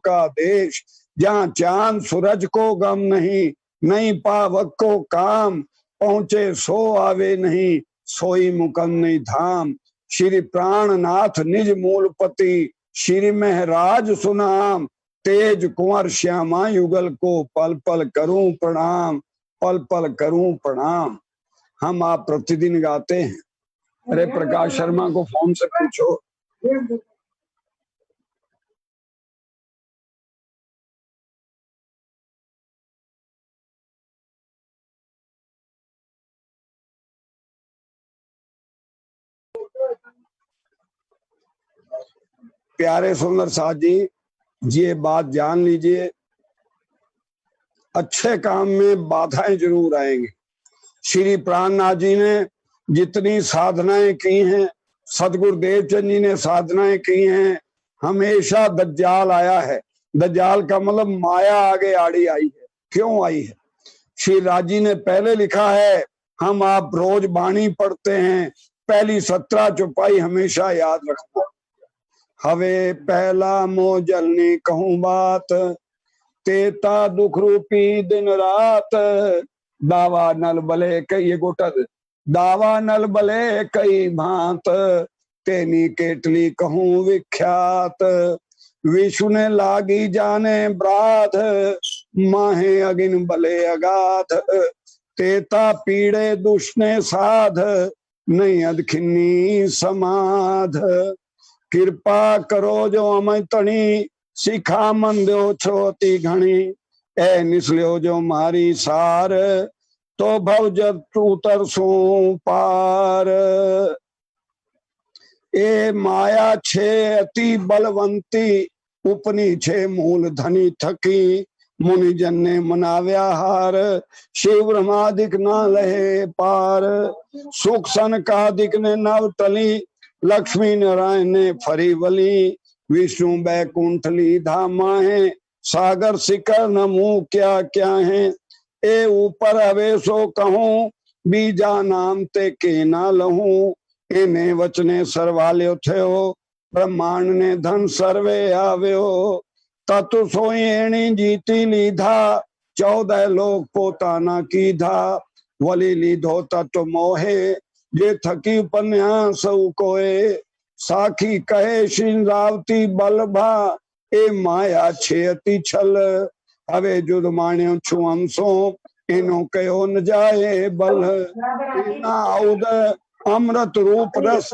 का देश, जहाँ चांद सूरज को गम नहीं, नहीं पावक को काम, पहुंचे सो आवे नहीं, सोई मुकम नहीं धाम। श्री प्राणनाथ निज मूलपति, श्री महराज सुनाम, तेज कुंवर श्यामा युगल को पल पल करूं प्रणाम, पल पल करूं प्रणाम। हम आप प्रतिदिन गाते हैं। अरे प्रकाश शर्मा को फोन से पूछो। प्यारे सुंदर साथ जी, ये बात जान लीजिए, अच्छे काम में बाधाएं जरूर आएंगी। श्री प्राणनाथ जी ने जितनी साधनाएं की हैं, सदगुरुदेव चंद जी ने साधनाएं की हैं, हमेशा दज्जाल आया है। दज्जाल का मतलब माया आगे आड़ी आई है। क्यों आई है? श्री राजी ने पहले लिखा है, हम आप रोज बाणी पढ़ते हैं, पहली 17 चौपाई हमेशा याद रखना। हवे पहला मोजलनी कहूं बात, तेता दुख रूपी दिन रात, दावा नल बले कई गोटद, दावा नल बले कई भांत, तेनी केटली कहूं विख्यात, विष्णु ने लागी जाने ब्राध, माहे अगिन बले अगाध, तेता पीड़े दुष्ने साध, नहीं अदखिन्नी समाध, कृपा करो जो अमय तणी, सिखा मन दो छोटी घणी, ए निसलियो जो मारी सार, तो भव जब उतर सू पार। ए माया छे अति बलवंती, उपनी छे मूल धनी थकी, मुनि जन ने मनाव्या हार, शिव ब्रह्मादिक ना लहे पार, सुख सन का दिक ने नव तली, लक्ष्मी नारायण ने फरी वली, विष्णु बैकुंठली धामा है, सागर शिखर नमू क्या क्या है, ए ऊपर अवेशो कहूं, बीजा नाम ते के ना लहूं, इन्हें वचने सरवाल्यो थयो, ब्रह्मांड ने धन सर्वे आव्यो, तत्व सोई एणी जीती लीधा, 14 लोग पोताना कीधा, वली लीधो तत्व मोहे, ये थकी उपन्यास कोए, साखी कहे श्री रावती बलभा, ए माया छेती छल, हवे जुद माण्यो छु हमसो, इनो कहो न जाए बल, इना औद अमृत रूप रस,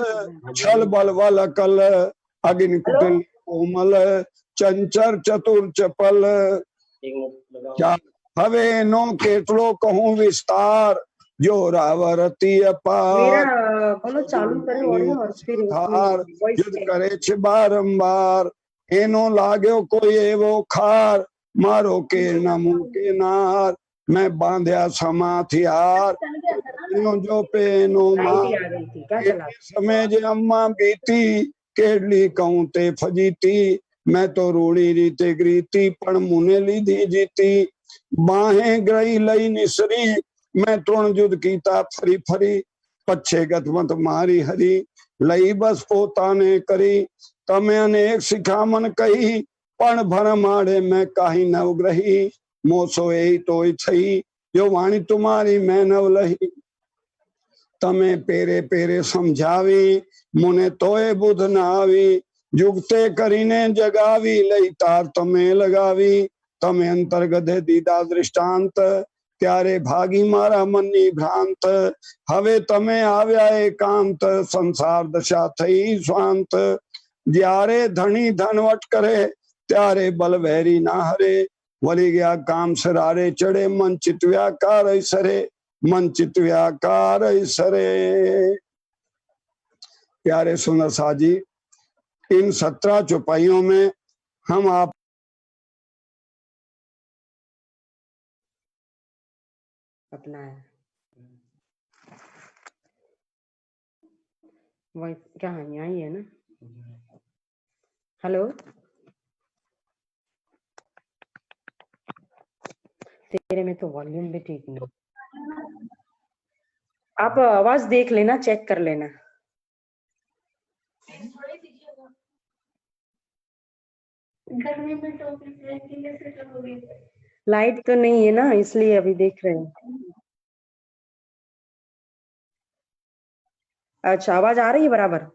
छल बल वल कल, अग्नि कुटिल कोमल, चंचर चतुर चपल, क्या हवे नो केतलो कहूं विस्तार, जो रावरती अपार, युद्ध करे छे बारंबार, एनो लाग्यो कोई एवो खार, मारो के नमू के नार, मैं बांध्या समाथियार, जो पेनो मार, समय जे अम्मा बीती, केडली कहूं ते फजीती, मैं तो रूड़ी रीते ग्रीती, पण मुने लीधी जीती, बाहें ग्रही लई निसरी, मैं तृण युद्ध कीता फरी फरी, पच्छे गतमत मारी हरी, लई बस पोता ने करी, तमे अनेक शिखामन कही, पण भरम आड़े मैं काही नवग्रही, मोसो यही तो थई, जो वाणी तुम्हारी मैं नव लही, तमे पेरे पेरे समझावी, मुने तोय बुध न आवी, जुगते करीने जगावी, लई तार तमे लगावी, तमे अंतर्गत दीदा दृष्टांत, त्यारे भागी मारा मन्नी भ्रांत, हवे तमे आव्या एकांत, संसार दशा थई स्वांत, ज्यारे धनी धनवट करे, त्यारे बल वैरी ना हरे, वली गया काम सरारे चढ़े, मन चित्व्याकार सरे, मन चित्व्याकार सरे। प्यारे सुंदर साजी, इन 17 चौपाइयों में हम आप अपना है वही कहाँ यहाँ ही है ना। हेलो, तेरे में तो वॉल्यूम भी ठीक नहीं, आप आवाज देख लेना, चेक कर लेना। गर्मी में टोपी पहन के कैसे करोगे? लाइट तो नहीं है ना, इसलिए अभी देख रहे हैं। अच्छा, आवाज आ रही है बराबर?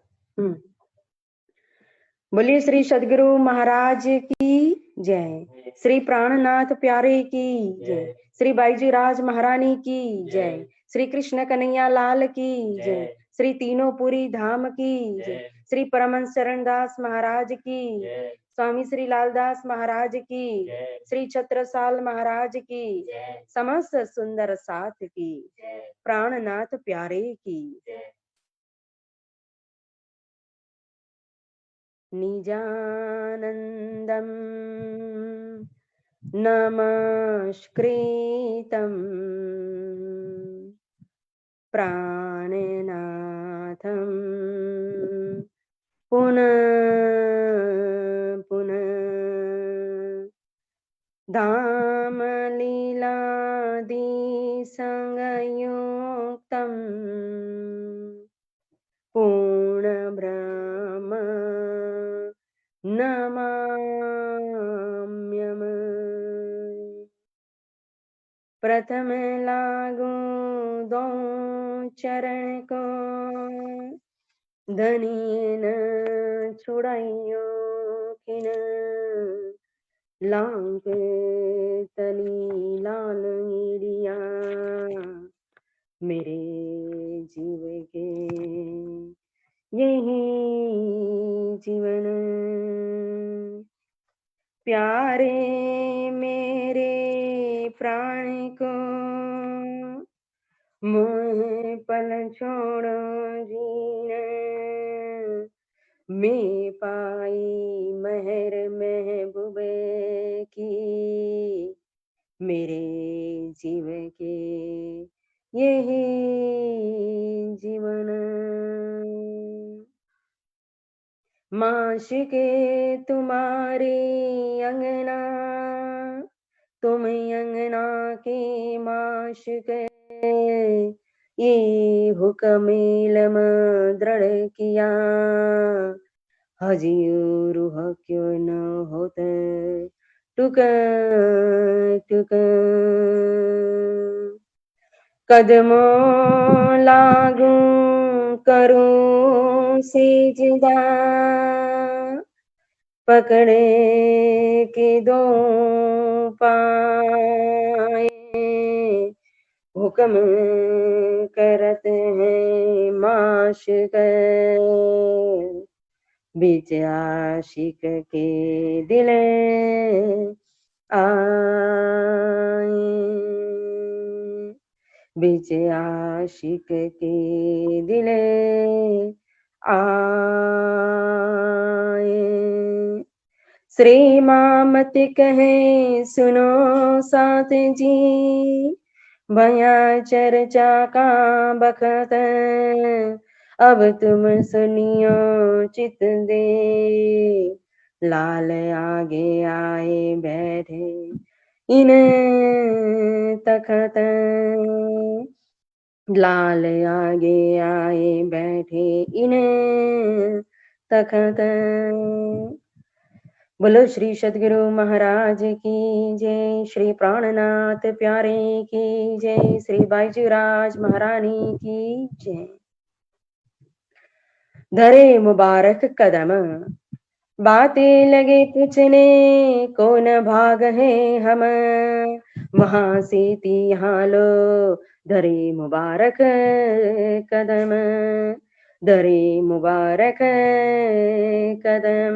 बोलिए श्री सदगुरु महाराज की जय, श्री प्राणनाथ प्यारे की जय, श्री बाईजी राज महारानी की जय, श्री कृष्ण कन्हैया लाल की जय, श्री तीनों पुरी धाम की जय, श्री परमहंस चरणदास महाराज की, स्वामी श्री लालदास महाराज की, श्री छत्रसाल महाराज की, समस्त सुंदर साथ की, प्राणनाथ प्यारे की। निजानन्दं नमस्कृतं प्राणनाथं पुनः पुनः धामलीलादिसंयुक्तं पूर्णब्रह्म नमाम्यम। प्रथम लागू दो चरण को धनियन छुड़ाइयो किन लांग तनी लाल मीडिया मेरे जीव के यही जीवन प्यारे मेरे प्राण को मोह पल छोड़ो जीना मैं पाई महर महबूबे की मेरे जीव के यही जीवन माशिके तुम्हारे अंगना तुम अंगना के माशिके ये हुक्म इल्म दृढ़ किया हजूर क्यों न होते टुक टुक कदमों लागू करूं सिजदा पकड़े के दो पाए हुक्म करत हैं माशिक बीच आशिक के दिल आए बीच आशिक के दिल आए श्री मामत कहे सुनो साथ जी भया चर्चा का बखत अब तुम सुनियो चित दे लाल आगे आए बैठे इन तखत लाल आगे आए बैठे इन तखत बोलो श्री सदगुरु महाराज की जय, श्री प्राणनाथ प्यारे की जय, श्री बाईजी राज महारानी की जय। धरे मुबारक कदम बातें लगे पूछने कौन भाग है हम वहां से यहाँ लो धरे मुबारक कदम धरे मुबारक कदम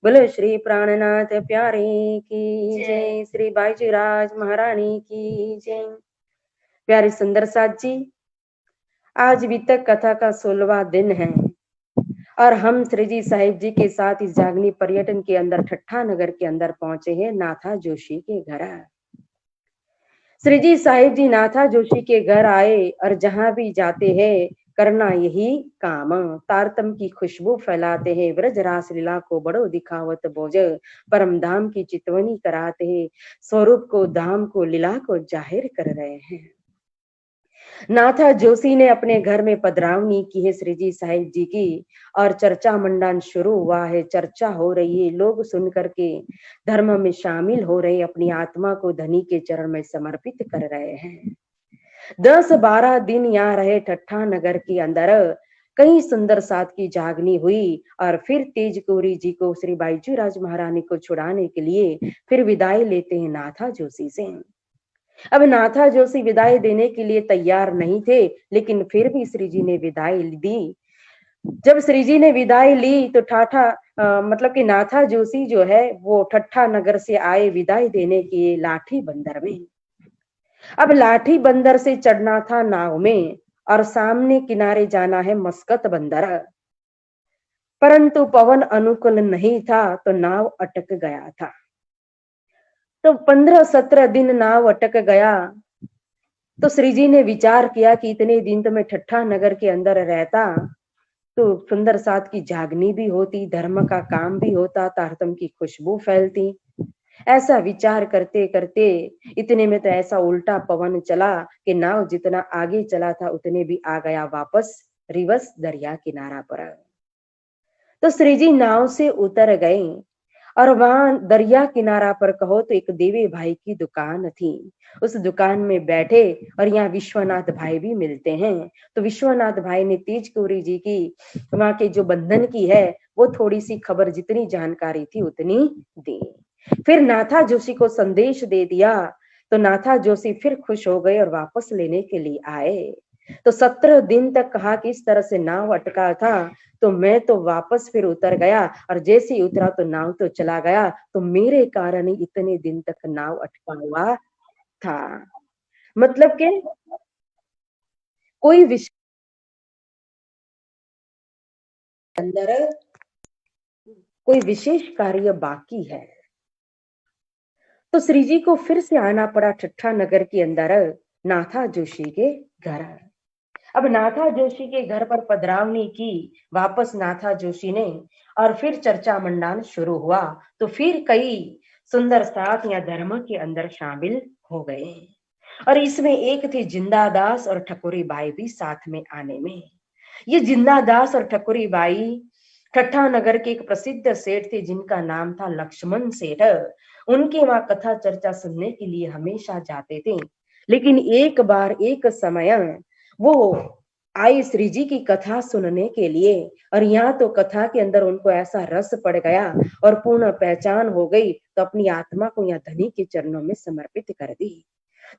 बोलो श्री प्राणनाथ प्यारे की जय, श्री बाईजी राज महारानी की जय। प्यारे सुंदर साथ जी, आज वितक कथा का 16वां दिन है और हम श्री जी साहिब जी के साथ इस जागनी पर्यटन के अंदर ठट्ठा नगर के अंदर पहुंचे हैं नाथा जोशी के घर। श्री जी साहिब जी नाथा जोशी के घर आए और जहां भी जाते हैं करना यही काम तारतम की खुशबू फैलाते हैं ब्रज रास लीला को बड़ो दिखावत बोझ परम धाम की चितवनी कराते हैं स्वरूप को धाम को लीला को जाहिर कर रहे हैं। नाथा जोशी ने अपने घर में पधरावनी की है श्री जी साहिब जी की, और चर्चा मंडन शुरू हुआ है, चर्चा हो रही है, लोग सुन करके धर्म में शामिल हो रहे, अपनी आत्मा को धनी के चरण में समर्पित कर रहे हैं। 10-12 दिन यहाँ रहे ठट्ठा नगर के अंदर, कई सुंदर साथ की जागनी हुई, और फिर तेज कोरी जी को श्री बाईजू राज महारानी को छुड़ाने के लिए फिर विदाई लेते हैं नाथा जोशी से। अब नाथा जोशी विदाई देने के लिए तैयार नहीं थे, लेकिन फिर भी श्री जी ने विदाई दी। जब श्री जी ने विदाई ली तो मतलब कि नाथा जोशी जो है वो ठट्ठा नगर से आए विदाई देने के लिए लाठी बंदर में। अब लाठी बंदर से चढ़ना था नाव में, और सामने किनारे जाना है मस्कत बंदर, परंतु पवन अनुकूल नहीं था तो नाव अटक गया था। तो 15-17 दिन नाव अटक गया। तो श्री जी ने विचार किया कि इतने दिन तो मैं ठट्ठा नगर के अंदर रहता तो सुंदर साथ की जागनी भी होती, धर्म का काम भी होता, तारतम की खुशबू फैलती। ऐसा विचार करते करते इतने में तो ऐसा उल्टा पवन चला कि नाव जितना आगे चला था उतने भी आ गया वापस रिवर्स दरिया किनारा पर। तो श्री जी नाव से उतर गए, और वहां दरिया किनारा पर कहो तो एक देवी भाई की दुकान थी। उस दुकान में बैठे, और यहाँ विश्वनाथ भाई भी मिलते हैं। तो विश्वनाथ भाई ने तेज कोरी जी की वहां के जो बंधन की है वो थोड़ी सी खबर, जितनी जानकारी थी उतनी दी। फिर नाथा जोशी को संदेश दे दिया। तो नाथा जोशी फिर खुश हो गए और वापस लेने के लिए आए। तो 17 दिन तक कहा कि इस तरह से नाव अटका था, तो मैं तो वापस फिर उतर गया, और जैसे ही उतरा तो नाव तो चला गया, तो मेरे कारण ही इतने दिन तक नाव अटका हुआ था। मतलब कि कोई विषय अंदर कोई विशेष कार्य बाकी है। तो श्री जी को फिर से आना पड़ा ठट्ठा नगर के अंदर नाथा जोशी के घर। अब नाथा जोशी के घर पर पधरावनी की वापस नाथा जोशी ने, और फिर चर्चा मंडान शुरू हुआ। तो फिर कई सुंदर साथ या धर्म के अंदर शामिल हो गए, और इसमें एक थे जिंदा दास और ठकुरी बाई भी साथ में आने में। ये जिंदा दास और ठकुरी बाई ठट्ठा नगर के एक प्रसिद्ध सेठ थे जिनका नाम था लक्ष्मण सेठ। उनके वहां कथा चर्चा सुनने के लिए हमेशा जाते थे। लेकिन एक बार एक समय वो आए श्री जी की कथा सुनने के लिए, और यहाँ तो कथा के अंदर उनको ऐसा रस पड़ गया और पूर्ण पहचान हो गई, तो अपनी आत्मा को यहाँ धनी के चरणों में समर्पित कर दी।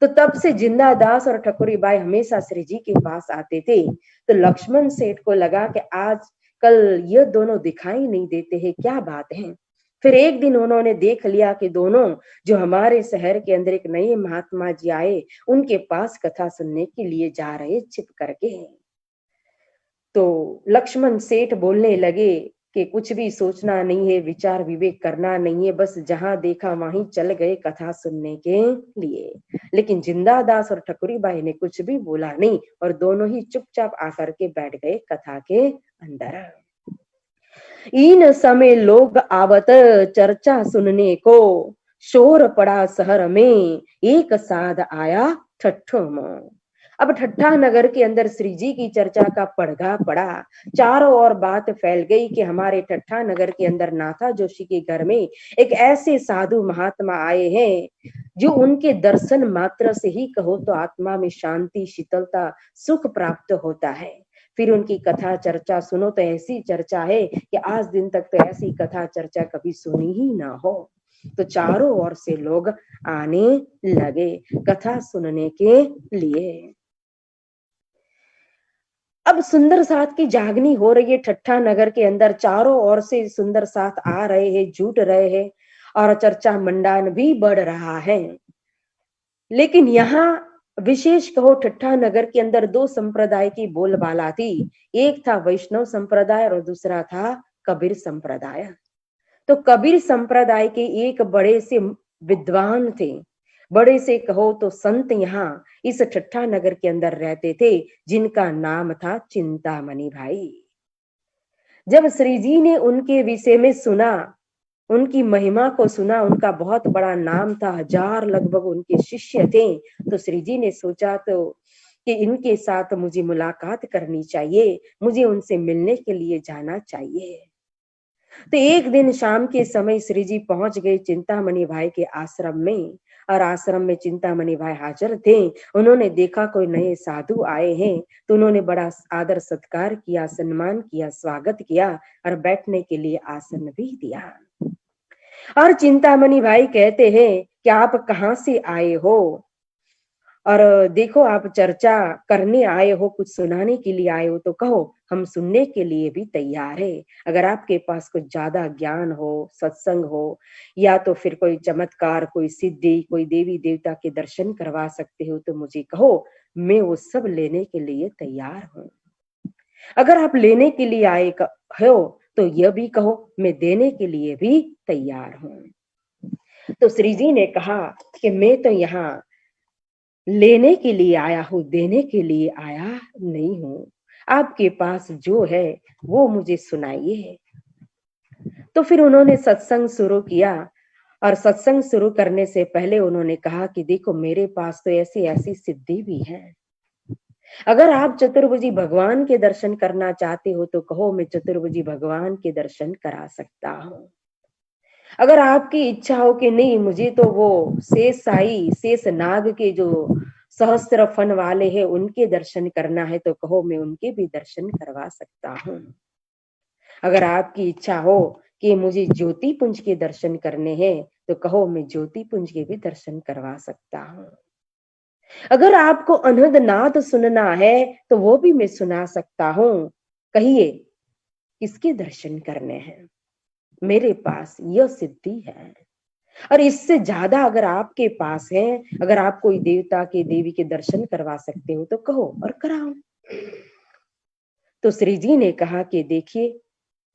तो तब से जिंदा दास और ठकुरी बाई हमेशा श्री जी के पास आते थे। तो लक्ष्मण सेठ को लगा कि आज कल ये दोनों दिखाई नहीं देते हैं, क्या बात है। फिर एक दिन उन्होंने देख लिया कि दोनों जो हमारे शहर के अंदर एक नए महात्मा जी आए, उनके पास कथा सुनने के लिए जा रहे छिप करके। तो लक्ष्मण सेठ बोलने लगे कि कुछ भी सोचना नहीं है, विचार विवेक करना नहीं है, बस जहां देखा वहीं चल गए कथा सुनने के लिए। लेकिन जिंदा दास और ठकुरी बाई ने कुछ भी बोला नहीं, और दोनों ही चुपचाप आकर के बैठ गए कथा के अंदर। इन समय लोग आवत चर्चा सुनने को, शोर पड़ा शहर में, एक साध आया ठट्ठो में। अब ठट्ठा नगर के अंदर श्री जी की चर्चा का पड़गा पड़ा, चारों ओर बात फैल गई कि हमारे ठट्ठा नगर के अंदर नाथा जोशी के घर में एक ऐसे साधु महात्मा आए हैं जो उनके दर्शन मात्र से ही कहो तो आत्मा में शांति, शीतलता, सुख प्राप्त होता है। फिर उनकी कथा चर्चा सुनो तो ऐसी चर्चा है कि आज दिन तक तो ऐसी कथा चर्चा कभी सुनी ही ना हो। तो चारों ओर से लोग आने लगे कथा सुनने के लिए। अब सुंदर साथ की जागनी हो रही है ठट्ठा नगर के अंदर, चारों ओर से सुंदर साथ आ रहे हैं, जुट रहे हैं, और चर्चा मंडान भी बढ़ रहा है। लेकिन यहाँ विशेष कहो ठट्ठा नगर के अंदर दो संप्रदाय की बोलबाला थी। एक था वैष्णव संप्रदाय और दूसरा था कबीर संप्रदाय। तो कबीर संप्रदाय के एक बड़े से विद्वान थे, बड़े से कहो तो संत यहाँ इस ठट्ठा नगर के अंदर रहते थे, जिनका नाम था चिंतामणि भाई। जब श्री जी ने उनके विषय में सुना, उनकी महिमा को सुना, उनका बहुत बड़ा नाम था, 1000 लगभग उनके शिष्य थे, तो श्री जी ने सोचा तो कि इनके साथ मुझे मुलाकात करनी चाहिए, मुझे उनसे मिलने के लिए जाना चाहिए। तो एक दिन शाम के समय श्री जी पहुंच गए चिंतामणि भाई के आश्रम में, और आश्रम में चिंतामणि भाई हाजिर थे। उन्होंने देखा कोई नए साधु आए हैं, तो उन्होंने बड़ा आदर सत्कार किया, सम्मान किया, स्वागत किया और बैठने के लिए आसन भी दिया। और चिंतामणि भाई कहते हैं कि आप कहाँ से आए हो, और देखो आप चर्चा करने आए हो, कुछ सुनाने के लिए आए हो तो कहो, हम सुनने के लिए भी तैयार है। अगर आपके पास कुछ ज्यादा ज्ञान हो, सत्संग हो, या तो फिर कोई चमत्कार, कोई सिद्धि, कोई देवी देवता के दर्शन करवा सकते हो तो मुझे कहो, मैं वो सब लेने के लिए तैयार हूँ। अगर आप लेने के लिए आए हो तो यह भी कहो, मैं देने के लिए भी तैयार हूँ। तो श्री जी ने कहा कि मैं तो यहाँ लेने के लिए आया हूँ, देने के लिए आया नहीं हूँ। आपके पास जो है वो मुझे सुनाइए। तो फिर उन्होंने सत्संग शुरू किया, और सत्संग शुरू करने से पहले उन्होंने कहा कि देखो मेरे पास तो ऐसी ऐसी सिद्धि भी है। अगर आप चतुर्भुजी भगवान के दर्शन करना चाहते हो तो कहो, मैं चतुर्भुजी भगवान के दर्शन करा सकता हूँ। अगर आपकी इच्छा हो कि नहीं, मुझे तो वो शेष साई, शेष नाग के जो सहस्त्र फन वाले हैं उनके दर्शन करना है तो कहो, मैं उनके भी दर्शन करवा सकता हूँ। अगर आपकी इच्छा हो कि मुझे ज्योति पुंज के दर्शन करने हैं तो कहो, मैं ज्योति पुंज के भी दर्शन करवा सकता हूँ। अगर आपको अनहद नाद सुनना है तो वो भी मैं सुना सकता हूँ। कहिए किसके दर्शन करने हैं, मेरे पास यह सिद्धि है। और इससे ज्यादा अगर आपके पास है, अगर आप कोई देवता के, देवी के दर्शन करवा सकते हो तो कहो और कराओ। तो श्री जी ने कहा कि देखिए,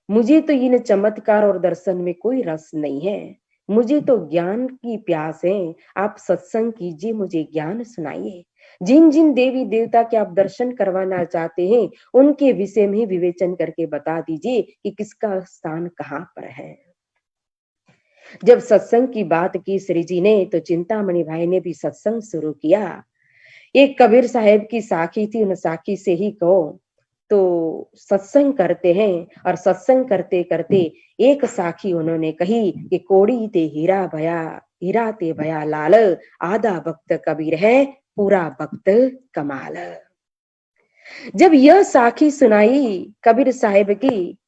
मुझे तो इन चमत्कार और दर्शन में कोई रस नहीं है, मुझे तो ज्ञान की प्यास है। आप सत्संग कीजिए, मुझे ज्ञान सुनाइए। जिन जिन देवी देवता के आप दर्शन करवाना चाहते हैं उनके विषय में विवेचन करके बता दीजिए कि किसका स्थान कहाँ पर है। जब सत्संग की बात की श्री जी ने तो चिंतामणि भाई ने भी सत्संग शुरू किया। एक कबीर साहेब की साखी थी, उन साखी से ही कहो तो सत्संग करते हैं। और सत्संग करते करते एक साखी उन्होंने कही कि कोड़ी ते हीरा भया, हीरा ते भया लाल, आधा वक्त कबीर है, पूरा वक्त कमाल। जब यह साखी सुनाई कबीर साहेब की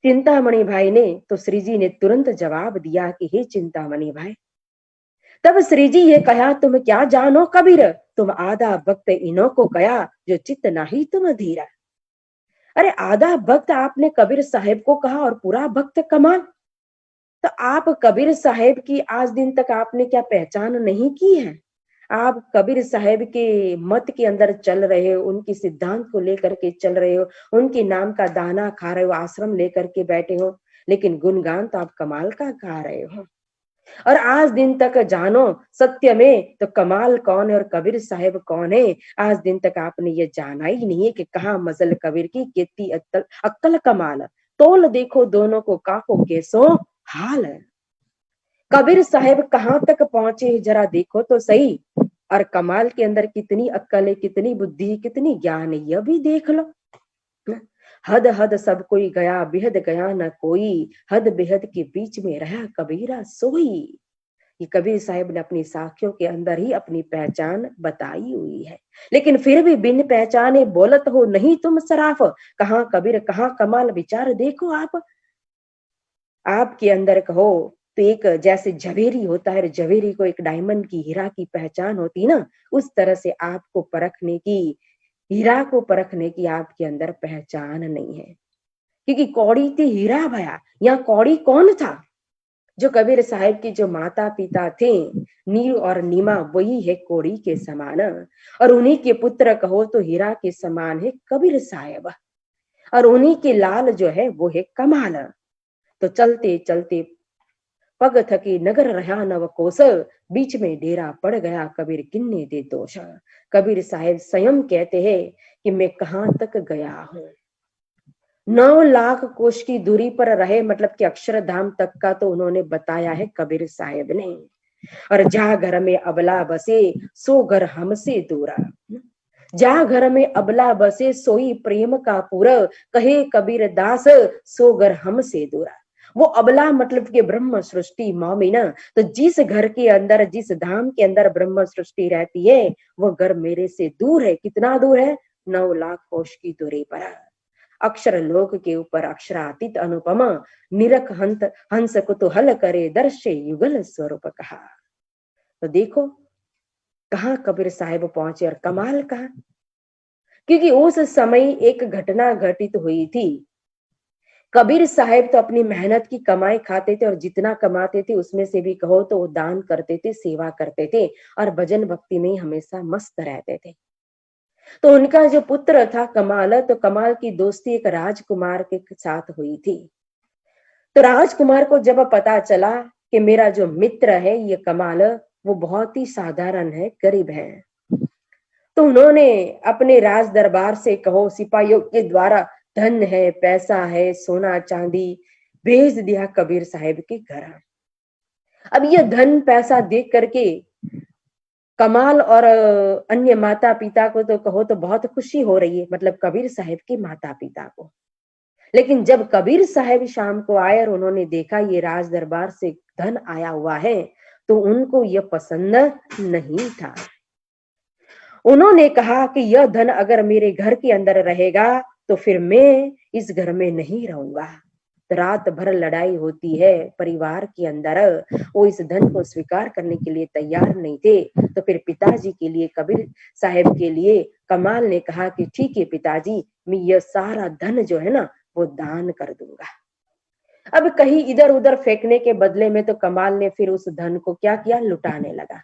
चिंतामणि भाई ने तो श्री जी ने तुरंत जवाब दिया कि हे चिंतामणि भाई। तब श्री जी ये कहा, तुम क्या जानो कबीर, तुम आधा वक्त इनो को कया, जो चित्त नाही तुम धीरा। अरे आधा भक्त आपने कबीर साहेब को कहा और पूरा भक्त कमाल। तो आप कबीर साहेब की आज दिन तक आपने क्या पहचान नहीं की है? आप कबीर साहेब के मत के अंदर चल रहे हो, उनकी सिद्धांत को लेकर के चल रहे हो, उनके नाम का दाना खा रहे हो, आश्रम लेकर के बैठे हो, लेकिन गुणगान तो आप कमाल का गा रहे हो। और आज दिन तक जानो सत्य में तो कमाल कौन है और कबीर साहेब कौन है, आज दिन तक आपने ये जाना ही नहीं है कि कहाँ मजल कबीर की, कितनी अक्कल कमाल। तोल देखो दोनों को, काको कैसो हाल। कबीर साहेब कहाँ तक पहुंचे जरा देखो तो सही, और कमाल के अंदर कितनी अक्कल है, कितनी बुद्धि, कितनी ज्ञान है, यह भी देख लो। हद हद सब कोई गया, बेहद गया न कोई, हद बेहद के बीच में रहा कबीरा सोई। ये कबीर साहिब ने अपनी साखियों के अंदर ही अपनी पहचान बताई हुई है। लेकिन फिर भी बिन पहचाने बोलत हो नहीं तुम सराफ, कहाँ कबीर कहाँ कमाल, विचार देखो आप। आपके अंदर कहो तो एक जैसे झवेरी होता है, झवेरी को एक डायमंड की, हीरा की पहचान होती ना, उस तरह से आपको परखने की, हीरा को परखने की आपके अंदर पहचान नहीं है। क्योंकि कौड़ी थी हीरा भया, यहाँ कौड़ी कौन था? जो कबीर साहब की जो माता पिता थे नीर और नीमा, वही है कोड़ी के समान। और उन्हीं के पुत्र कहो तो हीरा के समान है कबीर साहब, और उन्हीं के लाल जो है वो है कमाल। तो चलते चलते पग थकी नगर रहा नव कोस, बीच में डेरा पड़ गया कबीर किन्ने दे दोष। कबीर साहब स्वयं कहते हैं कि मैं कहाँ तक गया हूँ। 9 लाख कोष की दूरी पर रहे, मतलब कि अक्षरधाम तक का तो उन्होंने बताया है कबीर साहब ने। और जहाँ घर में अबला बसे, सो घर हमसे दूरा। जा घर में अबला बसे सोई प्रेम का पुर, कहे कबीर दास सो घर हमसे दूरा। वो अबला मतलब कि ब्रह्म सृष्टि मौमिना। तो जिस घर के अंदर, जिस धाम के अंदर ब्रह्म सृष्टि रहती है, वो घर मेरे से दूर है। कितना दूर है? 9 लाख कोश की दूरी पर। अक्षर लोक के ऊपर अक्षरातीत अनुपमा, निरख हंत हंस कुतूहल करे दर्शे युगल स्वरूप कहा। तो देखो कहाँ कबीर साहिब पहुंचे और कमाल कहा, क्योंकि उस समय एक घटना घटित हुई थी। कबीर साहिब तो अपनी मेहनत की कमाई खाते थे और जितना कमाते थे उसमें से भी कहो तो वो दान करते थे, सेवा करते थे और भजन भक्ति में हमेशा मस्त रहते थे। तो उनका जो पुत्र था कमाल, तो कमाल की दोस्ती एक राजकुमार के साथ हुई थी। तो राजकुमार को जब पता चला कि मेरा जो मित्र है ये कमाल, वो बहुत ही साधारण है, गरीब है, तो उन्होंने अपने राज दरबार से कहो सिपाहियों के द्वारा धन है, पैसा है, सोना चांदी भेज दिया कबीर साहिब के घर। अब ये धन पैसा देख करके कमाल और अन्य माता पिता को तो कहो तो बहुत खुशी हो रही है, मतलब कबीर साहिब के माता पिता को। लेकिन जब कबीर साहिब शाम को आए और उन्होंने देखा ये राज दरबार से धन आया हुआ है, तो उनको यह पसंद नहीं था। उन्होंने कहा कि यह धन अगर मेरे घर के अंदर रहेगा तो फिर मैं इस घर में नहीं रहूंगा। तो रात भर लड़ाई होती है परिवार के अंदर, वो इस धन को स्वीकार करने के लिए तैयार नहीं थे। तो फिर पिताजी के लिए, कबीर साहिब के लिए कमाल ने कहा कि ठीक है पिताजी, मैं यह सारा धन जो है ना वो दान कर दूंगा। अब कहीं इधर उधर फेंकने के बदले में तो कमाल ने फिर उस धन को क्या किया, लुटाने लगा।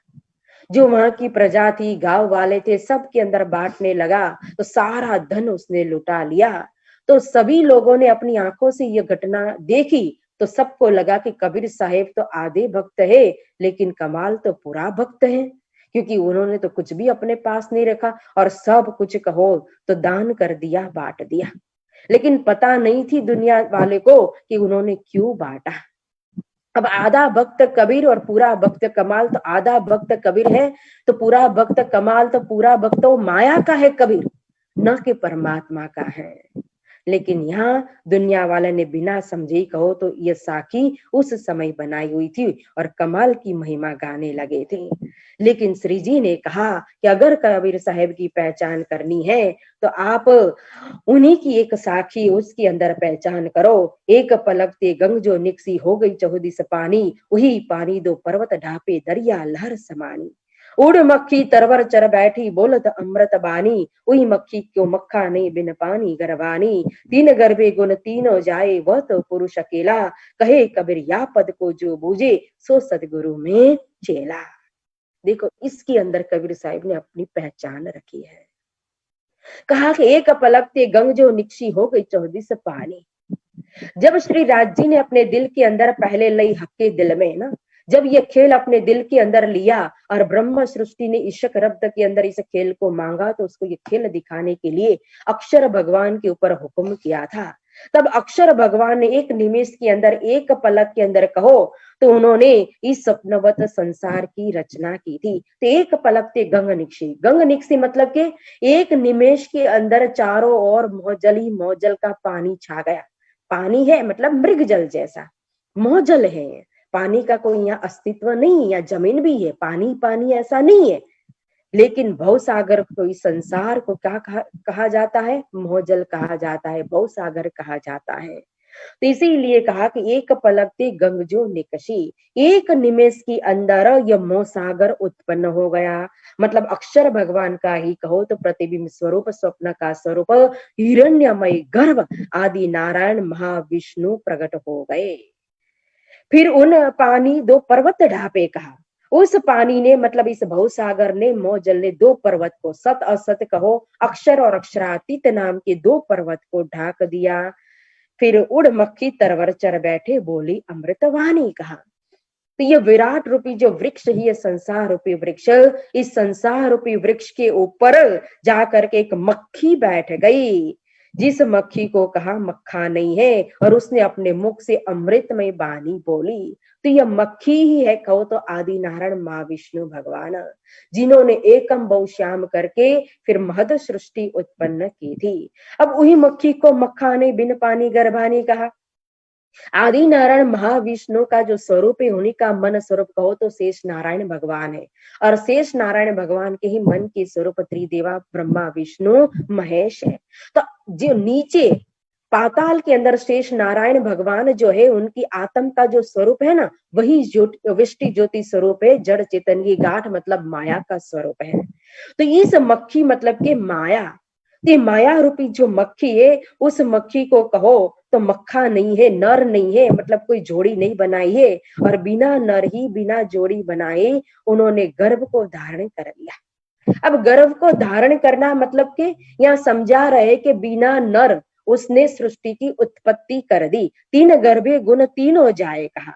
जो वहां की प्रजा थी, गांव वाले थे, सब के अंदर बांटने लगा। तो सारा धन उसने लुटा लिया। तो सभी लोगों ने अपनी आंखों से यह घटना देखी तो सबको लगा कि कबीर साहिब तो आधे भक्त है, लेकिन कमाल तो पूरा भक्त है, क्योंकि उन्होंने तो कुछ भी अपने पास नहीं रखा और सब कुछ कहो तो दान कर दिया, बांट दिया। लेकिन पता नहीं थी दुनिया वाले को कि उन्होंने क्यों बांटा। अब आधा भक्त कबीर और पूरा भक्त कमाल, तो आधा भक्त कबीर है तो पूरा भक्त कमाल, तो पूरा भक्त वो माया का है कबीर, न कि परमात्मा का है। लेकिन यहाँ दुनिया वाले ने बिना समझे कहो तो ये साखी उस समय बनाई हुई थी और कमाल की महिमा गाने लगे थे। लेकिन श्री जी ने कहा कि अगर कबीर साहिब की पहचान करनी है तो आप उन्हीं की एक साखी उसके अंदर पहचान करो। एक पलक ते गंग जो निकसी हो गई चौदिस पानी, वही पानी दो पर्वत ढापे दरिया लहर समानी। उड़ मक्खी तरवर चर बैठी बोलत अमृत बानी, उही मक्खी क्यों मक्खा नहीं बिन पानी गरबानी। तीन गर्भे गुण तीनों जाए वह तो पुरुष अकेला, कहे कबीर या पद को जो बूझे सो सदगुरु में चेला। देखो इसके अंदर कबीर साहिब ने अपनी पहचान रखी है। कहा कि एक पलक ते गंग जो निकशी हो गई चौदिस पानी। जब श्री राज जी ने अपने दिल के अंदर पहले लई हक्के दिल में ना, जब ये खेल अपने दिल के अंदर लिया और ब्रह्म सृष्टि ने ईशक रब्द के अंदर इस खेल को मांगा, तो उसको ये खेल दिखाने के लिए अक्षर भगवान के ऊपर हुक्म किया था। तब अक्षर भगवान ने एक निमेष के अंदर, एक पलक के अंदर कहो तो उन्होंने इस स्वप्नवत संसार की रचना की थी। तो एक पलक ते गंग निक्षी, गंग निक्षी मतलब के एक निमेष के अंदर चारों ओर मोजल ही मोजल का पानी छा गया। पानी है मतलब मृग जल जैसा, मोजल है, पानी का कोई यहाँ अस्तित्व नहीं, या जमीन भी है, पानी पानी ऐसा नहीं है। लेकिन भवसागर को, इस संसार को क्या कहा जाता है, मोहजल कहा जाता है, भवसागर कहा जाता है। तो इसीलिए कहा कि एक पलक ते गंग जो निकशी, एक निमेष के अंदर यह मोहसागर उत्पन्न हो गया। मतलब अक्षर भगवान का ही कहो तो प्रतिबिंब स्वरूप, स्वप्न का स्वरूप हिरण्यमय गर्भ आदि नारायण महाविष्णु प्रकट हो गए। फिर उन पानी दो पर्वत ढापे कहा, उस पानी ने मतलब इस भवसागर ने, मोजल ने दो पर्वत को, सत असत कहो अक्षर और अक्षरातीत नाम के दो पर्वत को ढाक दिया। फिर उड़ मक्खी तरवर चर बैठे बोली अमृतवाणी कहा। तो ये विराट रूपी जो वृक्ष ही है, संसार रूपी वृक्ष, इस संसार रूपी वृक्ष के ऊपर जाकर के एक मक्खी बैठ गई। जिस मक्खी को कहा मक्खा नहीं है और उसने अपने मुख से अमृतमय वाणी बोली, तो यह मक्खी ही है, कहो तो आदि नारायण माँ विष्णु भगवान, जिन्होंने एकम बहुश्याम करके फिर महद सृष्टि उत्पन्न की थी। अब वही मक्खी को मक्खा ने बिन पानी गर्भानी कहा। आदि नारायण महाविष्णु का जो स्वरूप है, उन्हीं का मन स्वरूप कहो तो शेष नारायण भगवान है, और शेष नारायण भगवान के ही मन के स्वरूप त्रिदेवा ब्रह्मा विष्णु महेश है। तो जो नीचे पाताल के अंदर शेष नारायण भगवान जो है, उनकी आत्म का जो स्वरूप है ना, वही विष्टि ज्योति स्वरूप है, जड़ चेतन की गांठ मतलब माया का स्वरूप है। तो इस मक्खी मतलब के माया, ये माया रूपी जो मक्खी है, उस मक्खी को कहो तो मक्खा नहीं है, नर नहीं है, मतलब कोई जोड़ी नहीं बनाई है, और बिना नर ही बिना जोड़ी बनाए उन्होंने गर्भ को धारण कर लिया। अब गर्भ को धारण करना मतलब के यहाँ समझा रहे कि बिना नर उसने सृष्टि की उत्पत्ति कर दी। तीन गर्भे गुण तीन हो जाए कहा,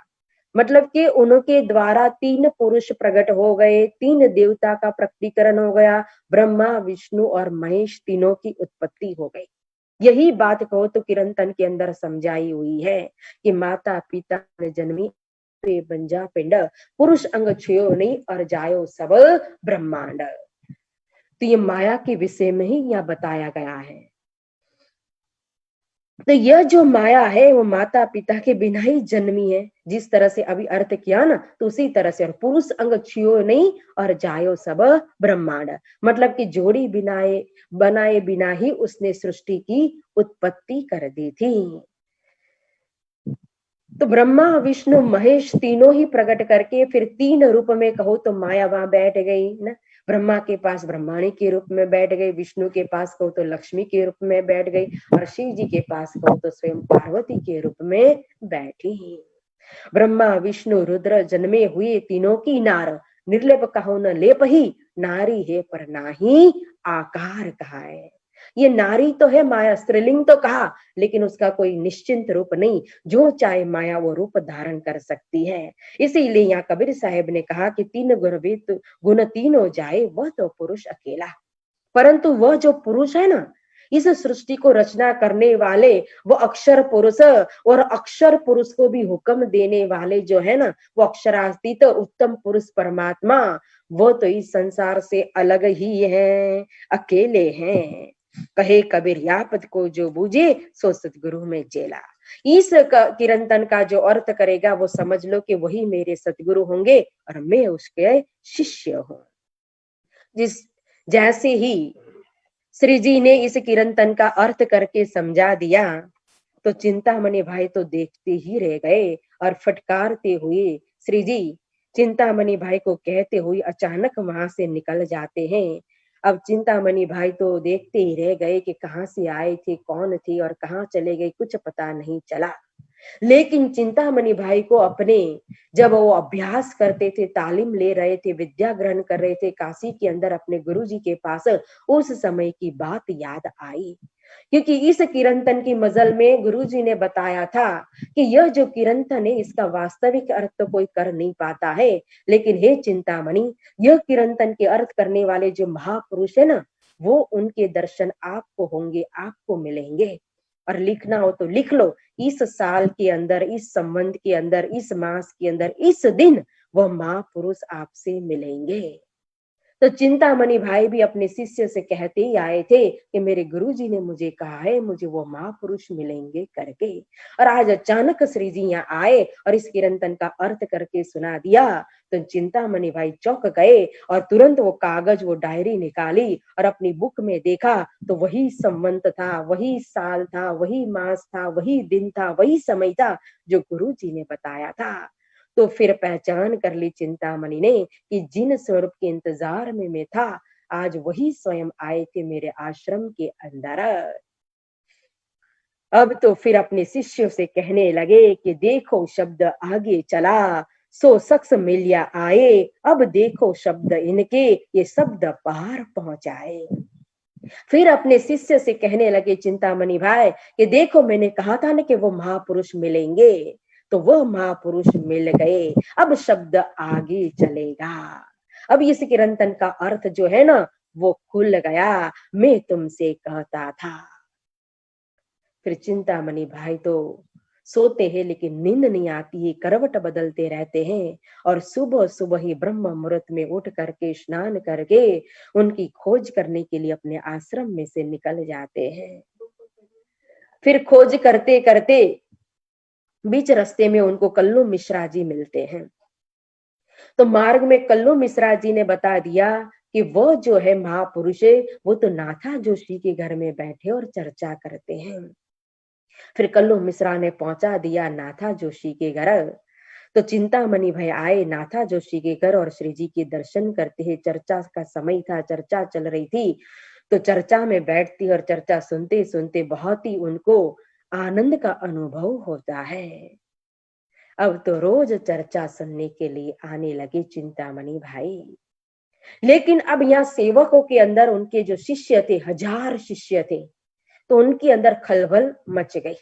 मतलब कि उनके द्वारा तीन पुरुष प्रकट हो गए, तीन देवता का प्रकटीकरण हो गया, ब्रह्मा विष्णु और महेश तीनों की उत्पत्ति हो गई। यही बात कहो तो किरंतन के अंदर समझाई हुई है कि माता पिता ने जन्मी बंजा पिंड, पुरुष अंग छुयो नहीं और जायो सब ब्रह्मांड। तो ये माया के विषय में ही यह बताया गया है। तो यह जो माया है वो माता पिता के बिना ही जन्मी है, जिस तरह से अभी अर्थ किया ना, तो उसी तरह से, और पुरुष अंग छियो नहीं और जायो सब ब्रह्मांड, मतलब कि जोड़ी बिनाए बनाए बिना ही उसने सृष्टि की उत्पत्ति कर दी थी। तो ब्रह्मा विष्णु महेश तीनों ही प्रकट करके फिर तीन रूप में कहो तो माया वहां बैठ गई ना। ब्रह्मा के पास ब्रह्माणी के रूप में बैठ गई, विष्णु के पास कहो तो लक्ष्मी के रूप में बैठ गई, और शिव जी के पास कहो तो स्वयं पार्वती के रूप में बैठी। ब्रह्मा विष्णु रुद्र जन्मे हुए तीनों की नार, निर्लेप कहो न लेप ही, नारी है पर नाही आकार कहा है। ये नारी तो है, माया स्त्रीलिंग तो कहा, लेकिन उसका कोई निश्चिंत रूप नहीं, जो चाहे माया वो रूप धारण कर सकती है। इसीलिए यहाँ कबीर साहब ने कहा कि तीन गुण तीन हो जाए वह तो पुरुष अकेला। परंतु वह जो पुरुष है ना, इस सृष्टि को रचना करने वाले वो अक्षर पुरुष, और अक्षर पुरुष को भी हुक्म देने वाले जो है ना, वो अक्षरातीत उत्तम पुरुष परमात्मा, वो तो इस संसार से अलग ही है, अकेले हैं। कहे कबीर यापत को जो बूझे सो सतगुरु में चेला। इस किरंतन का जो अर्थ करेगा वो समझ लो कि वही मेरे सतगुरु होंगे और मैं उसके शिष्य हूं। जिस जैसे ही श्री जी ने इस किरंतन का अर्थ करके समझा दिया, तो चिंतामणि भाई तो देखते ही रह गए, और फटकारते हुए श्री जी चिंतामणि भाई को कहते हुए अचानक वहां से निकल जाते हैं। अब चिंतामणि भाई तो देखते ही रह गए कि कहाँ से आए थे, कौन थे और कहाँ चले गए, कुछ पता नहीं चला। लेकिन चिंतामणि भाई को अपने, जब वो अभ्यास करते थे, तालीम ले रहे थे, विद्या ग्रहण कर रहे थे काशी के अंदर अपने गुरुजी के पास, उस समय की बात याद आई। क्योंकि इस किरंतन की मजल में गुरुजी ने बताया था कि यह जो किरंतन है इसका वास्तविक अर्थ तो कोई कर नहीं पाता है, लेकिन हे चिंतामणि, यह किरंतन के अर्थ करने वाले जो महापुरुष है ना, वो उनके दर्शन आपको होंगे, आपको मिलेंगे। और लिखना हो तो लिख लो, इस साल के अंदर, इस संबंध के अंदर, इस मास के अंदर, इस दिन वह महापुरुष आपसे मिलेंगे। तो चिंतामणि भाई भी अपने शिष्य से कहते ही आए थे कि मेरे गुरुजी ने मुझे कहा है मुझे वो महापुरुष मिलेंगे करके। और आज अचानक श्री जी यहाँ आए और इस किरंतन का अर्थ करके सुना दिया, तो चिंतामणि भाई चौंक गए और तुरंत वो कागज, वो डायरी निकाली और अपनी बुक में देखा, तो वही संवंत था, वही साल था, वही मास था, वही दिन था, वही समय था जो गुरुजी ने बताया था। तो फिर पहचान कर ली चिंतामणि ने कि जिन स्वरूप के इंतजार में मैं था, आज वही स्वयं आए थे मेरे आश्रम के अंदर। अब तो फिर अपने शिष्यों से कहने लगे कि देखो शब्द आगे चला, सो शख्स मिलिया आए, अब देखो शब्द इनके ये शब्द पार पहुंचाए। फिर अपने शिष्य से कहने लगे चिंतामणि भाई कि देखो मैंने कहा था ना कि वो महापुरुष मिलेंगे, तो वह महापुरुष मिल गए, अब शब्द आगे चलेगा। अब इस किरंतन का अर्थ जो है ना वो खुल गया। मैं तुमसे कहता था फिर चिंतामणि भाई तो सोते हैं लेकिन नींद नहीं आती है, करवट बदलते रहते हैं और सुबह सुबह ही ब्रह्म मुहूर्त में उठ करके स्नान करके उनकी खोज करने के लिए अपने आश्रम में से निकल जाते हैं। फिर खोज करते करते बीच रास्ते में उनको कल्लू मिश्रा जी मिलते हैं। तो मार्ग में कल्लू मिश्रा जी ने बता दिया कि वो जो है महापुरुष है, वो तो नाथा जोशी के घर में बैठे और चर्चा करते हैं। फिर कल्लू मिश्रा ने पहुंचा दिया नाथा जोशी के घर। तो चिंतामणि भाई आए नाथा जोशी के घर और श्री जी के दर्शन करते हैं। चर्चा का समय था, चर्चा चल रही थी, तो चर्चा में बैठती और चर्चा सुनते सुनते बहुत ही उनको आनंद का अनुभव होता है। अब तो रोज चर्चा सुनने के लिए आने लगे चिंतामणि भाई। लेकिन अब यहाँ सेवकों के अंदर उनके जो शिष्य थे, 1000 शिष्य थे, तो उनके अंदर खलबल मच गई।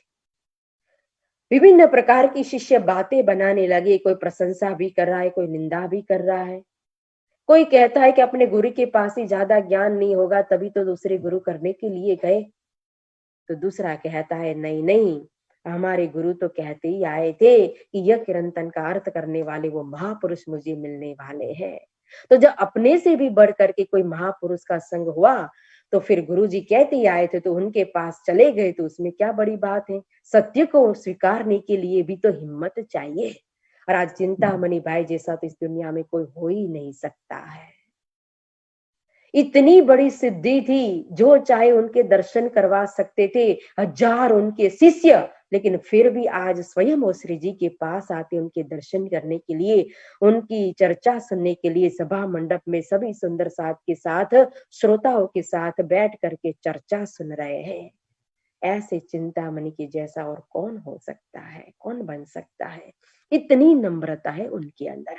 विभिन्न प्रकार की शिष्य बातें बनाने लगे, कोई प्रशंसा भी कर रहा है, कोई निंदा भी कर रहा है। कोई कहता है कि अपने गुरु के पास ही ज्यादा ज्ञान नहीं होगा, तभी तो दूसरे गुरु करने के लिए गए। तो दूसरा कहता है नहीं नहीं, हमारे गुरु तो कहते ही आए थे कि यह किरंतन का अर्थ करने वाले वो महापुरुष मुझे मिलने वाले हैं। तो जब अपने से भी बढ़ करके कोई महापुरुष का संग हुआ तो फिर गुरुजी कहते ही आए थे तो उनके पास चले गए, तो उसमें क्या बड़ी बात है। सत्य को स्वीकारने के लिए भी तो हिम्मत चाहिए। और आज चिंतामणि भाई जैसा तो इस दुनिया में कोई हो ही नहीं सकता है। इतनी बड़ी सिद्धि थी, जो चाहे उनके दर्शन करवा सकते थे, 1000 उनके शिष्य, लेकिन फिर भी आज स्वयं वो श्री जी के पास आते उनके दर्शन करने के लिए, उनकी चर्चा सुनने के लिए सभा मंडप में सभी सुंदर साथ के साथ, श्रोताओं के साथ बैठ करके चर्चा सुन रहे हैं। ऐसे चिंतामणि के जैसा और कौन हो सकता है, कौन बन सकता है। इतनी नम्रता है उनके अंदर।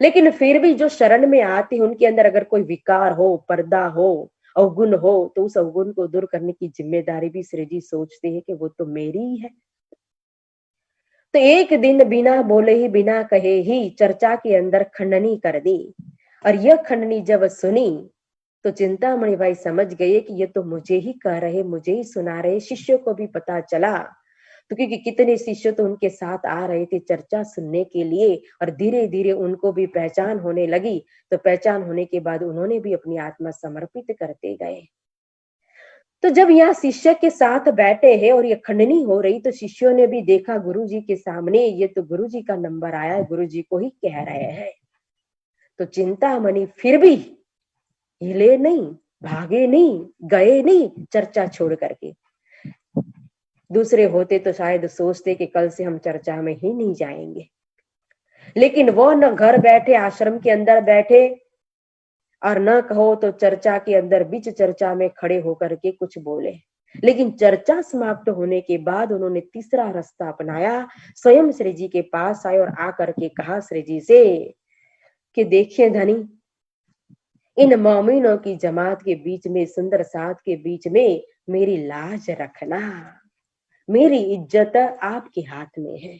लेकिन फिर भी जो शरण में आते हैं उनके अंदर अगर कोई विकार हो, पर्दा हो, अवगुण हो, तो उस अवगुण को दूर करने की जिम्मेदारी भी श्री जी सोचते हैं कि वो तो मेरी ही है। तो एक दिन बिना बोले ही, बिना कहे ही चर्चा के अंदर खंडनी कर दी। और यह खंडनी जब सुनी तो चिंतामणि भाई समझ गए कि ये तो मुझे ही कह रहे, मुझे ही सुना रहे। शिष्यों को भी पता चला, तो क्योंकि कितने शिष्य तो उनके साथ आ रहे थे चर्चा सुनने के लिए, और धीरे धीरे उनको भी पहचान होने लगी। तो पहचान होने के बाद उन्होंने भी अपनी आत्मा समर्पित करते गए। तो जब यहाँ शिष्य के साथ बैठे हैं और ये खंडनी हो रही, तो शिष्यों ने भी देखा गुरुजी के सामने, ये तो गुरुजी का नंबर आया है, गुरुजी को ही कह रहे हैं। तो चिंतामणि फिर भी हिले नहीं, भागे नहीं, गए नहीं चर्चा छोड़ करके। दूसरे होते तो शायद सोचते कि कल से हम चर्चा में ही नहीं जाएंगे, लेकिन वो न घर बैठे आश्रम के अंदर बैठे और न कहो तो चर्चा के अंदर बीच चर्चा में खड़े होकर के कुछ बोले। लेकिन चर्चा समाप्त होने के बाद उन्होंने तीसरा रास्ता अपनाया, स्वयं श्री जी के पास आए और आकर के कहा श्री जी से कि देखिए धनी, इन मोमिनों की जमात के बीच में, सुंदर साथ के बीच में मेरी लाज रखना, मेरी इज्जत आपके हाथ में है।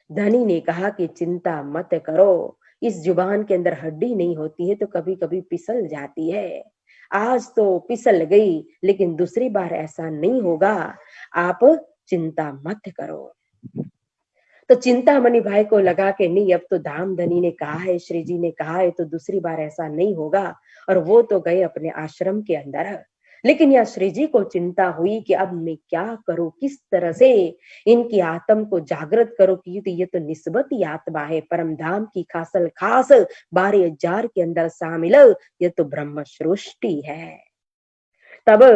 धनी ने कहा कि चिंता मत करो, इस जुबान के अंदर हड्डी नहीं होती है तो कभी कभी पिसल जाती है। आज तो पिसल गई, लेकिन दूसरी बार ऐसा नहीं होगा, आप चिंता मत करो। तो चिंतामणि भाई को लगा कि नहीं, अब तो धाम धनी ने कहा है, श्री जी ने कहा है, तो दूसरी बार ऐसा नहीं होगा। और वो तो गए अपने आश्रम के अंदर। लेकिन यह श्री जी को चिंता हुई कि अब मैं क्या करूं, किस तरह से इनकी आत्म को जागृत करूं, क्योंकि ये तो निस्बती आत्मा है, परम धाम की खासल खास 12,000 के अंदर शामिल, ये तो ब्रह्म सृष्टि है। तब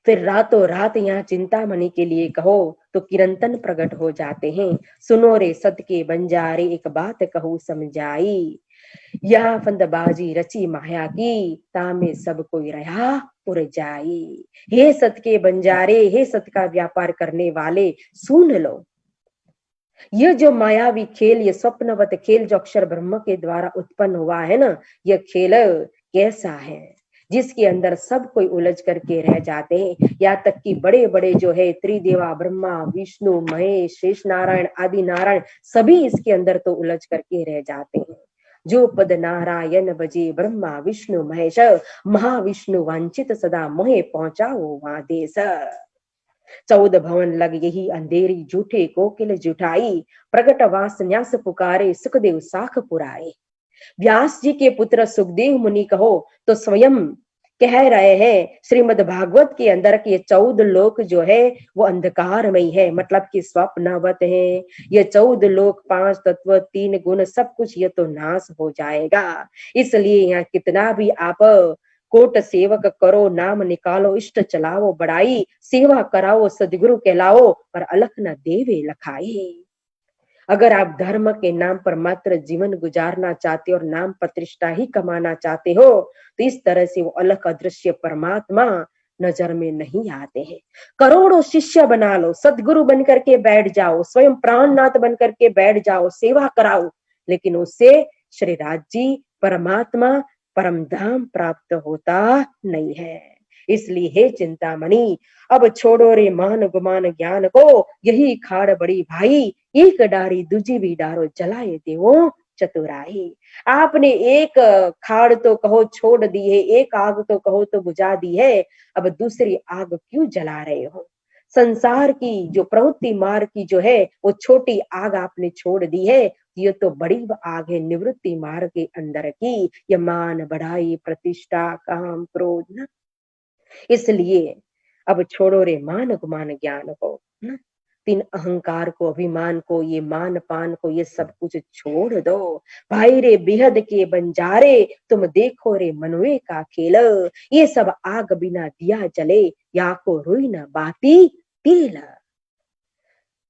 फिर रातों रात यहाँ चिंतामणि के लिए कहो तो किरंतन प्रकट हो जाते हैं। सुनो रे सत के बंजारे, एक बात कहूं समझाई, यह फंदबाजी रची माया की, तामे सब कोई रहा उड़ जाई। हे सत के बंजारे, हे सत का व्यापार करने वाले, सुन लो, यह जो मायावी खेल, ये स्वप्नवत खेल जो अक्षर ब्रह्म के द्वारा उत्पन्न हुआ है ना, यह खेल कैसा है जिसके अंदर सब कोई उलझ करके रह जाते हैं। यहाँ तक कि बड़े बड़े जो है त्रिदेवा, ब्रह्मा, विष्णु, महेश, शेष नारायण आदि नारायण, सभी इसके अंदर तो उलझ करके रह जाते हैं। जो पद नारायण बजे ब्रह्मा विष्णु महेश, महाविष्णु वांछित सदा मोहे पहुंचाओ वहां देश। 14 भवन लग यही अंधेरी, झूठे कोकिल जुठाई, प्रगट वासन्यास पुकारे, सुखदेव साख पुराए। व्यास जी के पुत्र सुखदेव मुनि कहो तो स्वयं कह रहे हैं श्रीमद् भागवत के अंदर के 14 लोक जो है वो अंधकारमय है, मतलब कि स्वप्नवत है। ये 14 लोक, 5 तत्व, 3 गुण, सब कुछ ये तो नाश हो जाएगा। इसलिए यहाँ कितना भी आप कोट सेवक करो, नाम निकालो, इष्ट चलाओ बड़ाई, सेवा कराओ सदगुरु कहलाओ, पर अलख न देवे लखाई। अगर आप धर्म के नाम पर मात्र जीवन गुजारना चाहते हो और नाम प्रतिष्ठा ही कमाना चाहते हो, तो इस तरह से वो अलग अदृश्य परमात्मा नजर में नहीं आते हैं। करोड़ों शिष्य बना लो, सदगुरु बनकर के बैठ जाओ, स्वयं प्राणनाथ बनकर के बैठ जाओ, सेवा कराओ, लेकिन उससे श्री राज्य परमात्मा परम धाम प्राप्त होता नहीं है। इसलिए हे चिंतामणि, अब छोड़ो रे मान गुमान ज्ञान को, यही खाड़ बड़ी भाई, एक डारी दूजी भी डारो, जलाए देवो चतुराई। आपने एक खाड़ तो कहो छोड़ दी है, एक आग तो कहो तो बुझा दी है, अब दूसरी आग क्यों जला रहे हो? संसार की जो प्रवृत्ति मार्ग की जो है वो छोटी आग आपने छोड़ दी है, ये तो बड़ी आग है निवृत्ति मार्ग के अंदर की, ये मान बढ़ाई प्रतिष्ठा काम क्रोध न। इसलिए अब छोड़ो रे मान गुमान ज्ञान को, न? 3 अहंकार को, अभिमान को, ये मान पान को, ये सब कुछ छोड़ दो। भाई रे बेहद के बंजारे, तुम देखो रे मनवे का खेल, ये सब आग बिना दिया जले, या को रुई न बाती तेल।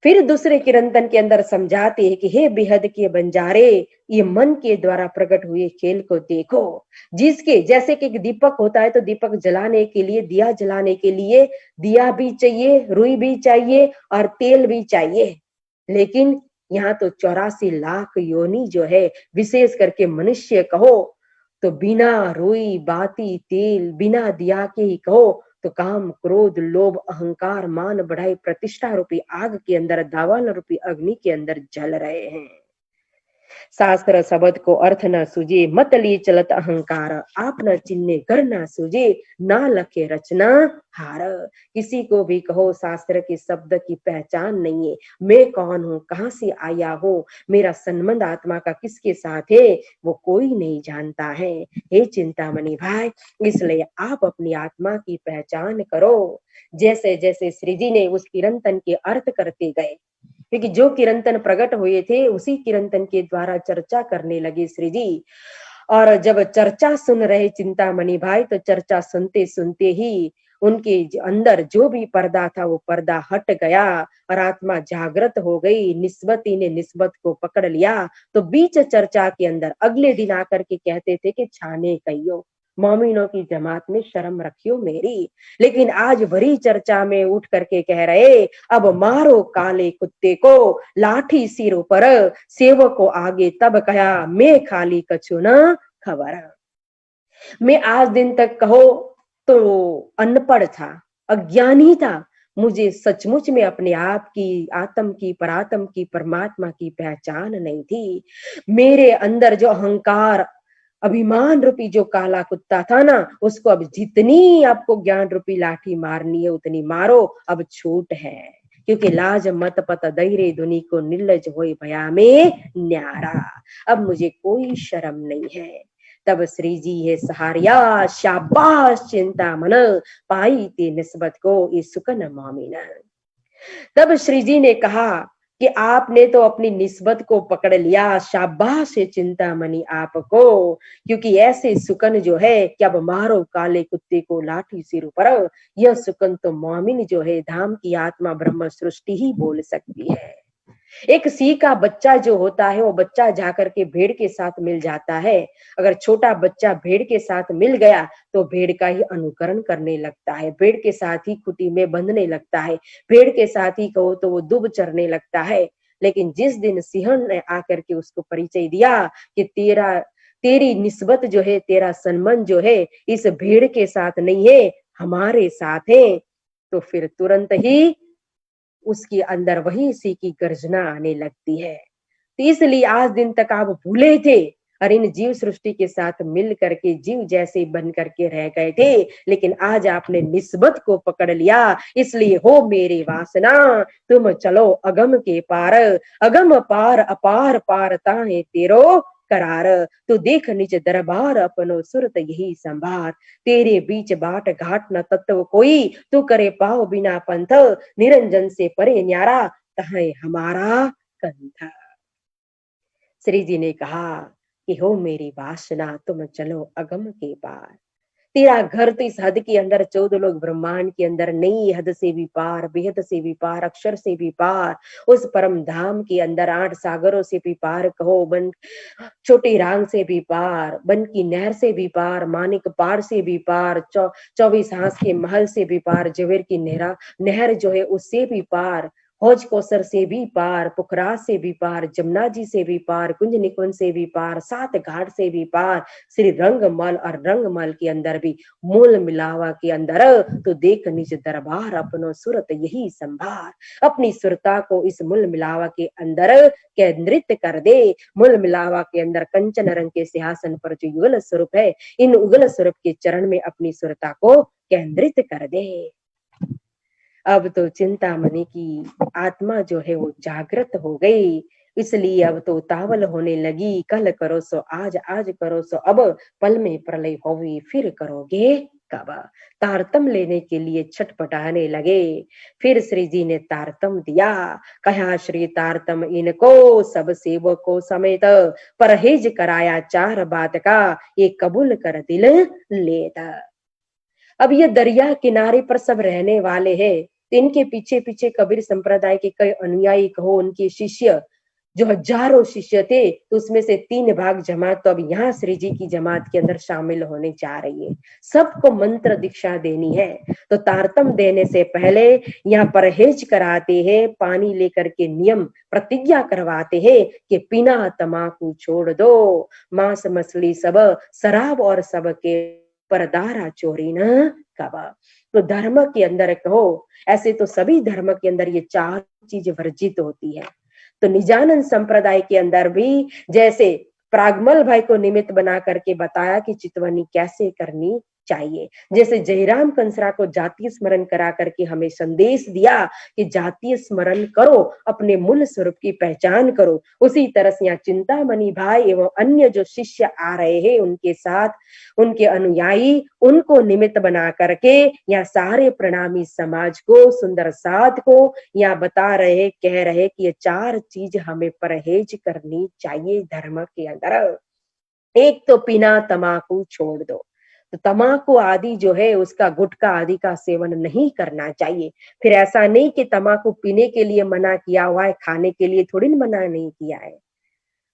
फिर दूसरे कीर्तन के अंदर समझाते हैं कि हे बेहद के बंजारे, ये मन के द्वारा प्रकट हुए खेल को देखो, जिसके जैसे कि एक दीपक होता है तो दीपक जलाने के लिए, दिया जलाने के लिए दिया भी चाहिए, रुई भी चाहिए और तेल भी चाहिए। लेकिन यहाँ तो 84 लाख योनि जो है, विशेष करके मनुष्य कहो तो बिना रुई बाती तेल, बिना दिया के ही कहो तो काम क्रोध लोभ अहंकार मान बढ़ाई प्रतिष्ठा रूपी आग के अंदर, दावान रूपी अग्नि के अंदर जल रहे हैं। शास्त्र शब्द को अर्थ न सूझे, मत लिए चलत अहंकार, आप न चिन्हे घर न सूझे, ना लखे रचना हार। किसी को भी कहो शास्त्र के शब्द की पहचान नहीं है, मैं कौन हूँ, कहाँ से आया हूँ, मेरा संबंध आत्मा का किसके साथ है, वो कोई नहीं जानता है। हे चिंतामणि भाई, इसलिए आप अपनी आत्मा की पहचान करो। जैसे जैसे श्री जी ने उस कीर्तन के अर्थ करते गए, क्योंकि जो कीर्तन प्रकट हुए थे उसी कीर्तन के द्वारा चर्चा करने लगे श्री जी। और जब चर्चा सुन रहे चिंतामणि भाई, तो चर्चा सुनते सुनते ही उनके अंदर जो भी पर्दा था वो पर्दा हट गया और आत्मा जागृत हो गई। निस्बती ने निस्बत को पकड़ लिया। तो बीच चर्चा के अंदर अगले दिन आकर के कहते थे कि छाने कहियो, मोमिनों की जमात में शर्म रखियो मेरी। लेकिन आज भरी चर्चा में उठ करके कह रहे, अब मारो काले कुत्ते को, लाठी सिर पर, सेवक को आगे तब कहा, मैं खाली कछु न खबर। मैं आज दिन तक कहो तो अनपढ़ था, अज्ञानी था, मुझे सचमुच में अपने आप की, आत्म की, परात्म की, परमात्मा की पहचान नहीं थी। मेरे अंदर जो अहंकार अभिमान रूपी जो काला कुत्ता था ना, उसको अब जितनी आपको ज्ञान रूपी लाठी मारनी है उतनी मारो, अब छूट है। क्योंकि लाज मत पत दैरे दुनी को, निर्लज होए भया में न्यारा। अब मुझे कोई शर्म नहीं है। तब श्री जी है सहारिया, शाबाश चिंतामन, पाई ते निस्बत को ये सुकन मोमिन। तब श्री जी ने कहा कि आपने तो अपनी निस्बत को पकड़ लिया, शाबाश है चिंतामणि आपको, क्योंकि ऐसे सुकन जो है कि अब मारो काले कुत्ते को लाठी सिर पर, यह सुकन तो मोमिन जो है धाम की आत्मा ब्रह्म सृष्टि ही बोल सकती है। एक सी का बच्चा जो होता है वो बच्चा जाकर के भेड़ के साथ मिल जाता है। अगर छोटा बच्चा भेड़ के साथ मिल गया तो भेड़ का ही अनुकरण करने लगता है, भेड़ के साथ ही खुटी में बंधने लगता है, भेड़ के साथ ही कहो तो वो दुब चरने लगता है। लेकिन जिस दिन सिंहन ने आकर के उसको परिचय दिया कि तेरी निस्बत जो है, तेरा संबंध जो है इस भेड़ के साथ नहीं है, हमारे साथ है, तो फिर तुरंत ही उसके अंदर वही सी की गर्जना आने लगती है। तो इसलिए आज दिन तक आप भूले थे, और इन जीव सृष्टि के साथ मिल करके जीव जैसे बन करके रह गए थे, लेकिन आज आपने निस्बत को पकड़ लिया, इसलिए हो मेरी वासना तुम चलो अगम के पार, अगम पार अपार पार ताहे तेरो करार, तू देख निज दरबार अपनो सुरत यही संभार, तेरे बीच बाट घाट न तत्व कोई, तू करे पाओ बिना पंथ, निरंजन से परे न्यारा तहे हमारा कंथ। श्री जी ने कहा कि हो मेरी वासना तुम चलो अगम के पार, तेरा घर तो इस हद के अंदर, 14 लोग ब्रह्मांड के अंदर नहीं, हद से भी पार, बेहद से भी पार, अक्षर से भी पार, उस परम धाम के अंदर 8 सागरों से भी पार कहो, बन छोटी रांग से भी पार, बन की नहर से भी पार, मानिक पार से भी पार, 24 हांस के महल से भी पार, जवेर की नहर जो है उससे भी पार, हौज कौसर से भी पार, पुखराज से भी पार, जमुना जी से भी पार, कुंज निकुंज से भी पार, 7 घाट से भी पार, श्री रंगमल और रंगमल के अंदर भी मूल मिलावा के अंदर, तो देख निज दरबार अपनो सुरत यही संभार, अपनी सुरता को इस मूल मिलावा के अंदर केंद्रित कर दे। मूल मिलावा के अंदर कंचन रंग के सिंहासन पर जो युगल स्वरूप है, इन उगल स्वरूप के चरण में अपनी सुरता को केंद्रित कर दे। अब तो चिंतामणि की आत्मा जो है वो जागृत हो गई, इसलिए अब तो उतावल होने लगी, कल करो सो आज, आज करो सो अब, पल में प्रलय होवी फिर करोगे कब। तारतम लेने के लिए छटपटाने लगे। फिर श्री जी ने तारतम दिया, कहा श्री तारतम इनको सब सेवकों समेत, परहेज कराया 4 बात का, ये कबूल कर दिल लेता। अब ये दरिया किनारे पर सब रहने वाले हैं, तो इनके पीछे पीछे कबीर संप्रदाय के कई अनुयायी कहो, उनके शिष्य जो हजारों शिष्य थे, तो उसमें से 3 भाग जमात तो अब यहाँ श्री जी की जमात के अंदर शामिल होने जा रही है। सबको मंत्र दीक्षा देनी है, तो तारतम देने से पहले यहाँ परहेज कराते हैं, पानी लेकर के नियम प्रतिज्ञा करवाते हैं कि बिना तमाकू छोड़ दो, मांस मछली सब, शराब और सबके परदारा चोरी न कबा। तो धर्म के अंदर कहो, ऐसे तो सभी धर्म के अंदर ये 4 चीज वर्जित होती है। तो निजानंद संप्रदाय के अंदर भी जैसे प्रागमल भाई को निमित्त बना करके बताया कि चितवनी कैसे करनी चाहिए, जैसे जयराम कंसरा को जातीय स्मरण करा करके हमें संदेश दिया कि जातीय स्मरण करो, अपने मूल स्वरूप की पहचान करो, उसी तरह से यहाँ चिंतामणि भाई एवं अन्य जो शिष्य आ रहे हैं, उनके साथ उनके अनुयायी, उनको निमित्त बना करके यहाँ सारे प्रणामी समाज को, सुंदर साध को यहाँ बता रहे, कह रहे कि ये 4 चीज हमें परहेज करनी चाहिए धर्म के अंदर। एक तो पीना तमाकू छोड़ दो, तो तमाकू आदि जो है उसका, गुटखा आदि का सेवन नहीं करना चाहिए। फिर ऐसा नहीं कि तमाकू पीने के लिए मना किया हुआ है, खाने के लिए थोड़ी मना नहीं किया है,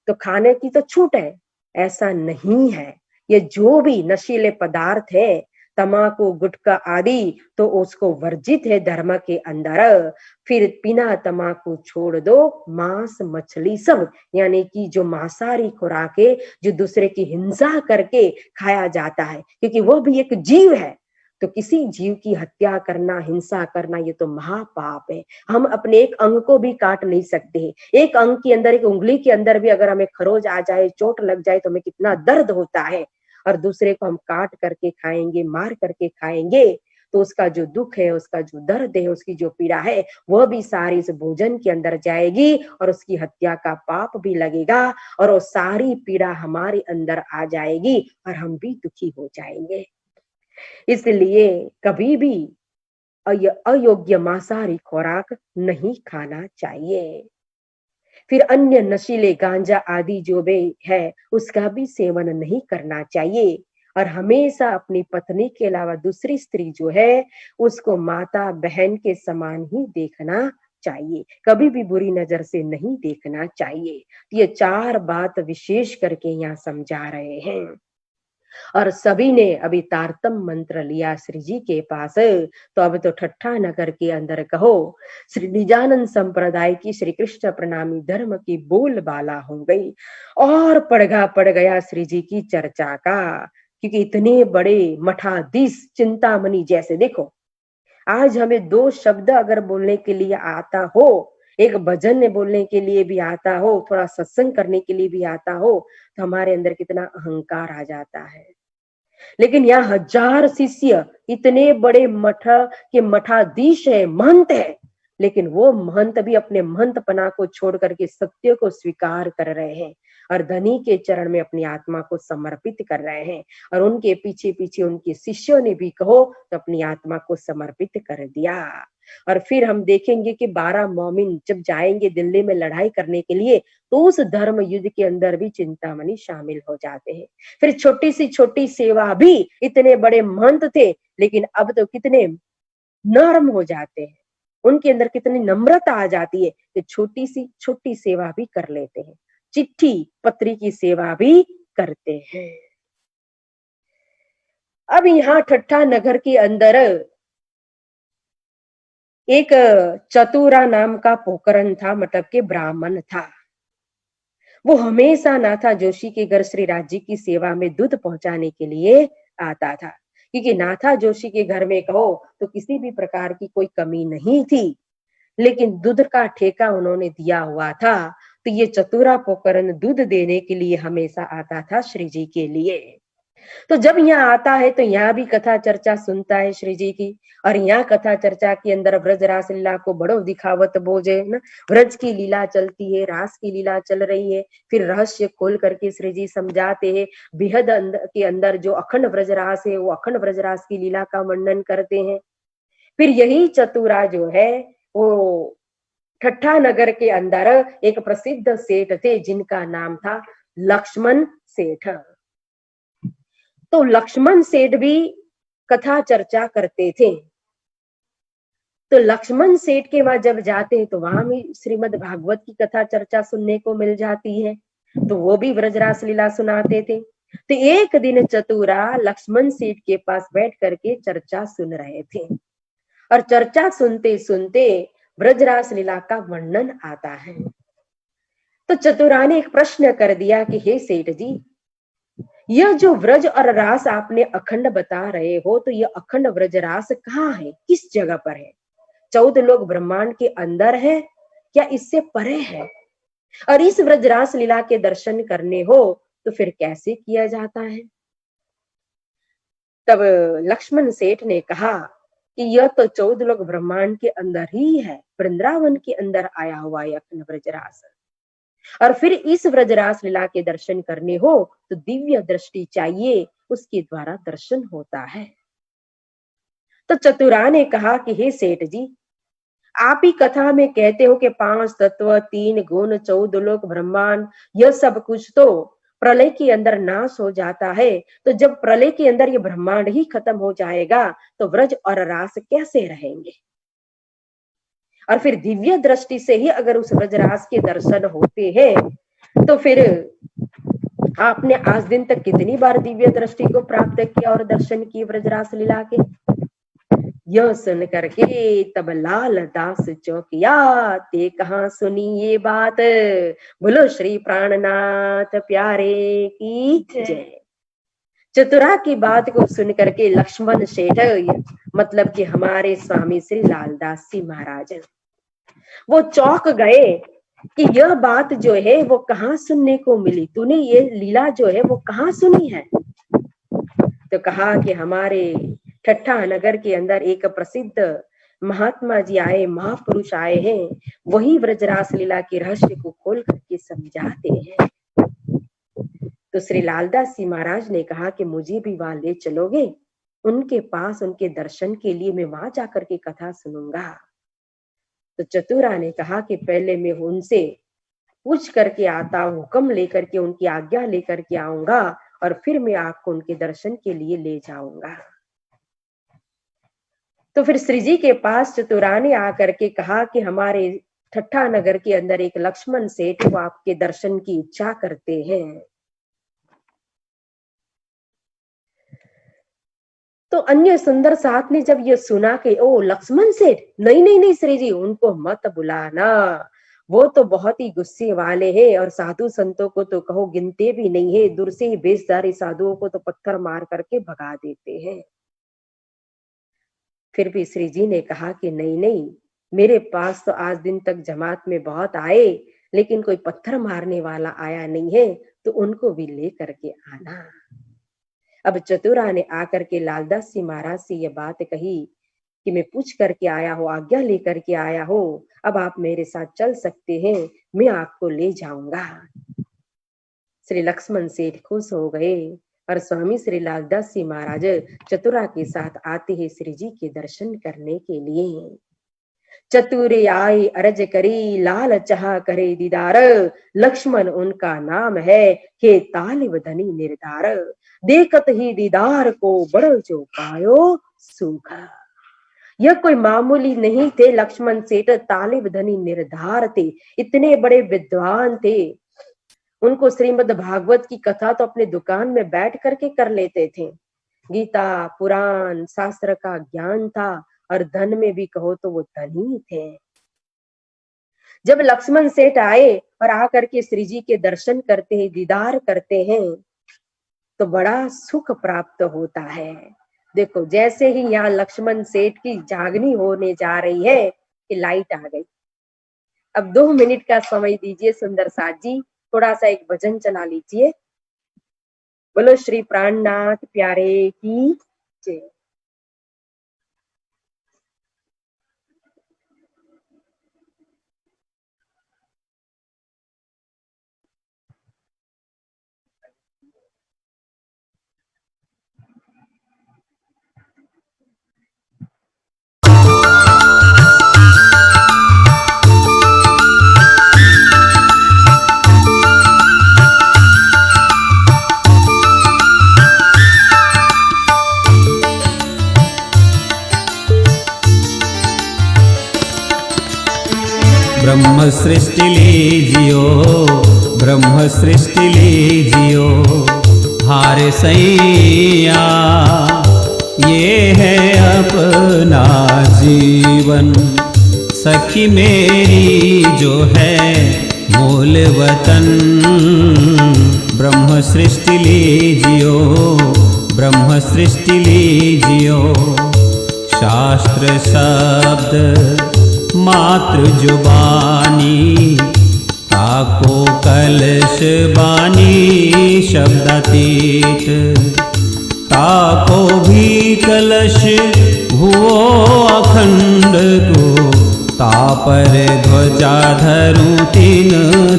तो खाने की तो छूट है, ऐसा नहीं है। ये जो भी नशीले पदार्थ है, तमाकू गुटखा आदि, तो उसको वर्जित है धर्म के अंदर। फिर बिना तमाकू छोड़ दो, मांस मछली सब, यानी कि जो मांसाहारी खुराके जो दूसरे की हिंसा करके खाया जाता है, क्योंकि वो भी एक जीव है, तो किसी जीव की हत्या करना, हिंसा करना, ये तो महापाप है। हम अपने एक अंग को भी काट नहीं सकते, एक अंग के अंदर, एक उंगली के अंदर भी अगर हमें खरोच आ जाए, चोट लग जाए, तो हमें कितना दर्द होता है, और दूसरे को हम काट करके खाएंगे, मार करके खाएंगे, तो उसका जो दुख है, उसका जो दर्द है, उसकी जो पीड़ा है, वह भी सारी इस भोजन के अंदर जाएगी, और उसकी हत्या का पाप भी लगेगा, और वो सारी पीड़ा हमारे अंदर आ जाएगी, और हम भी दुखी हो जाएंगे। इसलिए कभी भी अयोग्य मांसाहारी खुराक नहीं खाना चाहिए। फिर अन्य नशीले गांजा आदि जो भी है, उसका भी सेवन नहीं करना चाहिए, और हमेशा अपनी पत्नी के अलावा दूसरी स्त्री जो है, उसको माता बहन के समान ही देखना चाहिए, कभी भी बुरी नजर से नहीं देखना चाहिए। ये 4 बात विशेष करके यहाँ समझा रहे हैं। और सभी ने अभी तारतम मंत्र लिया श्री जी के पास, तो अब तो ठट्ठा नगर के अंदर कहो, श्री निजानंद संप्रदाय की श्री कृष्ण प्रणामी धर्म की बोलबाला हो गई, और पड़ गया श्री जी की चर्चा का, क्योंकि इतने बड़े मठाधीश चिंतामणि जैसे, देखो आज हमें 2 शब्द अगर बोलने के लिए आता हो, एक भजन बोलने के लिए भी आता हो, थोड़ा सत्संग करने के लिए भी आता हो, तो हमारे अंदर कितना अहंकार आ जाता है। लेकिन यहाँ 1000 शिष्य, इतने बड़े मठ के मठाधीश है, महंत है, लेकिन वो महंत भी अपने महंतपना को छोड़ करके सत्य को स्वीकार कर रहे हैं और धनी के चरण में अपनी आत्मा को समर्पित कर रहे हैं। और उनके पीछे पीछे उनके शिष्यों ने भी कहो तो अपनी आत्मा को समर्पित कर दिया। और फिर हम देखेंगे कि 12 मोमिन जब जाएंगे दिल्ली में लड़ाई करने के लिए, तो उस धर्म युद्ध के अंदर भी चिंतामणि शामिल हो जाते हैं। फिर छोटी सी छोटी सेवा भी, इतने बड़े महंत थे लेकिन अब तो कितने नरम हो जाते हैं, उनके अंदर कितनी नम्रता आ जाती है कि छोटी सी छोटी सेवा भी कर लेते हैं, चिट्ठी पत्री की सेवा भी करते हैं। अब यहाँ ठट्ठा नगर के अंदर एक चतुरा नाम का पोकरन था, मतलब के ब्राह्मण था। वो हमेशा नाथा जोशी के घर श्री राज जी की सेवा में दूध पहुंचाने के लिए आता था, क्योंकि नाथा जोशी के घर में कहो तो किसी भी प्रकार की कोई कमी नहीं थी, लेकिन दूध का ठेका उन्होंने दिया हुआ था। तो ये चतुरा पोकरन दूध देने के लिए हमेशा आता था श्री जी के लिए। तो जब यहाँ आता है तो यहाँ भी कथा चर्चा सुनता है श्री जी की, और यहाँ कथा चर्चा के अंदर ब्रज रास लीला को बड़ो दिखावत बोझे न, ब्रज की लीला चलती है, रास की लीला चल रही है, फिर रहस्य खोल करके श्री जी समझाते हैं। बेहद के अंदर जो अखंड ब्रज रास है वो अखंड ब्रज रास की लीला का वर्णन करते हैं। फिर यही चतुरा जो है वो ठट्ठा नगर के अंदर एक प्रसिद्ध सेठ थे जिनका नाम था लक्ष्मण सेठ। तो लक्ष्मण सेठ भी कथा चर्चा करते थे। तो लक्ष्मण सेठ के वहां जब जाते हैं तो वहां भी श्रीमद् भागवत की कथा चर्चा सुनने को मिल जाती है, तो वो भी ब्रजरास लीला सुनाते थे। तो एक दिन चतुरा लक्ष्मण सेठ के पास बैठ करके चर्चा सुन रहे थे, और चर्चा सुनते सुनते ब्रजरास लीला का वर्णन आता है। तो चतुरा ने एक प्रश्न कर दिया कि हे सेठ जी, यह जो व्रज और रास आपने अखंड बता रहे हो, तो यह अखंड व्रज रास कहाँ है, किस जगह पर है? 14 लोग ब्रह्मांड के अंदर है या इससे परे है? और इस व्रज रास लीला के दर्शन करने हो तो फिर कैसे किया जाता है? तब लक्ष्मण सेठ ने कहा कि यह तो 14 लोग ब्रह्मांड के अंदर ही है, वृंदावन के अंदर आया हुआ है अखंड व्रज रास। और फिर इस व्रजरास लीला के दर्शन करने हो तो दिव्य दृष्टि चाहिए, उसके द्वारा दर्शन होता है। तो चतुरा ने कहा कि हे सेठ जी, आप ही कथा में कहते हो कि 5 तत्व, 3 गुण, 14 लोक ब्रह्मांड, यह सब कुछ तो प्रलय के अंदर नाश हो जाता है। तो जब प्रलय के अंदर ये ब्रह्मांड ही खत्म हो जाएगा तो व्रज और रास कैसे रहेंगे? और फिर दिव्य दृष्टि से ही अगर उस ब्रजरास के दर्शन होते हैं तो फिर आपने आज दिन तक कितनी बार दिव्य दृष्टि को प्राप्त किया और दर्शन किए ब्रजरास लीला के? यह सुन करके तब लाल दास चौकिया, ते कहाँ सुनी ये बात, बोलो श्री प्राणनाथ प्यारे की जय। चतुरा की बात को सुन करके लक्ष्मण सेठ, मतलब कि हमारे स्वामी श्री लालदास जी महाराज, वो चौंक गए कि यह बात जो है वो कहाँ सुनने को मिली, तूने ये लीला जो है वो कहाँ सुनी है? तो कहा कि हमारे ठट्ठा नगर के अंदर एक प्रसिद्ध महात्मा जी आए, महापुरुष आए हैं, वही ब्रजरास लीला के रहस्य को खोल करके समझाते हैं। तो श्री लालदास जी महाराज ने कहा कि मुझे भी वहां ले चलोगे? उनके पास उनके दर्शन के लिए मैं वहां जाकर के कथा सुनूंगा। तो चतुरा ने कहा कि पहले मैं उनसे पूछ करके आता हूं, हुक्म लेकर के उनकी आज्ञा लेकर के आऊंगा और फिर मैं आपको उनके दर्शन के लिए ले जाऊंगा। तो फिर श्री जी के पास चतुरा ने आकर के कहा कि हमारे ठट्ठा नगर के अंदर एक लक्ष्मण सेठ, वो आपके दर्शन की इच्छा करते हैं। तो अन्य सुंदर साथ ने जब ये सुना कि ओ लक्ष्मण सेठ, नहीं नहीं नहीं श्री जी, उनको मत बुलाना, वो तो बहुत ही गुस्से वाले हैं और साधु संतों को तो कहो गिनते भी नहीं है, दूर से ही बेशधारी साधुओं को तो पत्थर मार करके भगा देते हैं। फिर भी श्री जी ने कहा कि नहीं नहीं, मेरे पास तो आज दिन तक जमात में बहुत आए, लेकिन कोई पत्थर मारने वाला आया नहीं है, तो उनको भी लेकर के आना। अब चतुरा ने आकर के लालदास जी महाराज से यह बात कही कि मैं पूछ करके आया हूँ, आज्ञा लेकर के आया हूँ, अब आप मेरे साथ चल सकते हैं, मैं आपको ले जाऊंगा। श्री लक्ष्मण सेठ खुश हो गए और स्वामी श्री लालदास जी महाराज चतुरा के साथ आते हैं श्री जी के दर्शन करने के लिए। चतुरे आए अरज करी, लाल चाह करे दीदार, लक्ष्मण उनका नाम है, हे तालिब धनी निर्धार, देखत ही दीदार को बड़ जो पायो सूखा। यह कोई मामूली नहीं थे लक्ष्मण सेठ, तालिब धनी निर्धार थे, इतने बड़े विद्वान थे। उनको श्रीमद् भागवत की कथा तो अपने दुकान में बैठ करके कर लेते थे। गीता पुराण शास्त्र का ज्ञान था और धन में भी कहो तो वो धनी थे। जब लक्ष्मण सेठ आए और आकर के श्री जी के दर्शन करते हैं, दीदार करते हैं, तो बड़ा सुख प्राप्त होता है। देखो जैसे ही यहाँ लक्ष्मण सेठ की जागनी होने जा रही है कि लाइट आ गई। अब 2 मिनट का समय दीजिए सुंदर साथ जी, थोड़ा सा एक भजन चला लीजिए। बोलो श्री प्राणनाथ प्यारे की जय। ब्रह्म सृष्टि लीजियो, ब्रह्म सृष्टि लीजियो, हारे सैया ये है अपना जीवन। सखी मेरी जो है मूल वतन, ब्रह्म सृष्टि लीजियो, ब्रह्म सृष्टि लीजियो। शास्त्र शब्द मातृ जुबानी, ताको कलश बानी शब्दातीत, ताको भी कलश हुओ अखंड को, तापर ध्वजा धरूं तीन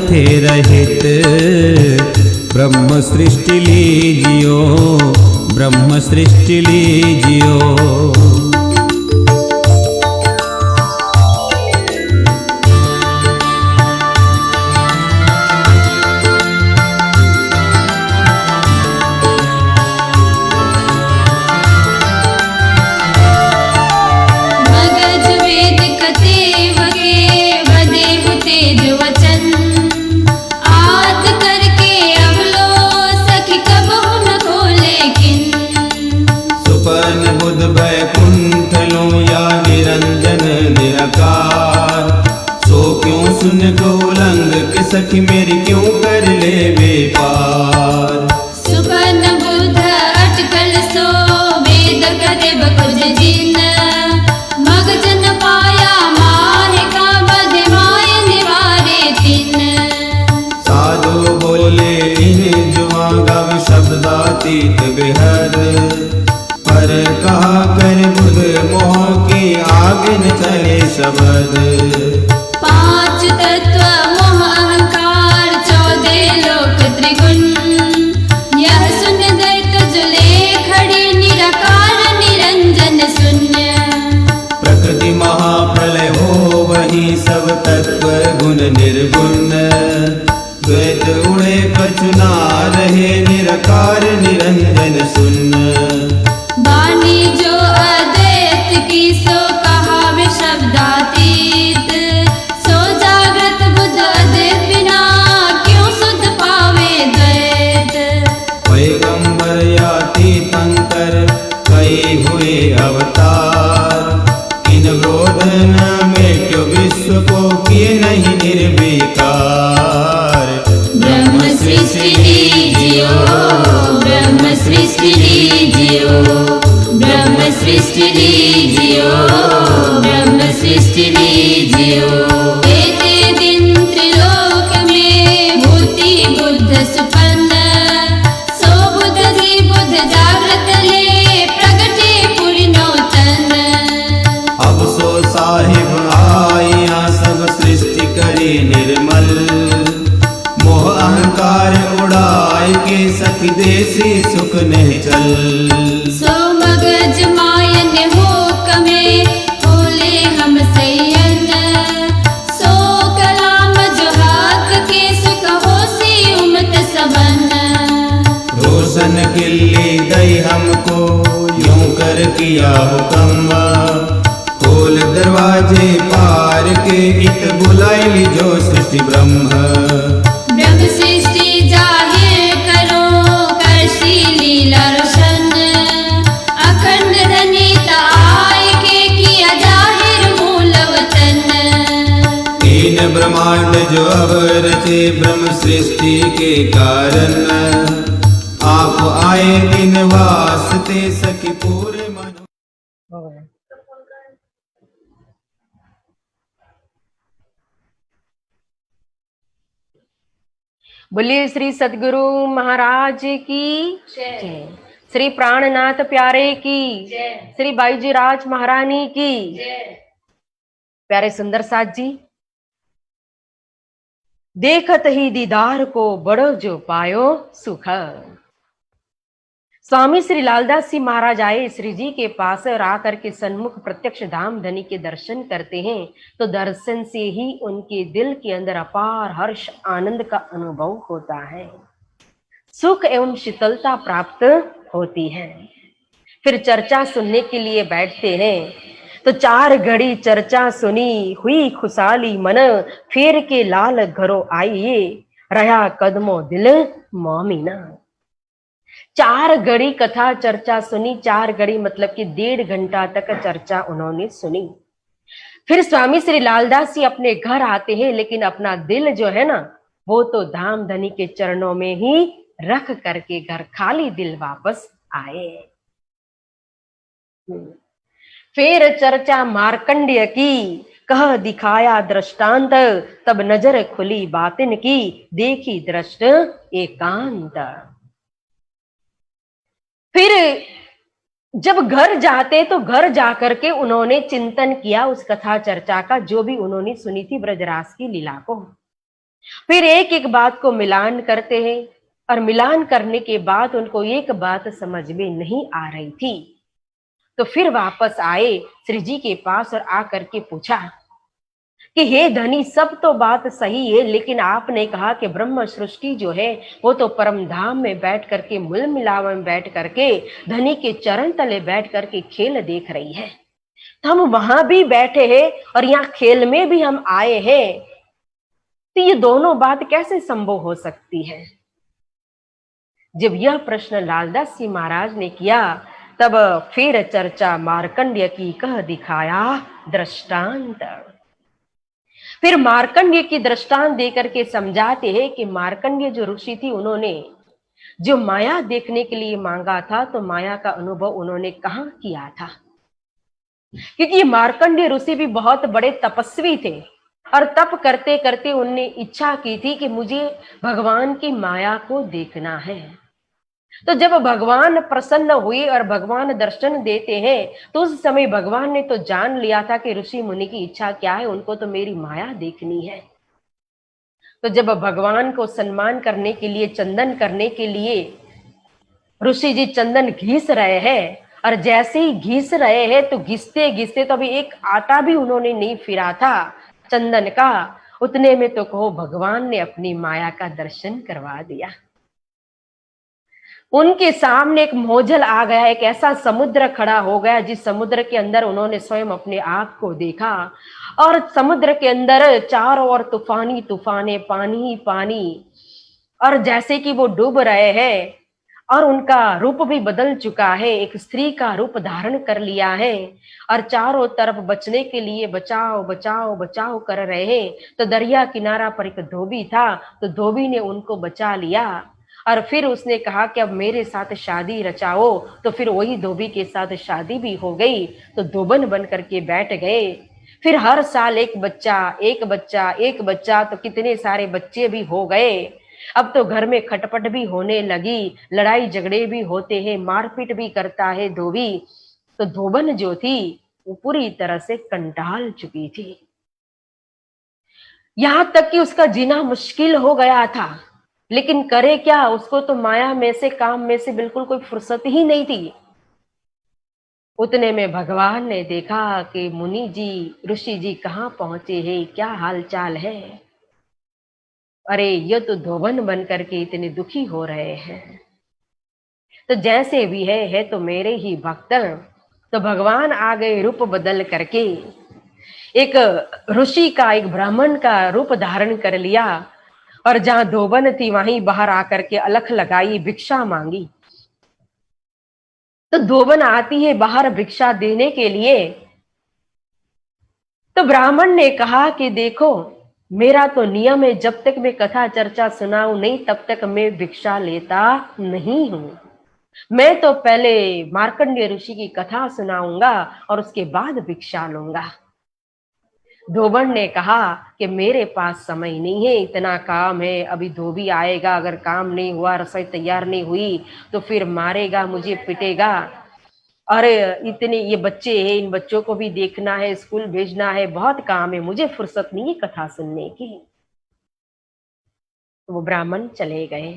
थे रहित। ब्रह्म सृष्टि लीजियो, ब्रह्म सृष्टि लीजियो। सखी मेरी क्यों कर ले बेपार। सुबह बुध अटकल सो वेद करे बकुज जिन, मगजन पाया माहे का बद माय निवारे तिन। साधु बोले इन्हें जुआ गव शब्दातीत बेहद, पर कहा कर बुध मोह की आग न चले शब्द। पांच तत्व मोह अहंकार 14 लोक त्रिगुण, यह सुन गए तो जुले खड़ी निराकार निरंजन शून्य। प्रकृति महाप्रलय हो वही सब तत्व गुण निर्गुण, द्वैत उड़े पचुना रहे निराकार निरंजन शून्य। वाणी जो अद्वैत की सो कहा वे शब्दातीत, सो जागृत बुद्ध अद्वैत बिना क्यों सुध पावे द्वैत। पैगंबर याति तंकर कई हुए अवतार, इन क्रोध न मेट्यो विश्व को किए नहीं निर्विकार। ब्रह्म सृष्टि लीजियो, ब्रह्म सृष्टि लीजियो, ब्रह्म सृष्टि लीजियो, ब्रह्म सृष्टि लीजियो। एते दिन त्रिलोक में होती बुद्ध सुपन्न, सो बुद्ध जी बुद्ध जागृत ले प्रगटे पुरिनो तन। अब सो साहिब आया सब सृष्टि करे निर्मल, मोह अहंकार उड़ाए के सखी देसी सुख नहीं चल। सो मगज मायन हो कमे खोले हम सैयन, सो कलाम जो हाथ के सुख होसी उमत सबन। रोशन किल्ली दई हमको यूं कर किया हुक्म, खोल दरवाजे पार के इत बुलाई जो सृष्टि ब्रह्म। ब्रह्म सृष्टि जाहिर करो करसी लीला रोशन, अखंड धनिता आय के किया जाहिर मूल वतन। तीन ब्रह्मांड जो अब रचे ब्रह्म सृष्टि के कारण, आप आए दिन वास्ते सखी पूरे मन। बोलिए श्री सद्गुरु महाराज की जय, श्री प्राणनाथ प्यारे की जय, श्री बाईजी राज महारानी की जय। प्यारे सुंदर साथ जी, देखत ही दीदार को बड़ो जो पायो सुख। स्वामी श्री लालदास जी महाराज आए श्री जी के पास और आकर के सन्मुख प्रत्यक्ष धाम धनी के दर्शन करते हैं तो दर्शन से ही उनके दिल के अंदर अपार हर्ष आनंद का अनुभव होता है, सुख एवं शीतलता प्राप्त होती है। फिर चर्चा सुनने के लिए बैठते हैं तो 4 घड़ी चर्चा सुनी हुई खुशहाली मन, फेर के लाल घरों आइए रहा कदमों दिल मोमिना। 4 घड़ी कथा चर्चा सुनी, 4 घड़ी मतलब कि 1.5 घंटा तक चर्चा उन्होंने सुनी। फिर स्वामी श्री लालदास जी अपने घर आते हैं, लेकिन अपना दिल जो है ना वो तो धाम धनी के चरणों में ही रख करके घर खाली दिल वापस आए। फिर चर्चा मार्कंडेय की, कह दिखाया दृष्टांत, तब नजर खुली बातिन की, देखी दृष्ट एकांत। फिर जब घर जाते तो घर जाकर के उन्होंने चिंतन किया उस कथा चर्चा का जो भी उन्होंने सुनी थी ब्रजरास की लीला को। फिर एक एक बात को मिलान करते हैं और मिलान करने के बाद उनको एक बात समझ में नहीं आ रही थी, तो फिर वापस आए श्री जी के पास और आकर के पूछा कि हे धनी, सब तो बात सही है, लेकिन आपने कहा कि ब्रह्म सृष्टि जो है वो तो परम धाम में बैठ करके मूल मिलाव में बैठ करके धनी के चरण तले बैठ करके खेल देख रही है, तो हम वहां भी बैठे हैं और यहाँ खेल में भी हम आए हैं, तो ये दोनों बात कैसे संभव हो सकती है। जब यह प्रश्न लालदास जी महाराज ने किया तब फिर चर्चा मार्कंडेय की, कह दिखाया दृष्टांत। फिर मार्कंडेय की दृष्टांत देकर के समझाते हैं कि मार्कंडेय जो ऋषि थी उन्होंने जो माया देखने के लिए मांगा था तो माया का अनुभव उन्होंने कहाँ किया था, क्योंकि मार्कंडेय ऋषि भी बहुत बड़े तपस्वी थे और तप करते करते उनने इच्छा की थी कि मुझे भगवान की माया को देखना है। तो जब भगवान प्रसन्न हुए और भगवान दर्शन देते हैं तो उस समय भगवान ने तो जान लिया था कि ऋषि मुनि की इच्छा क्या है, उनको तो मेरी माया देखनी है। तो जब भगवान को सम्मान करने के लिए, चंदन करने के लिए ऋषि जी चंदन घिस रहे हैं और जैसे ही घिस रहे हैं तो घिसते घिसते तो अभी एक आटा भी उन्होंने नहीं फिरा था चंदन का, उतने में तो कहो भगवान ने अपनी माया का दर्शन करवा दिया। उनके सामने एक मोजल आ गया, एक ऐसा समुद्र खड़ा हो गया जिस समुद्र के अंदर उन्होंने स्वयं अपने आप को देखा और समुद्र के अंदर चारों ओर तूफानी तूफाने, पानी ही पानी, और जैसे कि वो डूब रहे हैं और उनका रूप भी बदल चुका है, एक स्त्री का रूप धारण कर लिया है और चारों तरफ बचने के लिए बचाओ बचाओ बचाओ कर रहे हैं। तो दरिया किनारा पर एक धोबी था, तो धोबी ने उनको बचा लिया और फिर उसने कहा कि अब मेरे साथ शादी रचाओ। तो फिर वही धोबी के साथ शादी भी हो गई। तो धोबन बन करके बैठ गए। फिर हर साल एक बच्चा एक बच्चा एक बच्चा, तो कितने सारे बच्चे भी हो गए। अब तो घर में खटपट भी होने लगी, लड़ाई झगड़े भी होते हैं, मारपीट भी करता है धोबी। तो धोबन जो थी वो पूरी तरह से कंटाल चुकी थी, यहां तक कि उसका जीना मुश्किल हो गया था। लेकिन करे क्या, उसको तो माया में से, काम में से बिल्कुल कोई फुर्सत ही नहीं थी। उतने में भगवान ने देखा कि मुनि जी, ऋषि जी कहाँ पहुंचे हैं, क्या हाल चाल है। अरे ये तो धोबन बन करके इतने दुखी हो रहे हैं, तो जैसे भी है तो मेरे ही भक्त। तो भगवान आ गए रूप बदल करके, एक ऋषि का, एक ब्राह्मण का रूप धारण कर लिया। और जहां धोबन थी वहीं बाहर आकर के अलख लगाई, भिक्षा मांगी। तो धोबन आती है बाहर भिक्षा देने के लिए। तो ब्राह्मण ने कहा कि देखो, मेरा तो नियम है, जब तक मैं कथा चर्चा सुनाऊं नहीं तब तक मैं भिक्षा लेता नहीं हूं। मैं तो पहले मार्कंडेय ऋषि की कथा सुनाऊंगा और उसके बाद भिक्षा लूंगा। धोबन ने कहा कि मेरे पास समय नहीं है, इतना काम है, अभी धोबी आएगा, अगर काम नहीं हुआ, रसोई तैयार नहीं हुई तो फिर मारेगा मुझे, पिटेगा। अरे इतने ये बच्चे हैं, इन बच्चों को भी देखना है, स्कूल भेजना है, बहुत काम है, मुझे फुर्सत नहीं है कथा सुनने की। तो वो ब्राह्मण चले गए,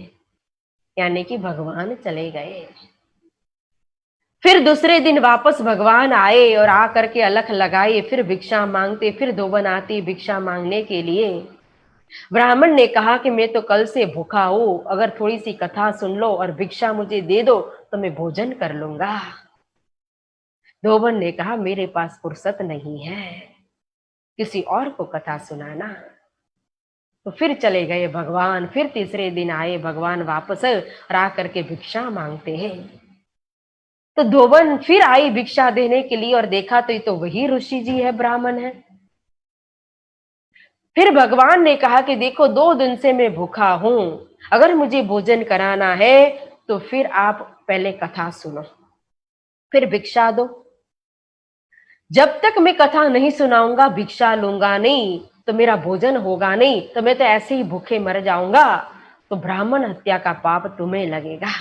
यानी कि भगवान चले गए। फिर दूसरे दिन वापस भगवान आए और आकर के अलख लगाए, फिर भिक्षा मांगते, फिर धोबन आती भिक्षा मांगने के लिए। ब्राह्मण ने कहा कि मैं तो कल से भूखा हूं, अगर थोड़ी सी कथा सुन लो और भिक्षा मुझे दे दो तो मैं भोजन कर लूंगा। धोबन ने कहा मेरे पास फुर्सत नहीं है, किसी और को कथा सुनाना। तो फिर चले गए भगवान। फिर तीसरे दिन आए भगवान वापस और आकर के भिक्षा मांगते हैं। तो धोबन फिर आई भिक्षा देने के लिए और देखा तो ये तो वही ऋषि जी है, ब्राह्मण है। फिर भगवान ने कहा कि देखो 2 दिन से मैं भूखा हूं, अगर मुझे भोजन कराना है तो फिर आप पहले कथा सुनो, फिर भिक्षा दो। जब तक मैं कथा नहीं सुनाऊंगा, भिक्षा लूंगा नहीं, तो मेरा भोजन होगा नहीं, तो मैं तो ऐसे ही भूखे मर जाऊंगा, तो ब्राह्मण हत्या का पाप तुम्हें लगेगा।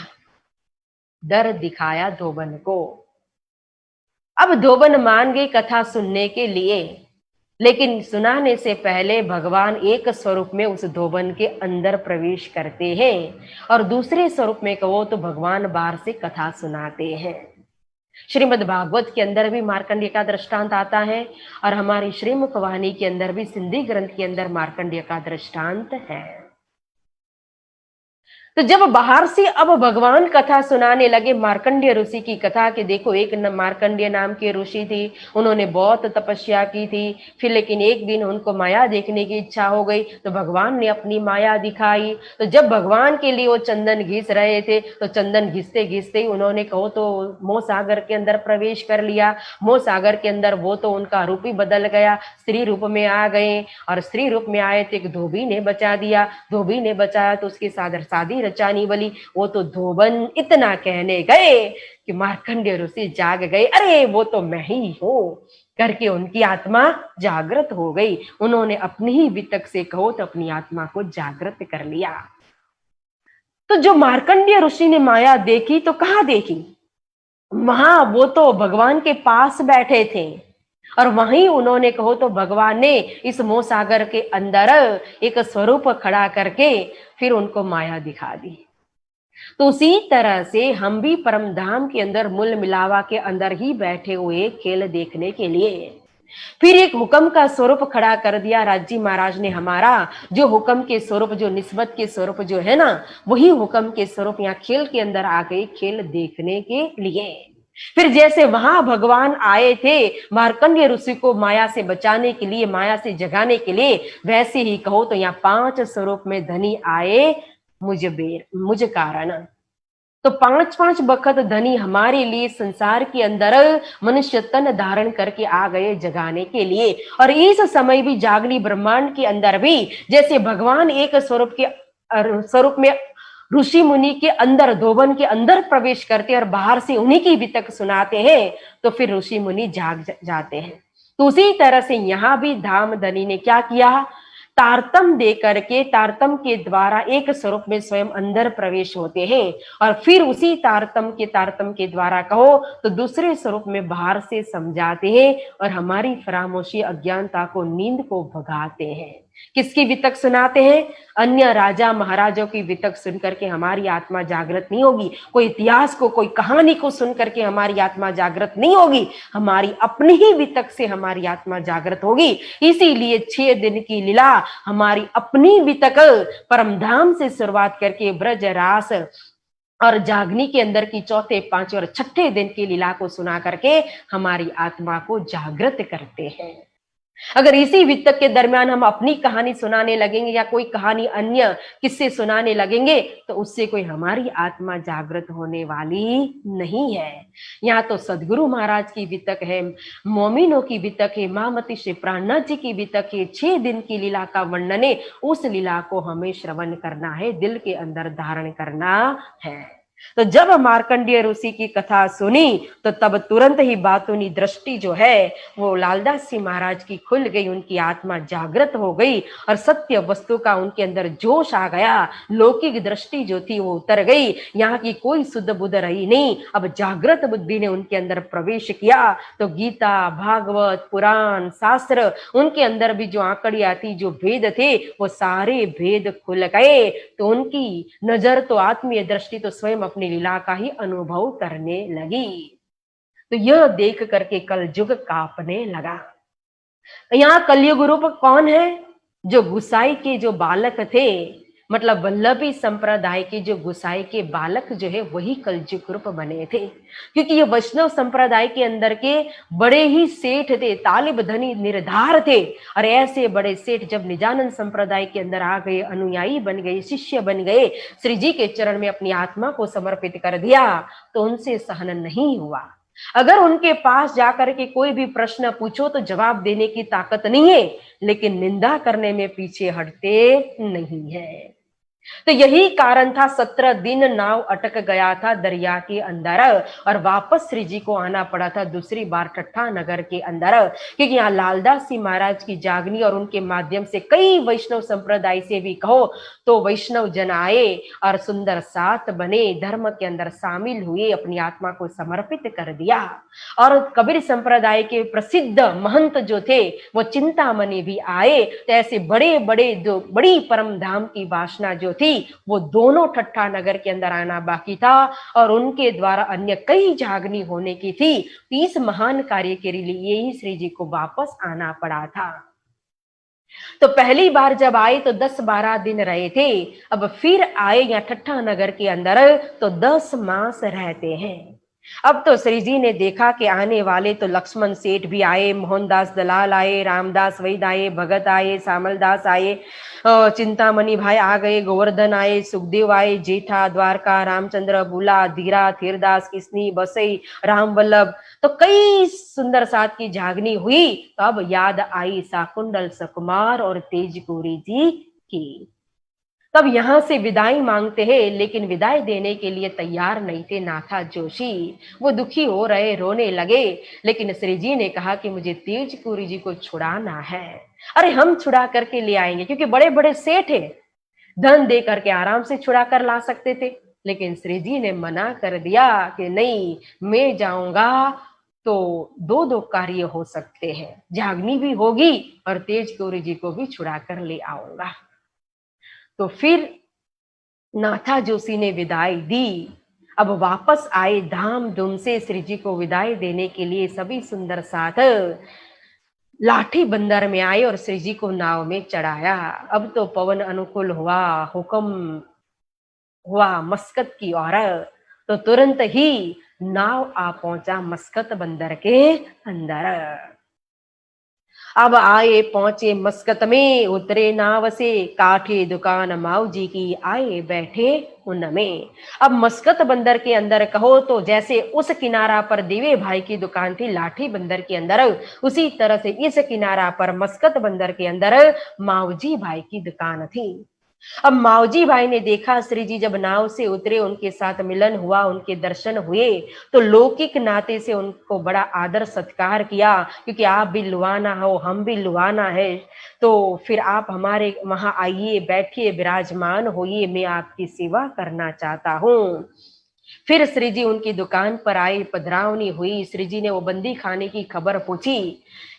डर दिखाया धोबन को। अब धोबन मान गई कथा सुनने के लिए, लेकिन सुनाने से पहले भगवान एक स्वरूप में उस धोबन के अंदर प्रवेश करते हैं और दूसरे स्वरूप में कहो तो भगवान बाहर से कथा सुनाते हैं। श्रीमद् भागवत के अंदर भी मार्कंडेय का दृष्टांत आता है और हमारी श्रीमुख वाहिनी के अंदर भी, सिंधी ग्रंथ के अंदर मार्कंडेय का दृष्टांत है। तो जब बाहर से अब भगवान कथा सुनाने लगे मार्कंडेय ऋषि की कथा, कि देखो एक मार्कंडेय नाम के ऋषि थी, उन्होंने बहुत तपस्या की थी, फिर लेकिन एक दिन उनको माया देखने की इच्छा हो गई तो भगवान ने अपनी माया दिखाई। तो जब भगवान के लिए वो चंदन घिस रहे थे तो चंदन घिसते घिसते ही उन्होंने कहो तो मोह सागर के अंदर प्रवेश कर लिया। मोह सागर के अंदर वो तो उनका रूप ही बदल गया, स्त्री रूप में आ गए और स्त्री रूप में आए तो एक धोबी ने बचा दिया। धोबी ने बचाया तो उसकी शादी रचानी वाली वो तो धोबन इतना कहने गए कि मार्कंडेय ऋषि जाग गए, अरे वो तो मैं ही हूं करके उनकी आत्मा जागृत हो गई। उन्होंने अपनी ही वितक से कहो तो अपनी आत्मा को जागृत कर लिया। तो जो मार्कंडेय ऋषि ने माया देखी तो कहाँ देखी, वहां वो तो भगवान के पास बैठे थे और वहीं उन्होंने कहो तो भगवान ने इस मोह सागर के अंदर एक स्वरूप खड़ा करके फिर उनको माया दिखा दी। तो उसी तरह से हम भी परम धाम के अंदर मूल मिलावा के अंदर ही बैठे हुए खेल देखने के लिए फिर एक हुक्म का स्वरूप खड़ा कर दिया राजी महाराज ने हमारा। जो हुक्म के स्वरूप, जो निस्बत के स्वरूप जो है ना, वही हुक्म के स्वरूप यहाँ खेल के अंदर आ गए, खेल देखने के लिए। फिर जैसे वहां भगवान आए थे मार्कंडेय ऋषि को माया से बचाने के लिए, माया से जगाने के लिए, वैसे ही कहो तो यहाँ 5 स्वरूप में धनी आए मुझ कारण। तो 5-5 बखत धनी हमारे लिए संसार के अंदर मनुष्य तन धारण करके आ गए जगाने के लिए। और इस समय भी जागनी ब्रह्मांड के अंदर भी जैसे भगवान एक स्वरूप में ऋषि मुनि के अंदर, धोबन के अंदर प्रवेश करते हैं और बाहर से उन्हीं की वितक सुनाते हैं, तो फिर ऋषि मुनि जाग जाते हैं। तो उसी तरह से यहाँ भी धामधनी ने क्या किया, तारतम दे करके, तारतम के द्वारा एक स्वरूप में स्वयं अंदर प्रवेश होते हैं और फिर उसी तारतम के द्वारा कहो तो दूसरे स्वरूप में बाहर से समझाते हैं और हमारी फरामोशी, अज्ञानता को, नींद को भगाते हैं। किसकी वितक सुनाते हैं? अन्य राजा महाराजों की वितक सुन करके हमारी आत्मा जागृत नहीं होगी, कोई इतिहास को, कोई कहानी को सुन करके हमारी आत्मा जागृत नहीं होगी, हमारी अपनी ही वितक से हमारी आत्मा जागृत होगी। इसीलिए 6 दिन की लीला हमारी अपनी वितक परमधाम से शुरुआत करके ब्रज रास और जागनी के अंदर की चौथे, पांचवें और छठे दिन की लीला को सुना करके हमारी आत्मा को जागृत करते हैं। अगर इसी वितक के दरमियान हम अपनी कहानी सुनाने लगेंगे या कोई कहानी अन्य किससे सुनाने लगेंगे तो उससे कोई हमारी आत्मा जागृत होने वाली नहीं है। यहाँ तो सदगुरु महाराज की वितक है, मोमिनों की वितक है, महामती श्री प्राणनाथ जी की वितक है, 6 दिन की लीला का वर्णन है। उस लीला को हमें श्रवण करना है, दिल के अंदर धारण करना है। तो जब मार्कंडेय ऋषि की कथा सुनी तो तब तुरंत ही बातूनी दृष्टि जो है वो लालदास जी महाराज की खुल गई, उनकी आत्मा जागृत हो गई और सत्य वस्तु का उनके अंदर जोश आ गया। लौकिक दृष्टि जो थी वो उतर गई, यहाँ की कोई शुद्ध बुद्ध रही नहीं। अब जागृत बुद्धि ने उनके अंदर प्रवेश किया तो गीता, भागवत, पुराण, शास्त्र, उनके अंदर भी जो आंकड़ियां थी, जो भेद थे, वो सारे भेद खुल गए। तो उनकी नजर तो, आत्मीय दृष्टि तो स्वयं अपनी लीला का ही अनुभव करने लगी। तो यह देख करके कलयुग कांपने लगा। यहाँ कलयुग रूप कौन है? जो गुसाई के जो बालक थे, मतलब वल्लभी संप्रदाय के जो गुसाई के बालक जो है वही कलयुग रूप बने थे। क्योंकि ये वैष्णव संप्रदाय के अंदर के बड़े ही सेठ थे, तालिब धनी निर्धार थे। और ऐसे बड़े सेठ जब निजानंद संप्रदाय के अंदर आ गए, अनुयायी बन गए, शिष्य बन गए, श्री जी के चरण में अपनी आत्मा को समर्पित कर दिया, तो उनसे सहन नहीं हुआ। अगर उनके पास जाकर के कोई भी प्रश्न पूछो तो जवाब देने की ताकत नहीं है, लेकिन निंदा करने में पीछे हटते नहीं है। तो यही कारण था 17 दिन नाव अटक गया था दरिया के अंदर और वापस श्री जी को आना पड़ा था दूसरी बार ठट्ठा नगर के अंदर। क्योंकि यहाँ लालदास जी महाराज की जागनी और उनके माध्यम से कई वैष्णव संप्रदाय से भी कहो तो वैष्णव जन आए और सुंदर साथ बने, धर्म के अंदर शामिल हुए, अपनी आत्मा को समर्पित कर दिया। और कबीर संप्रदाय के प्रसिद्ध महंत जो थे वो चिंतामणि भी आए। तो ऐसे बड़े बड़े जो बड़ी परम धाम की वासना जो थी वो दोनों ठट्ठा नगर के अंदर आना बाकी था और उनके द्वारा अन्य कई जागनी होने की थी। तो इस महान कार्य के लिए ही श्री जी को वापस आना पड़ा था। तो पहली बार जब आए तो 10-12 दिन रहे थे, अब फिर आए यहाँ ठट्ठा नगर के अंदर तो 10 मास रहते हैं। अब तो श्री जी ने देखा कि आने वाले तो लक्ष्मण सेठ भी आए, मोहनदास दलाल आए, रामदास वैद आए, भगत आए, सामलदास आए, चिंतामणि भाई आ गए, गोवर्धन आए, सुखदेव आए, जेठा, द्वारका, रामचंद्र, बुला, धीरा, थीरदास, किसनी, बसई, राम वल्लभ, तो कई सुंदर साथ की जागनी हुई। तो अब याद आई शाकुंडल सुकुमार और तेजपुरी जी की। तब यहां से विदाई मांगते हैं, लेकिन विदाई देने के लिए तैयार नहीं थे नाथा जोशी। वो दुखी हो रहे, रोने लगे, लेकिन श्री जी ने कहा कि मुझे तेजपुरी जी को छुड़ाना है। अरे हम छुड़ा करके ले आएंगे, क्योंकि बड़े बड़े सेठ है, धन दे करके आराम से छुड़ा कर ला सकते थे। लेकिन श्री जी ने मना कर दिया कि नहीं, मैं जाऊंगा तो 2 कार्य हो सकते हैं, जागनी भी होगी और तेजपुरी जी को भी छुड़ा कर ले आऊंगा। तो फिर नाथा जोशी ने विदाई दी। अब वापस आए धाम धूम से श्री जी को विदाई देने के लिए सभी सुंदर साथ लाठी बंदर में आए और श्री जी को नाव में चढ़ाया। अब तो पवन अनुकूल हुआ, हुक्म हुआ मस्कत की ओर, तो तुरंत ही नाव आ पहुंचा मस्कत बंदर के अंदर। अब आए पहुंचे मस्कत में, उतरे नाव से, काठे दुकान माऊ जी की, आए बैठे उनमें। अब मस्कत बंदर के अंदर कहो तो जैसे उस किनारा पर देवे भाई की दुकान थी लाठी बंदर के अंदर, उसी तरह से इस किनारा पर मस्कत बंदर के अंदर माऊ जी भाई की दुकान थी। अब मावजी भाई ने देखा श्री जी जब नाव से उतरे, उनके साथ मिलन हुआ, उनके दर्शन हुए, तो लौकिक नाते से उनको बड़ा आदर सत्कार किया, क्योंकि आप भी लुवाना हो, हम भी लुवाना है, तो फिर आप हमारे वहां आइए, बैठिए, विराजमान होइए, मैं आपकी सेवा करना चाहता हूँ। फिर श्री जी उनकी दुकान पर आए, पधरावनी हुई, श्री जी ने वो बंदी खाने की खबर पूछी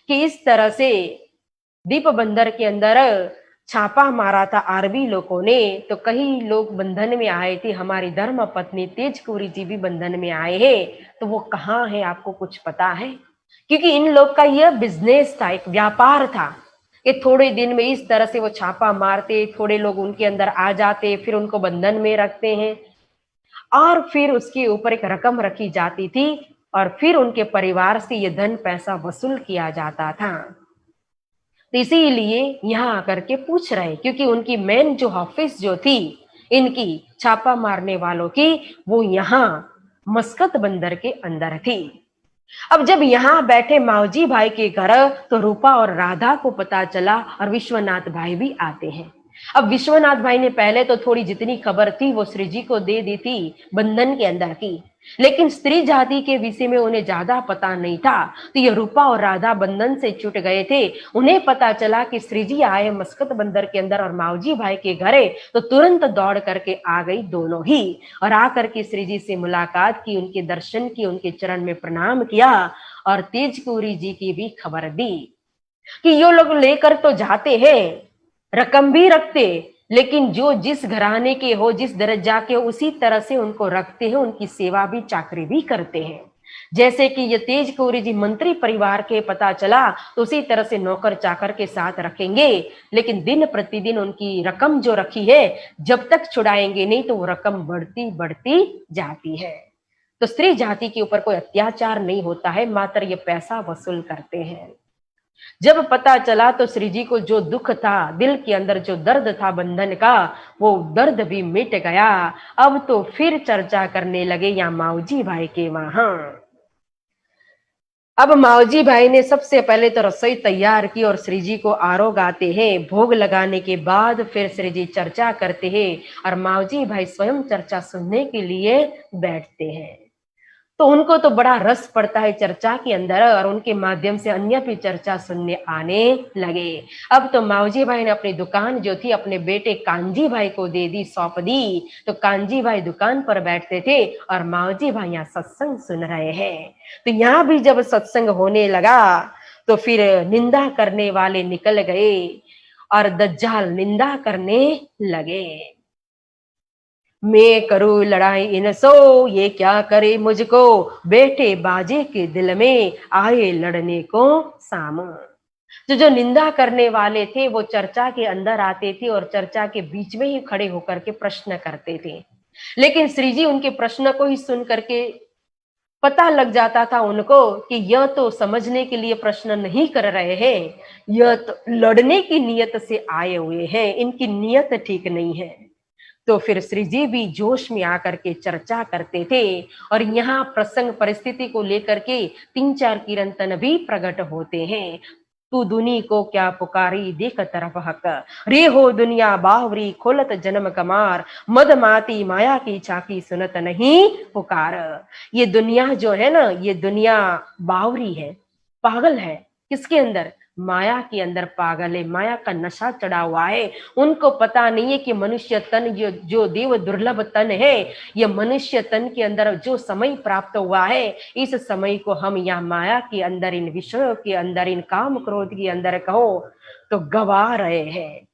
कि इस तरह से दीप बंदर के अंदर छापा मारा था आरबी लोगों ने, तो कई लोग बंधन में आए थे, हमारी धर्म पत्नी तेज कौरी जी भी बंधन में आए हैं, तो वो कहाँ है, आपको कुछ पता है? क्योंकि इन लोग का यह बिजनेस था, एक व्यापार था कि थोड़े दिन में इस तरह से वो छापा मारते, थोड़े लोग उनके अंदर आ जाते, फिर उनको बंधन में रखते हैं, और फिर उसके ऊपर एक रकम रखी जाती थी, और फिर उनके परिवार से ये धन पैसा वसूल किया जाता था। तो इसीलिए यहाँ आकर के पूछ रहे, क्योंकि उनकी मेन जो ऑफिस जो थी इनकी छापा मारने वालों की, वो यहाँ मस्कत बंदर के अंदर थी। अब जब यहाँ बैठे मावजी भाई के घर, तो रूपा और राधा को पता चला, और विश्वनाथ भाई भी आते हैं। अब विश्वनाथ भाई ने पहले तो थोड़ी जितनी खबर थी वो श्री जी को दे दी थी बंधन के अंदर की, लेकिन स्त्री जाति के विषय में उन्हें ज्यादा पता नहीं था। तो ये रूपा और राधा बंधन से छूट गए थे। उन्हें पता चला कि श्री जी आए मस्कत बंदर के अंदर और मावजी भाई के घरे, तो तुरंत दौड़ करके आ गई दोनों ही, और आकर के श्री जी से मुलाकात की, उनके दर्शन की, उनके चरण में प्रणाम किया, और तेज कौरी जी की भी खबर दी कि ये लोग लेकर तो जाते हैं, रकम भी रखते, लेकिन जो जिस घराने के हो, जिस दर्जा के हो, उसी तरह से उनको रखते हैं, उनकी सेवा भी चाकरी भी करते हैं। जैसे कि ये तेज कौरी जी मंत्री परिवार के पता चला, तो उसी तरह से नौकर चाकर के साथ रखेंगे, लेकिन दिन प्रतिदिन उनकी रकम जो रखी है, जब तक छुड़ाएंगे नहीं तो वो रकम बढ़ती बढ़ती जाती है। तो स्त्री जाति के ऊपर कोई अत्याचार नहीं होता है, मात्र ये पैसा वसूल करते हैं। जब पता चला तो श्री जी को जो दुख था, दिल के अंदर जो दर्द था बंधन का, वो दर्द भी मिट गया। अब तो फिर चर्चा करने लगे यहाँ मावजी भाई के वहां। अब मावजी भाई ने सबसे पहले तो रसोई तैयार की और श्री जी को आरोग आते हैं। भोग लगाने के बाद फिर श्री जी चर्चा करते हैं, और मावजी भाई स्वयं चर्चा सुनने के लिए बैठते हैं। तो उनको तो बड़ा रस पड़ता है चर्चा के अंदर, और उनके माध्यम से अन्य भी चर्चा सुनने आने लगे। अब तो मावजी भाई ने अपनी दुकान जो थी अपने बेटे कांजी भाई को दे दी, सौंप दी। तो कांजी भाई दुकान पर बैठते थे और मावजी भाई यहाँ सत्संग सुन रहे हैं। तो यहाँ भी जब सत्संग होने लगा तो फिर निंदा करने वाले निकल गए और दज्जाल निंदा करने लगे। मैं करूं लड़ाई इनसो, ये क्या करे मुझको, बेटे बाजे के दिल में आए लड़ने को साम। जो निंदा करने वाले थे वो चर्चा के अंदर आते थे और चर्चा के बीच में ही खड़े होकर के प्रश्न करते थे, लेकिन श्री जी उनके प्रश्न को ही सुन करके पता लग जाता था उनको कि यह तो समझने के लिए प्रश्न नहीं कर रहे हैं, यह तो लड़ने की नियत से आए हुए हैं, इनकी नियत ठीक नहीं है। तो फिर श्री जी भी जोश में आकर के चर्चा करते थे, और यहाँ प्रसंग परिस्थिति को लेकर के 3-4 कीर्तन भी प्रकट होते हैं। तू दुनी को क्या पुकारी देख तरफ हक, रे हो दुनिया बावरी खोलत जन्म कमार, मद माती माया की चाकी सुनत नहीं पुकार। ये दुनिया जो है ना, ये दुनिया बावरी है, पागल है। किसके अंदर? माया के अंदर पागल है, माया का नशा चढ़ा हुआ है। उनको पता नहीं है कि मनुष्य तन जो देव दुर्लभ तन है, ये मनुष्य तन के अंदर जो समय प्राप्त हुआ है, इस समय को हम यहाँ माया के अंदर, इन विषयों के अंदर, इन काम क्रोध के अंदर कहो तो गवा रहे हैं।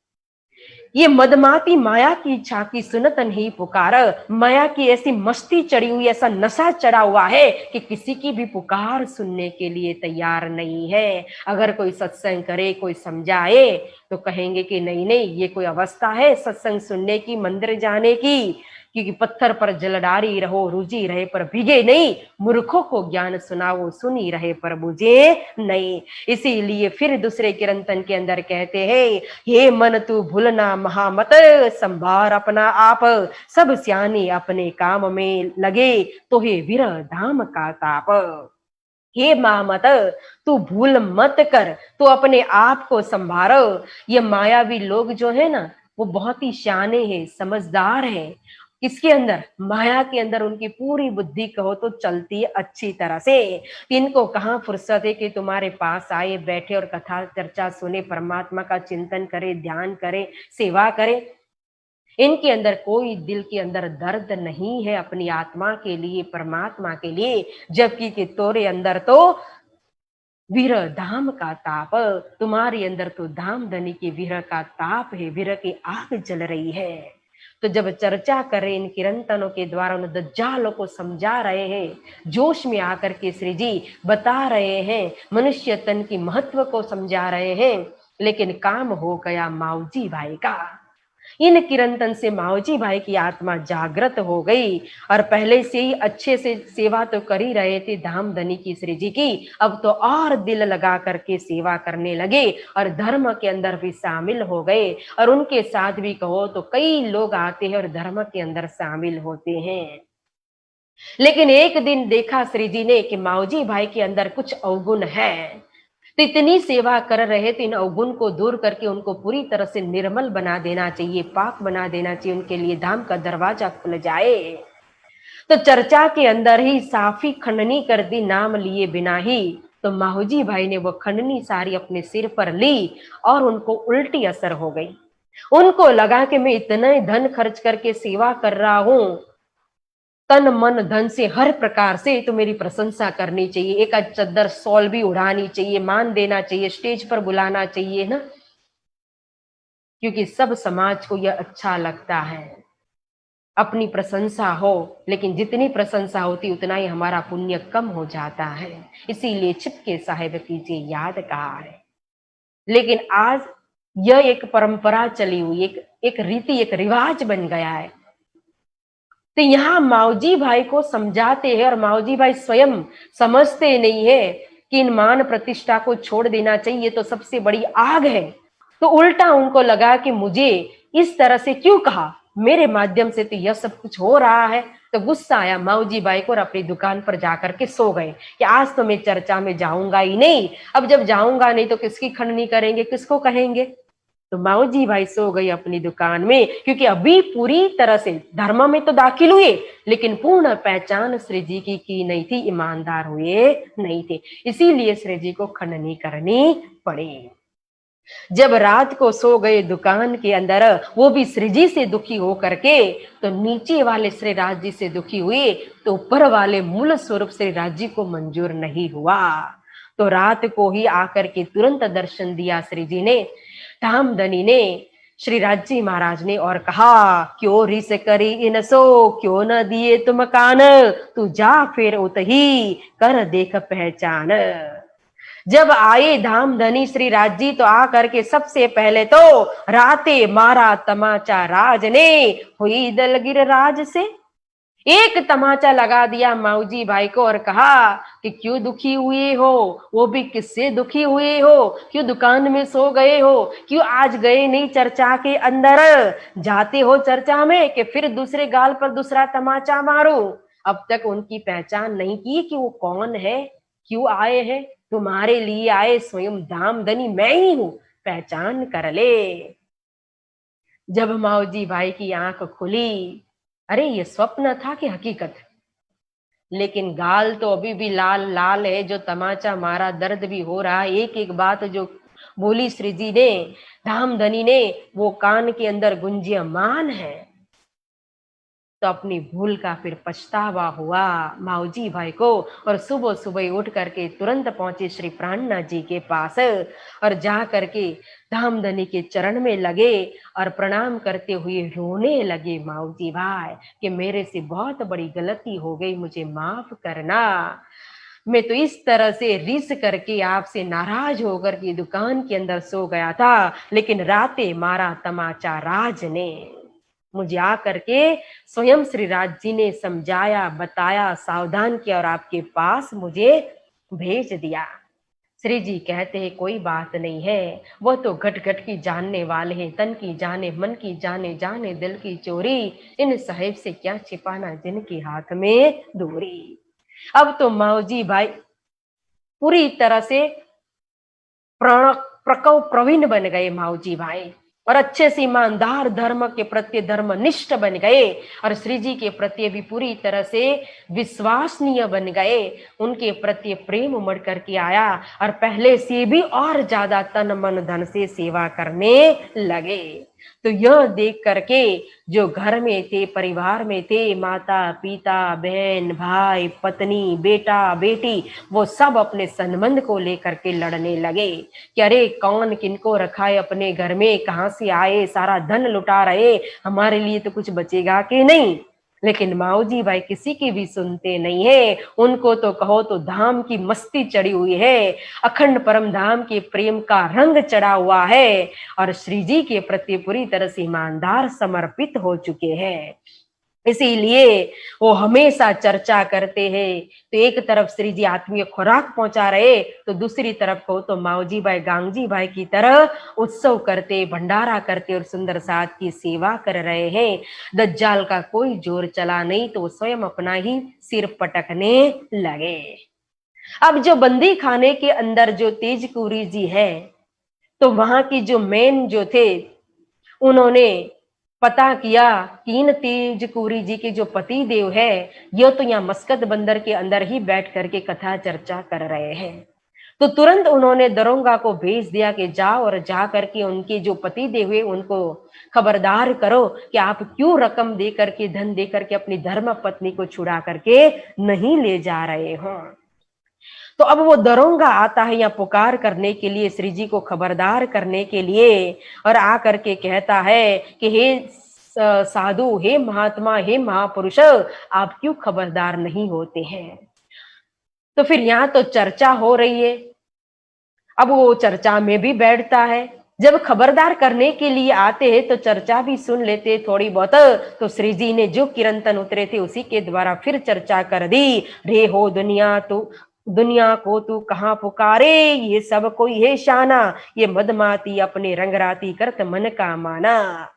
ये मदमाती माया की इच्छा की सुनत नहीं पुकार। माया की ऐसी मस्ती चढ़ी हुई, ऐसा नशा चढ़ा हुआ है कि किसी की भी पुकार सुनने के लिए तैयार नहीं है। अगर कोई सत्संग करे, कोई समझाए तो कहेंगे कि नहीं नहीं, ये कोई अवस्था है सत्संग सुनने की, मंदिर जाने की, क्योंकि पत्थर पर जलडारी रहो, रुझी रहे पर भीगे नहीं, मूर्खों को ज्ञान सुनाओ, सुनी रहे पर बुझे नहीं। इसीलिए फिर दूसरे कीर्तन के अंदर कहते हैं, हे मन तू भूलना महामत, संभार अपना आप, सब सियाने अपने काम में लगे, तो हे विरह धाम का ताप। हे महामत, तू भूल मत कर, तू अपने आप को संभारो। ये मायावी लोग जो है ना, वो बहुत ही शाने हैं, समझदार हैं। किसके अंदर? माया के अंदर उनकी पूरी बुद्धि कहो तो चलती है अच्छी तरह से। इनको कहाँ फुर्सत है कि तुम्हारे पास आए, बैठे और कथा चर्चा सुने, परमात्मा का चिंतन करे, ध्यान करे, सेवा करे। इनके अंदर कोई दिल के अंदर दर्द नहीं है अपनी आत्मा के लिए, परमात्मा के लिए। जबकि कि तोरे अंदर तो विरह धाम का ताप, तुम्हारे अंदर तो धाम धनी के विरह का ताप है, विरह की आग जल रही है। तो जब चर्चा करें इन किरंतनों के द्वारा, उन दज्जालों को समझा रहे हैं, जोश में आकर के श्री जी बता रहे हैं, मनुष्य तन की महत्व को समझा रहे हैं। लेकिन काम हो गया माऊजी भाई का। इन किरंतन से माऊजी भाई की आत्मा जागृत हो गई और पहले से ही अच्छे से सेवा तो कर ही रहे थे धाम धनी की श्री जी की, अब तो और दिल लगा करके सेवा करने लगे और धर्म के अंदर भी शामिल हो गए। और उनके साथ भी कहो तो कई लोग आते हैं और धर्म के अंदर शामिल होते हैं। लेकिन एक दिन देखा श्री जी ने कि माऊजी भाई के अंदर कुछ अवगुण है। तो इतनी सेवा कर रहे थे, इन अवगुण को दूर करके उनको पूरी तरह से निर्मल बना देना चाहिए, पाक बना देना चाहिए, उनके लिए धाम का दरवाजा खुल जाए। तो चर्चा के अंदर ही साफी खंडनी कर दी नाम लिए बिना ही। तो माहूजी भाई ने वो खंडनी सारी अपने सिर पर ली और उनको उल्टी असर हो गई। उनको लगा कि मैं इतना धन खर्च करके सेवा कर रहा हूं, तन मन धन से हर प्रकार से, तो मेरी प्रशंसा करनी चाहिए, एक चद्दर सॉल भी उड़ानी चाहिए, मान देना चाहिए, स्टेज पर बुलाना चाहिए ना, क्योंकि सब समाज को यह अच्छा लगता है अपनी प्रशंसा हो। लेकिन जितनी प्रशंसा होती उतना ही हमारा पुण्य कम हो जाता है। इसीलिए छिपके साहिब कीजिए याद कहा है। लेकिन आज यह एक परंपरा चली हुई, एक रीति, एक रिवाज बन गया है। तो यहाँ माऊजी भाई को समझाते हैं और माऊजी भाई स्वयं समझते नहीं है कि इन मान प्रतिष्ठा को छोड़ देना चाहिए, तो सबसे बड़ी आग है। तो उल्टा उनको लगा कि मुझे इस तरह से क्यों कहा, मेरे माध्यम से तो यह सब कुछ हो रहा है। तो गुस्सा आया माऊजी भाई को और अपनी दुकान पर जाकर के सो गए कि आज तो मैं चर्चा में जाऊंगा ही नहीं। अब जब जाऊंगा नहीं तो किसकी खंडनी करेंगे, किसको कहेंगे। तो माऊजी भाई सो गई अपनी दुकान में, क्योंकि अभी पूरी तरह से धर्म में तो दाखिल हुए लेकिन पूर्ण पहचान श्री जी की नहीं थी, ईमानदार हुए नहीं थे, इसीलिए श्री जी को खंडनी करनी पड़ी। जब रात को सो गए दुकान के अंदर, वो भी श्री जी से दुखी हो करके, तो नीचे वाले श्री राज जी से दुखी हुए, तो ऊपर वाले मूल स्वरूप श्री राज जी को मंजूर नहीं हुआ। तो रात को ही आकर के तुरंत दर्शन दिया श्री जी ने, धामधनी ने, श्री राज जी महाराज ने, और कहा क्यों रिस करी इन सो, क्यों न दिए तुम कान, तू जा फिर उतही कर देख पहचान। जब आए धामधनी श्री राज जी तो आ करके सबसे पहले तो राते मारा तमाचा राज ने, हुई दलगिर राज से। एक तमाचा लगा दिया माऊजी भाई को और कहा कि क्यों दुखी हुए हो, वो भी किससे दुखी हुए हो, क्यों दुकान में सो गए हो, क्यों आज गए नहीं चर्चा के अंदर, जाते हो चर्चा में कि फिर दूसरे गाल पर दूसरा तमाचा मारो। अब तक उनकी पहचान नहीं की कि वो कौन है, क्यों आए हैं। तुम्हारे लिए आए स्वयं धामधनी मैं ही हूं, पहचान कर ले। जब माऊजी भाई की आंख खुली, अरे ये स्वप्न था कि हकीकत, लेकिन गाल तो अभी भी लाल लाल है, जो तमाचा मारा दर्द भी हो रहा है। एक एक बात जो बोली श्री जी ने, धामधनी ने, वो कान के अंदर गुंजयमान है। तो अपनी भूल का फिर पछतावा हुआ माऊजी भाई को, और सुबह सुबह उठ करके तुरंत पहुंचे श्री प्राणनाथ जी के पास और जा करके धामधनी के चरण में लगे और प्रणाम करते हुए रोने लगे, माऊजी भाई कि मेरे से बहुत बड़ी गलती हो गई, मुझे माफ करना। मैं तो इस तरह से रिस करके आपसे नाराज होकर के दुकान के अंदर सो गया था, लेकिन राते मारा तमाचा राज ने, मुझे आकर के स्वयं श्री राज जी ने समझाया, बताया, सावधान किया और आपके पास मुझे भेज दिया। श्री जी कहते हैं कोई बात नहीं है, वो तो घट घट की जानने वाले हैं, तन की जाने मन की जाने, जाने दिल की चोरी, इन साहिब से क्या छिपाना जिनके हाथ में दूरी। अब तो माऊजी भाई पूरी तरह से प्रकौ प्रवीण बन गए माऊजी भाई। और अच्छे से ईमानदार, धर्म के प्रति धर्मनिष्ठ बन गए और श्री जी के प्रति भी पूरी तरह से विश्वसनीय बन गए। उनके प्रति प्रेम उमड़ करके आया और पहले से भी और ज्यादा तन मन धन से सेवा करने लगे। तो यह देख करके जो घर में थे, परिवार में थे, माता पिता, बहन भाई, पत्नी, बेटा बेटी, वो सब अपने संबंध को लेकर के लड़ने लगे कि अरे कौन किनको रखा है अपने घर में, कहाँ से आए, सारा धन लुटा रहे, हमारे लिए तो कुछ बचेगा कि नहीं। लेकिन माऊजी भाई किसी की भी सुनते नहीं है। उनको तो कहो तो धाम की मस्ती चढ़ी हुई है, अखंड परम धाम के प्रेम का रंग चढ़ा हुआ है और श्री जी के प्रति पूरी तरह से ईमानदार समर्पित हो चुके हैं। इसीलिए वो हमेशा चर्चा करते हैं। तो एक तरफ श्री जी आत्मीय खुराक पहुंचा रहे, तो दूसरी तरफ को तो माऊजी भाई गांगजी भाई की तरह उत्सव करते, भंडारा करते और सुंदर साथ की सेवा कर रहे हैं। दज्जाल का कोई जोर चला नहीं तो स्वयं अपना ही सिर पटकने लगे। अब जो बंदी खाने के अंदर जो तेजकुरी जी है, तो वहां की जो मेन जो थे, उन्होंने पता किया कि इन तेजकुरी जी के जो पति देव है, ये तो यहाँ मस्कत बंदर के अंदर ही बैठ करके कथा चर्चा कर रहे हैं। तो तुरंत उन्होंने दरोगा को भेज दिया कि जाओ और जा करके उनके जो पति देव हुए उनको खबरदार करो कि आप क्यों रकम दे करके, धन दे करके अपनी धर्म पत्नी को छुड़ा करके नहीं ले जा रहे हो। तो अब वो दरोगा आता है यहाँ पुकार करने के लिए, श्री जी को खबरदार करने के लिए, और आ करके कहता है कि हे साधु, हे महात्मा, हे महापुरुष, आप क्यों खबरदार नहीं होते हैं। तो फिर यहाँ तो चर्चा हो रही है, अब वो चर्चा में भी बैठता है। जब खबरदार करने के लिए आते हैं तो चर्चा भी सुन लेते थोड़ी बहुत। तो श्री जी ने जो किरंतन उतरे थे उसी के द्वारा फिर चर्चा कर दी। रे हो दुनिया को तू कहाँ पुकारे, ये सब कोई है शाना, ये मदमाती अपने रंगराती करत मन का माना।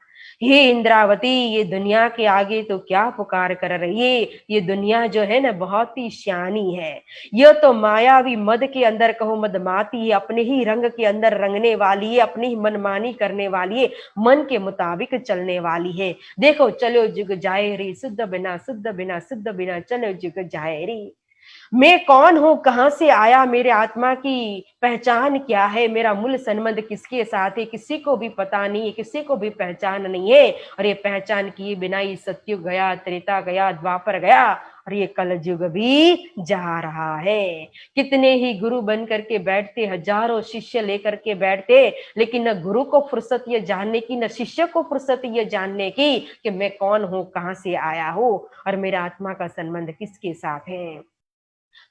हे इंद्रावती, ये दुनिया के आगे तो क्या पुकार कर रही है, ये दुनिया जो है ना बहुत ही श्यानी है। यह तो मायावी मद के अंदर कहो मदमाती है, अपने ही रंग के अंदर रंगने वाली है, अपनी ही मनमानी करने वाली है, मन के मुताबिक चलने वाली है। देखो चलो जुग जाए रे, शुद्ध बिना शुद्ध बिना चलो जुग जाए रे। मैं कौन हूं, कहां से आया, मेरे आत्मा की पहचान क्या है, मेरा मूल संबंध किसके साथ है, किसी को भी पता नहीं है, किसी को भी पहचान नहीं है। और ये पहचान किए बिना ही सतयुग गया, त्रेता गया, द्वापर गया और ये कलयुग भी जा रहा है। कितने ही गुरु बन करके बैठते, हजारों शिष्य लेकर के बैठते, लेकिन न गुरु को फुर्सत ये जानने की, न शिष्य को फुर्सत ये जानने की कि मैं कौन हूं, कहां से आया हूं और मेरा आत्मा का संबंध किसके साथ है।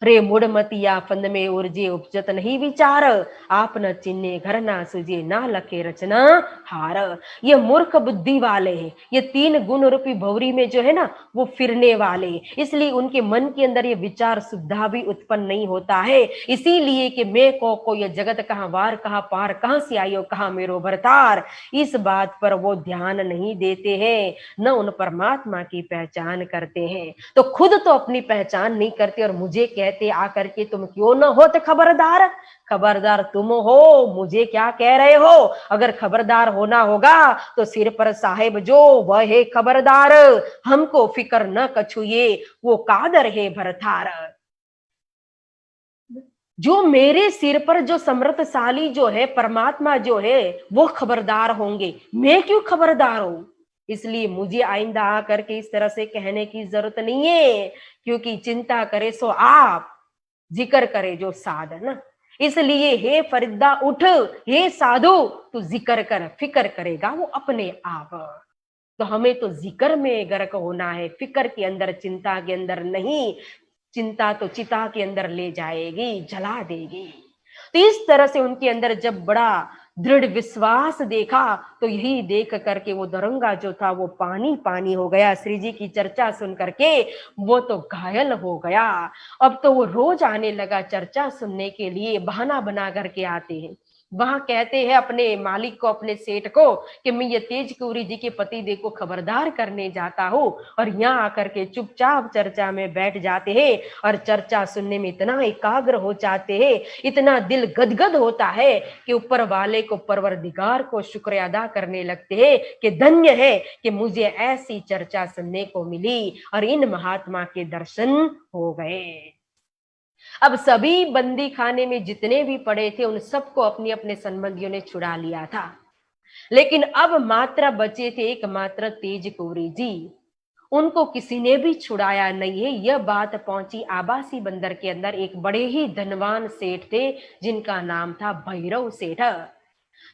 रे मुड़मतिया फंद में उर्जे उपजत नहीं विचार, आप न चिन्हे घर ना सुझे ना लखे रचना हार। ये मूर्ख बुद्धि वाले हैं, ये तीन गुण रूपी भौरी में जो है ना वो फिरने वाले, इसलिए उनके मन के अंदर ये विचार सुद्धा भी उत्पन्न नहीं होता है। इसीलिए कि मैं को ये जगत कहाँ वार, कहाँ पार, कहाँ से आयो, कहाँ मेरो भरतार, इस बात पर वो ध्यान नहीं देते हैं, न उन परमात्मा की पहचान करते हैं। तो खुद तो अपनी पहचान नहीं करते और मुझे कहते आकर के तुम क्यों न होते खबरदार। खबरदार तुम हो, मुझे क्या कह रहे हो। अगर खबरदार होना होगा तो सिर पर साहेब जो वह है खबरदार, हमको फिक्र न कछुए वो कादर है भरथार। जो मेरे सिर पर जो समर्थशाली जो है परमात्मा जो है वो खबरदार होंगे, मैं क्यों खबरदार हूं। इसलिए मुझे आइंदा आकर के इस तरह से कहने की जरूरत नहीं है, क्योंकि चिंता करे सो आप, जिक्र करे जो साधन। इसलिए हे फरीदा उठ, हे साधु तू जिक्र कर, फिक्र करेगा वो अपने आप। तो हमें तो जिक्र में गर्क होना है, फिक्र के अंदर, चिंता के अंदर नहीं। चिंता तो चिता के अंदर ले जाएगी, जला देगी। तो इस तरह से उनके अंदर जब बड़ा दृढ़ विश्वास देखा तो यही देख करके वो दरोगा जो था वो पानी पानी हो गया। श्री जी की चर्चा सुन करके वो तो घायल हो गया। अब तो वो रोज आने लगा चर्चा सुनने के लिए, बहाना बना करके आते हैं। वहां कहते हैं अपने मालिक को, अपने सेठ को, कि मैं ये तेज कौरी जी के पति देव को खबरदार करने जाता हूँ। और यहाँ आकर के चुपचाप चर्चा में बैठ जाते हैं और चर्चा सुनने में इतना एकाग्र हो जाते हैं, इतना दिल गदगद होता है कि ऊपर वाले को, परवरदिगार को शुक्र अदा करने लगते हैं कि धन्य है कि मुझे ऐसी चर्चा सुनने को मिली और इन महात्मा के दर्शन हो गए। अब सभी बंदी खाने में जितने भी पड़े थे उन सबको अपने अपने संबंधियों ने छुड़ा लिया था, लेकिन अब मात्र बचे थे एकमात्र तेज कौरी जी। उनको किसी ने भी छुड़ाया नहीं है। यह बात पहुंची आबासी बंदर के अंदर एक बड़े ही धनवान सेठ थे जिनका नाम था भैरव सेठ।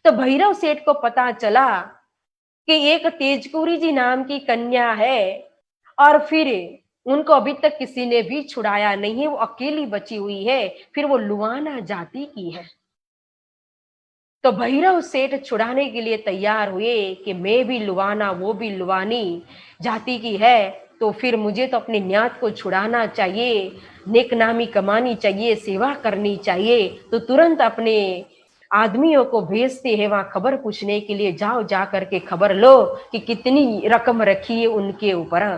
तो भैरव सेठ को पता चला कि एक तेज कौरी जी नाम की कन्या है और फिर उनको अभी तक किसी ने भी छुड़ाया नहीं है, वो अकेली बची हुई है, फिर वो लुवाना जाति की है। तो भैरव सेठ छुड़ाने के लिए तैयार हुए कि मैं भी लुवाना, वो भी लुवानी जाति की है, तो फिर मुझे तो अपने न्यात को छुड़ाना चाहिए, नेकनामी कमानी चाहिए, सेवा करनी चाहिए। तो तुरंत अपने आदमियों को भेजते हैं वहां खबर पूछने के लिए, जाओ जा करके खबर लो कि कितनी रकम रखी है उनके ऊपर।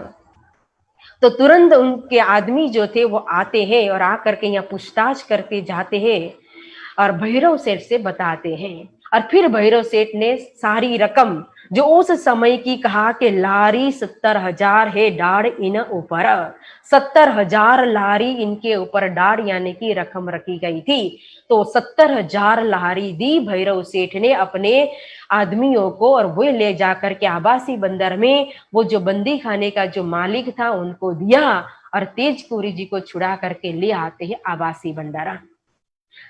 तो तुरंत उनके आदमी जो थे वो आते हैं और आकर के यहाँ पूछताछ करते जाते हैं और भैरव सेठ से बताते हैं। और फिर भैरव सेठ ने सारी रकम जो उस समय की कहा कि लारी 70,000 है डाढ़ इन ऊपर, 70,000 लारी इनके ऊपर डाढ़ यानी कि रकम रखी गई थी। तो 70,000 लारी दी भैरव सेठ ने अपने आदमियों को, और वो ले जाकर के आबासी बंदर में वो जो बंदी खाने का जो मालिक था उनको दिया और तेज कौरी जी को छुड़ा करके ले आते हैं आबासी बंदर।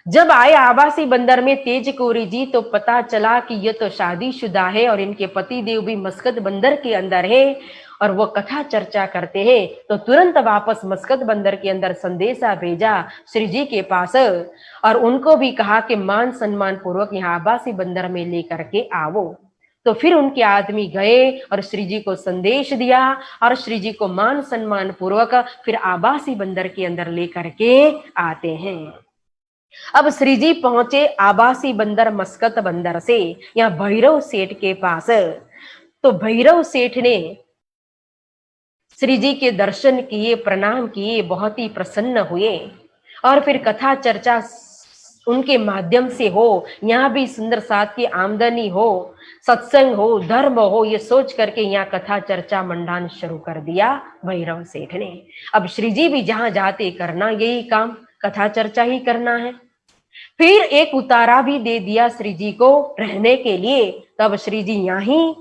जब आए आबासी बंदर में तेज कौरी जी तो पता चला कि ये तो शादीशुदा है और इनके पति देव भी मस्कत बंदर के अंदर है और वो कथा चर्चा करते हैं। तो तुरंत वापस मस्कत बंदर के अंदर संदेशा भेजा श्री जी के पास और उनको भी कहा कि मान सम्मान पूर्वक यहाँ आबासी बंदर में लेकर के आओ। तो फिर उनके आदमी गए और श्री जी को संदेश दिया और श्री जी को मान सम्मान पूर्वक फिर आबासी बंदर के अंदर लेकर के आते हैं। अब श्री जी पहुंचे आबासी बंदर मस्कत बंदर से यहाँ भैरव सेठ के पास। तो भैरव सेठ ने श्री जी के दर्शन किए, प्रणाम किए, बहुत ही प्रसन्न हुए और फिर कथा चर्चा उनके माध्यम से हो, यहाँ भी सुंदर साथ की आमदनी हो, सत्संग हो, धर्म हो, ये सोच करके यहाँ कथा चर्चा मंडान शुरू कर दिया भैरव सेठ ने। अब श्री जी भी जहां जाते करना यही काम, कथा चर्चा ही करना है। फिर एक उतारा भी दे दिया श्री जी को रहने के लिए। तब श्री जी यहीं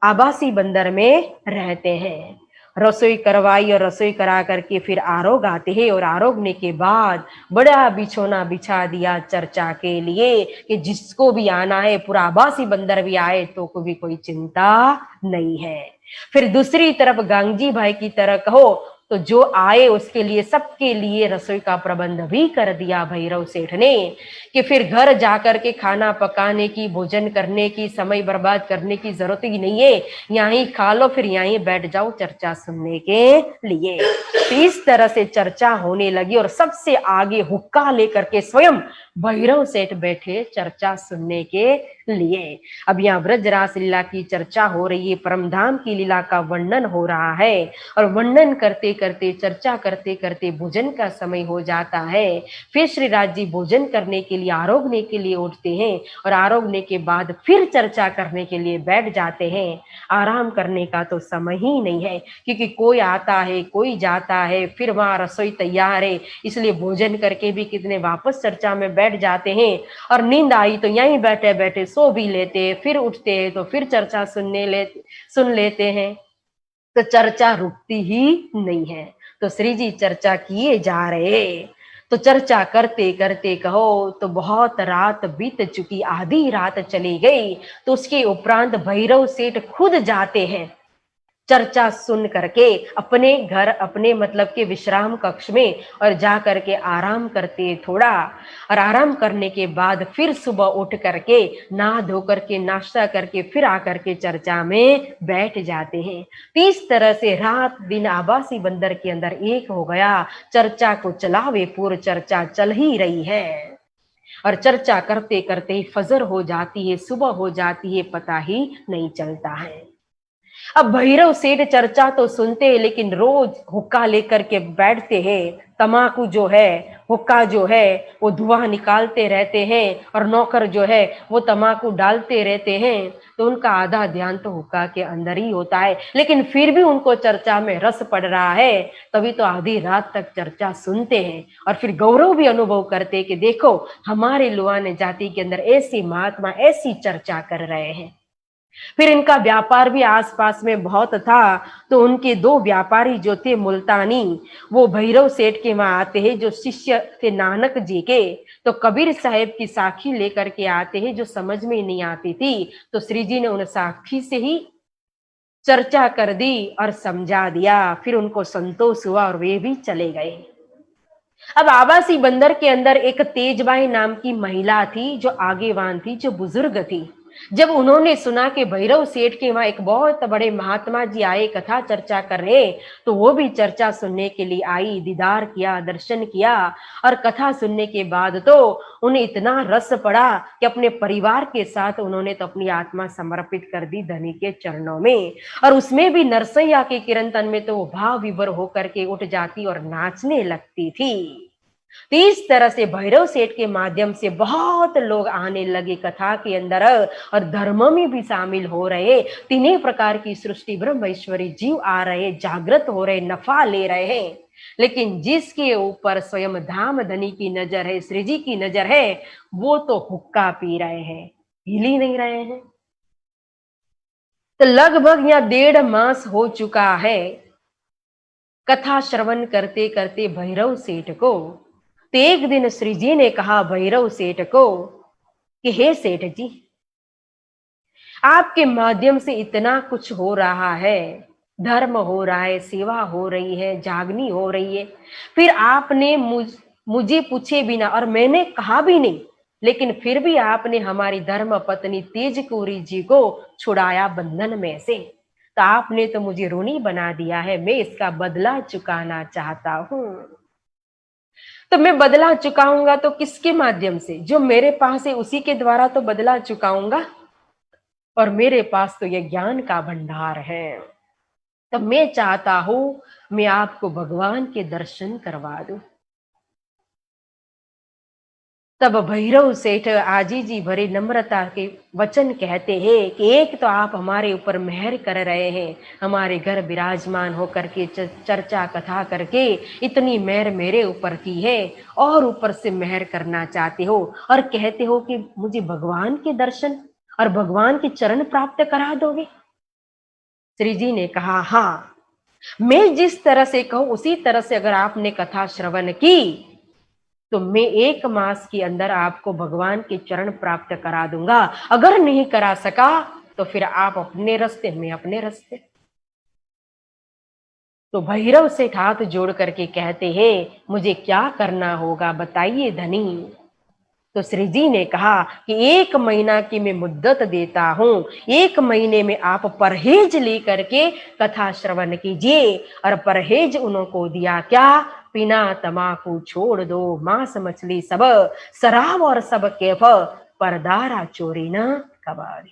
आबासी बंदर में रहते हैं। रसोई करवाई और रसोई करा करके फिर आरोग आते हैं और आरोगने के बाद बड़ा बिछोना बिछा दिया चर्चा के लिए कि जिसको भी आना है, पूरा आबासी बंदर भी आए तो कोई चिंता नहीं है। फिर दूसरी तरफ गांगजी भाई की तरह कहो तो जो आए उसके लिए, सबके लिए रसोई का प्रबंध भी कर दिया भैरव सेठ ने कि फिर घर जाकर के खाना पकाने की, भोजन करने की, समय बर्बाद करने की जरूरत ही नहीं है, यहीं खा लो, फिर यहीं बैठ जाओ चर्चा सुनने के लिए। तो इस तरह से चर्चा होने लगी और सबसे आगे हुक्का लेकर के स्वयं भैरव सेठ बैठे चर्चा सुनने के लिए। अब यहाँ ब्रजरास लीला की चर्चा हो रही है, परमधाम की लीला का वर्णन हो रहा है और वर्णन करते करते, चर्चा करते करते भोजन का समय हो जाता है। फिर श्री राज जी भोजन करने के लिए, आरोगने के लिए उठते हैं और आरोगने के बाद फिर चर्चा करने के लिए बैठ जाते हैं। आराम करने का तो समय ही नहीं है क्योंकि कोई आता है, कोई जाता है, फिर वहां रसोई तैयार है, इसलिए भोजन करके भी कितने वापस चर्चा में बैठ जाते हैं और नींद आई तो यहीं बैठे बैठे सो भी लेते हैं, फिर उठते हैं तो फिर चर्चा सुन लेते हैं। तो चर्चा रुकती ही नहीं है। तो श्री जी चर्चा किए जा रहे, तो चर्चा करते करते कहो तो बहुत रात बीत चुकी, आधी रात चली गई। तो उसके उपरांत भैरव सेठ खुद जाते हैं चर्चा सुन करके अपने घर, अपने मतलब के विश्राम कक्ष में और जा करके आराम करते थोड़ा, और आराम करने के बाद फिर सुबह उठ करके नहा धो करके नाश्ता करके फिर आकर के चर्चा में बैठ जाते हैं। तो इस तरह से रात दिन आबासी बंदर के अंदर एक हो गया। चर्चा को चलावे पूर्व चर्चा चल ही रही है। और चर्चा करते करते ही फजर हो जाती है, सुबह हो जाती है, पता ही नहीं चलता है। अब भैरव सेठ चर्चा तो सुनते हैं, लेकिन रोज हुक्का लेकर के बैठते हैं। तमाकू जो है, हुक्का जो है, वो धुआं निकालते रहते हैं और नौकर जो है वो तमाकू डालते रहते हैं। तो उनका आधा ध्यान तो हुक्का के अंदर ही होता है, लेकिन फिर भी उनको चर्चा में रस पड़ रहा है। तभी तो आधी रात तक चर्चा सुनते हैं और फिर गौरव भी अनुभव करते हैं कि देखो हमारे लुआने जाति के अंदर ऐसी महात्मा ऐसी चर्चा कर रहे हैं। फिर इनका व्यापार भी आसपास में बहुत था, तो उनके दो व्यापारी जो थे मुल्तानी, वो भैरव सेठ के वहां आते हैं, जो शिष्य थे नानक जी के। तो कबीर साहेब की साखी लेकर के आते हैं जो समझ में नहीं आती थी, तो श्री जी ने उन साखी से ही चर्चा कर दी और समझा दिया। फिर उनको संतोष हुआ और वे भी चले गए। अब आवासी बंदर के अंदर एक तेजबाई नाम की महिला थी, जो आगेवान थी, जो बुजुर्ग थी। जब उन्होंने सुना कि भैरव सेठ के वहां एक बहुत बड़े महात्मा जी आए, कथा चर्चा कर रहे, तो वो भी चर्चा सुनने के लिए आई, दीदार किया, दर्शन किया। और कथा सुनने के बाद तो उन्हें इतना रस पड़ा कि अपने परिवार के साथ उन्होंने तो अपनी आत्मा समर्पित कर दी धनी के चरणों में। और उसमें भी नरसैया के कीर्तन में तो वो भाव विभोर होकर के उठ जाती और नाचने लगती थी। तो इस तरह से भैरव सेठ के माध्यम से बहुत लोग आने लगे कथा के अंदर और धर्म में भी शामिल हो रहे। तीनों प्रकार की सृष्टि ब्रह्मेश्वरी जीव आ रहे, जागृत हो रहे, नफा ले रहे हैं। लेकिन जिसके ऊपर स्वयं धाम धनी की नजर है, श्री जी की नजर है, वो तो हुक्का पी रहे हैं, हिल ही नहीं रहे हैं। तो लगभग यहाँ 1.5 मास हो चुका है कथा श्रवण करते करते भैरव सेठ को। तो एक दिन श्री जी ने कहा भैरव सेठ को कि हे सेठ जी, आपके माध्यम से इतना कुछ हो रहा है, धर्म हो रहा है, सेवा हो रही है, जागनी हो रही है, फिर आपने मुझे पूछे बिना और मैंने कहा भी नहीं, लेकिन फिर भी आपने हमारी धर्म पत्नी तेज कौरी जी को छुड़ाया बंधन में से। तो आपने तो मुझे ऋणी बना दिया है, मैं इसका बदला चुकाना चाहता हूं। तो मैं बदला चुकाऊंगा तो किसके माध्यम से? जो मेरे पास है उसी के द्वारा तो बदला चुकाऊंगा, और मेरे पास तो यह ज्ञान का भंडार है। तो मैं चाहता हूं मैं आपको भगवान के दर्शन करवा दूं। तब भैरव सेठ आजी जी भरे नम्रता के वचन कहते हैं कि एक तो आप हमारे ऊपर मेहर कर रहे हैं, हमारे घर विराजमान होकर के चर्चा कथा करके इतनी मेहर मेरे ऊपर की है, और ऊपर से मेहर करना चाहते हो और कहते हो कि मुझे भगवान के दर्शन और भगवान के चरण प्राप्त करा दोगे। श्री जी ने कहा हाँ, मैं जिस तरह से कहूं उसी तरह से अगर आपने कथा श्रवण की तो मैं 1 मास के अंदर आपको भगवान के चरण प्राप्त करा दूंगा। अगर नहीं करा सका तो फिर आप अपने रास्ते, मैं अपने रास्ते। तो भैरव सेठ हाथ जोड़ करके कहते हैं मुझे क्या करना होगा बताइए धनी। तो श्री जी ने कहा कि 1 महीना की मैं मुद्दत देता हूं, 1 महीने में आप परहेज लेकर के कथा श्रवण कीजिए। और परहेज उनको दिया क्या? बिना तमाकू छोड़ दो, मांस मछली सब, शराब और सब कैफ, परदारा चोरी न कबाड़।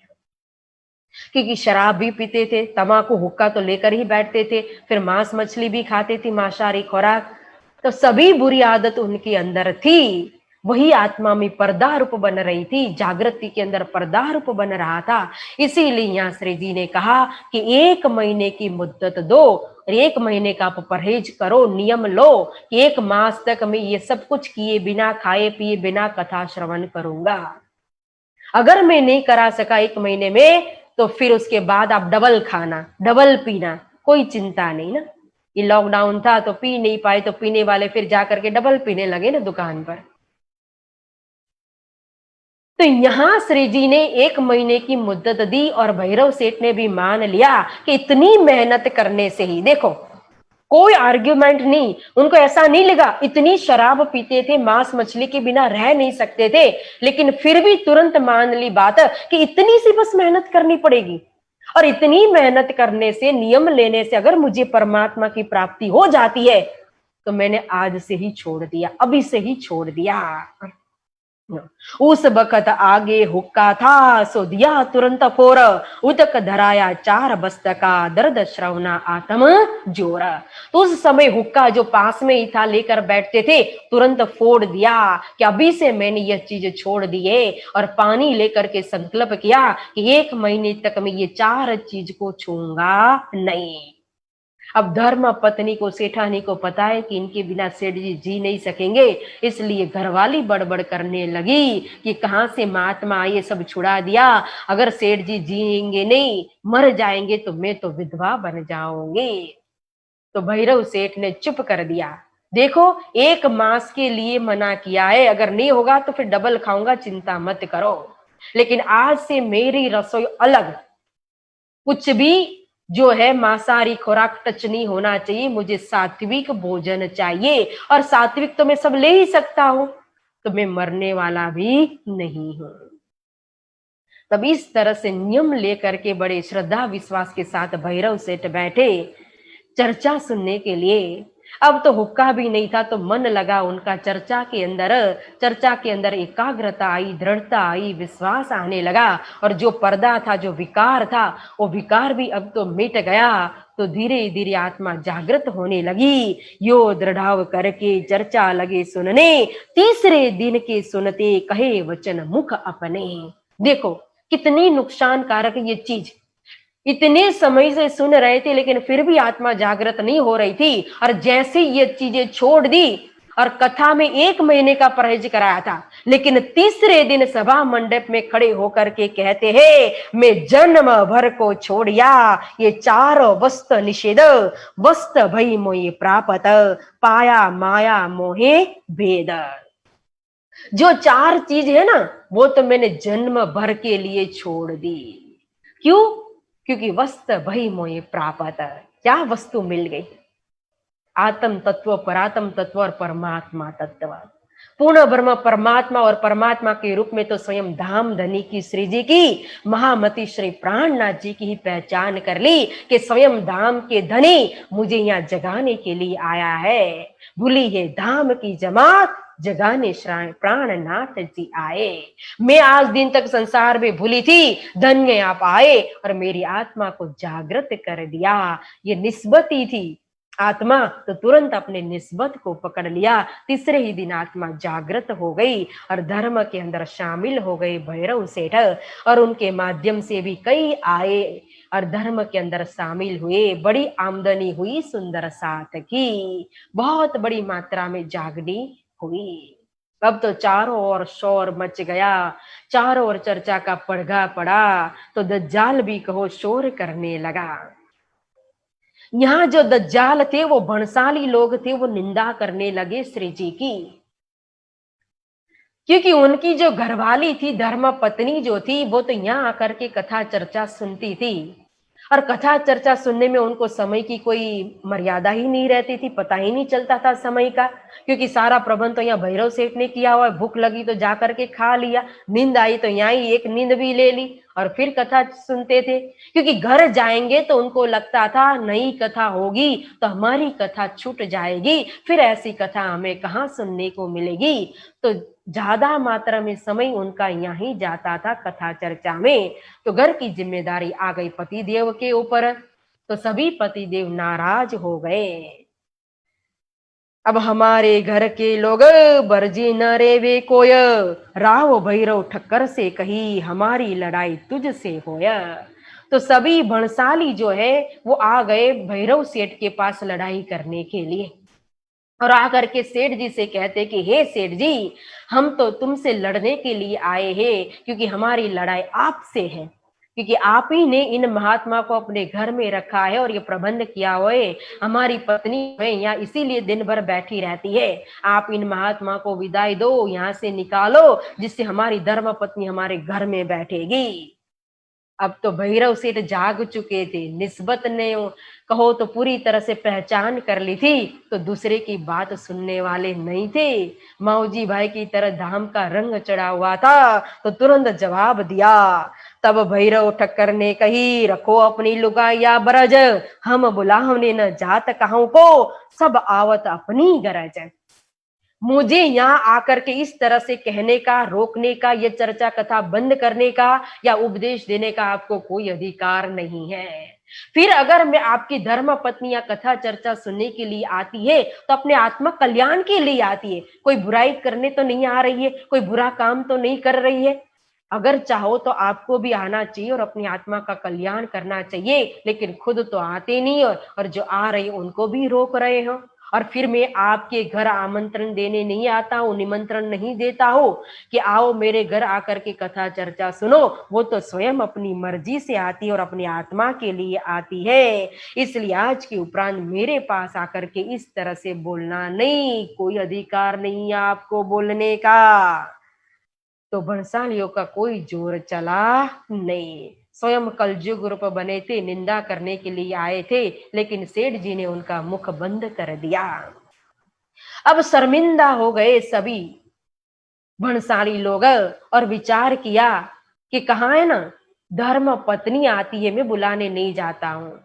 क्योंकि शराब भी पीते थे, तमाकू हुक्का तो लेकर ही बैठते थे, फिर मांस मछली भी खाते थे, मांसाहारी खुराक। तो सभी बुरी आदत उनके अंदर थी। वही आत्मा में पर्दा रूप बन रही थी, जागृति के अंदर पर्दा रूप बन रहा था। इसीलिए यहाँ श्री जी ने कहा कि 1 महीने की मुद्दत दो, 1 महीने का आप परहेज करो, नियम लो कि 1 मास तक मैं ये सब कुछ किए बिना, खाए पिए बिना कथा श्रवण करूंगा। अगर मैं नहीं करा सका 1 महीने में तो फिर उसके बाद आप डबल खाना, डबल पीना, कोई चिंता नहीं ना। ये लॉकडाउन था तो पी नहीं पाए, तो पीने वाले फिर जाकर के डबल पीने लगे ना दुकान पर। तो यहां श्री जी ने 1 महीने की मुद्दत दी और भैरव सेठ ने भी मान लिया कि इतनी मेहनत करने से ही, देखो कोई आर्ग्यूमेंट नहीं, उनको ऐसा नहीं लगा। इतनी शराब पीते थे, मांस मछली के बिना रह नहीं सकते थे, लेकिन फिर भी तुरंत मान ली बात कि इतनी सी बस मेहनत करनी पड़ेगी, और इतनी मेहनत करने से, नियम लेने से अगर मुझे परमात्मा की प्राप्ति हो जाती है तो मैंने आज से ही छोड़ दिया, अभी से ही छोड़ दिया। उस बखत आगे हुक्का था, सो दिया तुरंत फोर, उदक धराया 4 बस्तका, दर्द श्रवणा आत्म जोर। तो उस समय हुक्का जो पास में ही था लेकर बैठते थे, तुरंत फोड़ दिया कि अभी से मैंने यह चीज छोड़ दी है, और पानी लेकर के संकल्प किया कि 1 महीने तक मैं ये 4 चीज को छूंगा नहीं। अब धर्म पत्नी को, सेठानी को पता है कि इनके बिना सेठ जी नहीं सकेंगे, इसलिए घरवाली बड़बड़ करने लगी कि कहां से महात्मा ये सब छुड़ा दिया, अगर सेठ जी जिएंगे नहीं, मर जाएंगे तो मैं तो विधवा बन जाऊंगी। तो भैरव सेठ ने चुप कर दिया, देखो 1 मास के लिए मना किया है, अगर नहीं होगा तो फिर डबल खाऊंगा, चिंता मत करो, लेकिन आज से मेरी रसोई अलग, कुछ भी जो है मांसाहारी खुराक टच नहीं होना चाहिए, मुझे सात्विक भोजन चाहिए, और सात्विक तो मैं सब ले ही सकता हूं, तो मैं मरने वाला भी नहीं हूं। तब इस तरह से नियम लेकर के बड़े श्रद्धा विश्वास के साथ भैरव सेठ बैठे चर्चा सुनने के लिए। अब तो हुक्का भी नहीं था, तो मन लगा उनका चर्चा के अंदर एकाग्रता आई, दृढ़ता आई, विश्वास आने लगा, और जो पर्दा था, जो विकार था, वो विकार भी अब तो मिट गया। तो धीरे धीरे आत्मा जागृत होने लगी, यो दृढ़ाव करके चर्चा लगे सुनने, तीसरे दिन के सुनते कहे वचन मुख अपने। देखो कितनी नुकसानकारक ये चीज, इतने समय से सुन रहे थे लेकिन फिर भी आत्मा जागृत नहीं हो रही थी, और जैसे ये चीजें छोड़ दी, और कथा में 1 महीने का परहेज कराया था, लेकिन तीसरे दिन सभा मंडप में खड़े होकर के कहते हैं, मैं जन्म भर को छोड़िया ये 4 वस्त निषेध, वस्त भई मोहि प्रापत, पाया माया मोहे भेद। जो 4 चीज है ना, वो तो मैंने जन्म भर के लिए छोड़ दी। क्यों? क्योंकि वस्त भई मोहि प्रापत, क्या वस्तु मिल गई? आत्म तत्व, परात्म तत्व और परमात्मा तत्व। पूर्ण ब्रह्म परमात्मा, और परमात्मा के रूप में तो स्वयं धाम धनी की श्री जी की, महामती श्री प्राणनाथ जी की ही पहचान कर ली कि स्वयं धाम के धनी मुझे यहाँ जगाने के लिए आया है। भूली है धाम की जमात, जगाने प्राणनाथ जी आए। मैं आज दिन तक संसार में भूली थी, धन्य आप आए और मेरी आत्मा को जागृत कर दिया। ये निस्बती थी आत्मा, तो तुरंत अपने निस्बत को पकड़ लिया। तीसरे ही दिन आत्मा जागृत हो गई और धर्म के अंदर शामिल हो गए भैरव सेठ, और उनके माध्यम से भी कई आए और धर्म के अंदर शामिल हुए। बड़ी आमदनी हुई सुंदर साथ की, बहुत बड़ी मात्रा में जागनी हुई। अब तो चारों ओर शोर मच गया, चारों ओर चर्चा का पड़गा पड़ा, तो दज्जाल भी कहो शोर करने लगा। यहाँ जो दज्जाल थे वो भणसाली लोग थे, वो निंदा करने लगे श्री जी की, क्योंकि उनकी जो घरवाली थी, धर्म पत्नी जो थी, वो तो यहाँ आकर के कथा चर्चा सुनती थी, और कथा चर्चा सुनने में उनको समय की कोई मर्यादा ही नहीं रहती थी, पता ही नहीं चलता था समय का, क्योंकि सारा प्रबंध तो यहाँ भैरव सेठ ने किया हुआ। भूख लगी तो जाकर के खा लिया, नींद आई तो यहाँ ही एक नींद भी ले ली और फिर कथा सुनते थे, क्योंकि घर जाएंगे तो उनको लगता था नई कथा होगी तो हमारी कथा छूट जाएगी, फिर ऐसी कथा हमें कहाँ सुनने को मिलेगी। तो ज्यादा मात्रा में समय उनका यहाँ ही जाता था कथा चर्चा में। तो घर की जिम्मेदारी आ गई पतिदेव के ऊपर, तो सभी पतिदेव नाराज हो गए। अब हमारे घर के लोग बरजी न रेवे कोय, राव भैरव ठक्कर से कही हमारी लड़ाई तुझसे होया। तो सभी भणसाली जो है वो आ गए भैरव सेठ के पास लड़ाई करने के लिए, और आकर के सेठ जी से कहते कि हे सेठ जी, हम तो तुमसे लड़ने के लिए आए हैं, क्योंकि हमारी लड़ाई आपसे है, क्योंकि आप ही ने इन महात्मा को अपने घर में रखा है और ये प्रबंध किया हुआ है। हमारी पत्नी है यहाँ इसीलिए दिन भर बैठी रहती है, आप इन महात्मा को विदाई दो, यहाँ से निकालो, जिससे हमारी धर्म पत्नी हमारे घर में बैठेगी। अब तो भैरव सेठ जाग चुके थे, निस्बत ने कहो तो पूरी तरह से पहचान कर ली थी, तो दूसरे की बात सुनने वाले नहीं थे। माऊजी भाई की तरह धाम का रंग चढ़ा हुआ था, तो तुरंत जवाब दिया। तब भैरव ठक्कर ने कही, रखो अपनी लुगाया बरज, हम बुलावने न जात कहूं को, सब आवत अपनी गरज। मुझे यहाँ आकर के इस तरह से कहने का, रोकने का, ये चर्चा कथा बंद करने का या उपदेश देने का आपको कोई अधिकार नहीं है। फिर अगर मैं आपकी धर्म पत्नी या कथा चर्चा सुनने के लिए आती है तो अपने आत्मा कल्याण के लिए आती है, कोई बुराई करने तो नहीं आ रही है, कोई बुरा काम तो नहीं कर रही है। अगर चाहो तो आपको भी आना चाहिए और अपनी आत्मा का कल्याण करना चाहिए, लेकिन खुद तो आते नहीं और जो आ रहे उनको भी रोक रहे हो। और फिर मैं आपके घर आमंत्रण देने नहीं आता हूँ, निमंत्रण नहीं देता हूँ कि आओ मेरे घर आकर के कथा चर्चा सुनो। वो तो स्वयं अपनी मर्जी से आती है और अपनी आत्मा के लिए आती है। इसलिए आज के उपरांत मेरे पास आकर के इस तरह से बोलना नहीं, कोई अधिकार नहीं है आपको बोलने का। तो भंसालियों का कोई जोर चला नहीं। स्वयं कलयुग रूप बने थे, निंदा करने के लिए आए थे, लेकिन सेठ जी ने उनका मुख बंद कर दिया। अब शर्मिंदा हो गए सभी भंसाली लोग और विचार किया कि कहाँ है ना धर्म पत्नी आती है, मैं बुलाने नहीं जाता हूँ।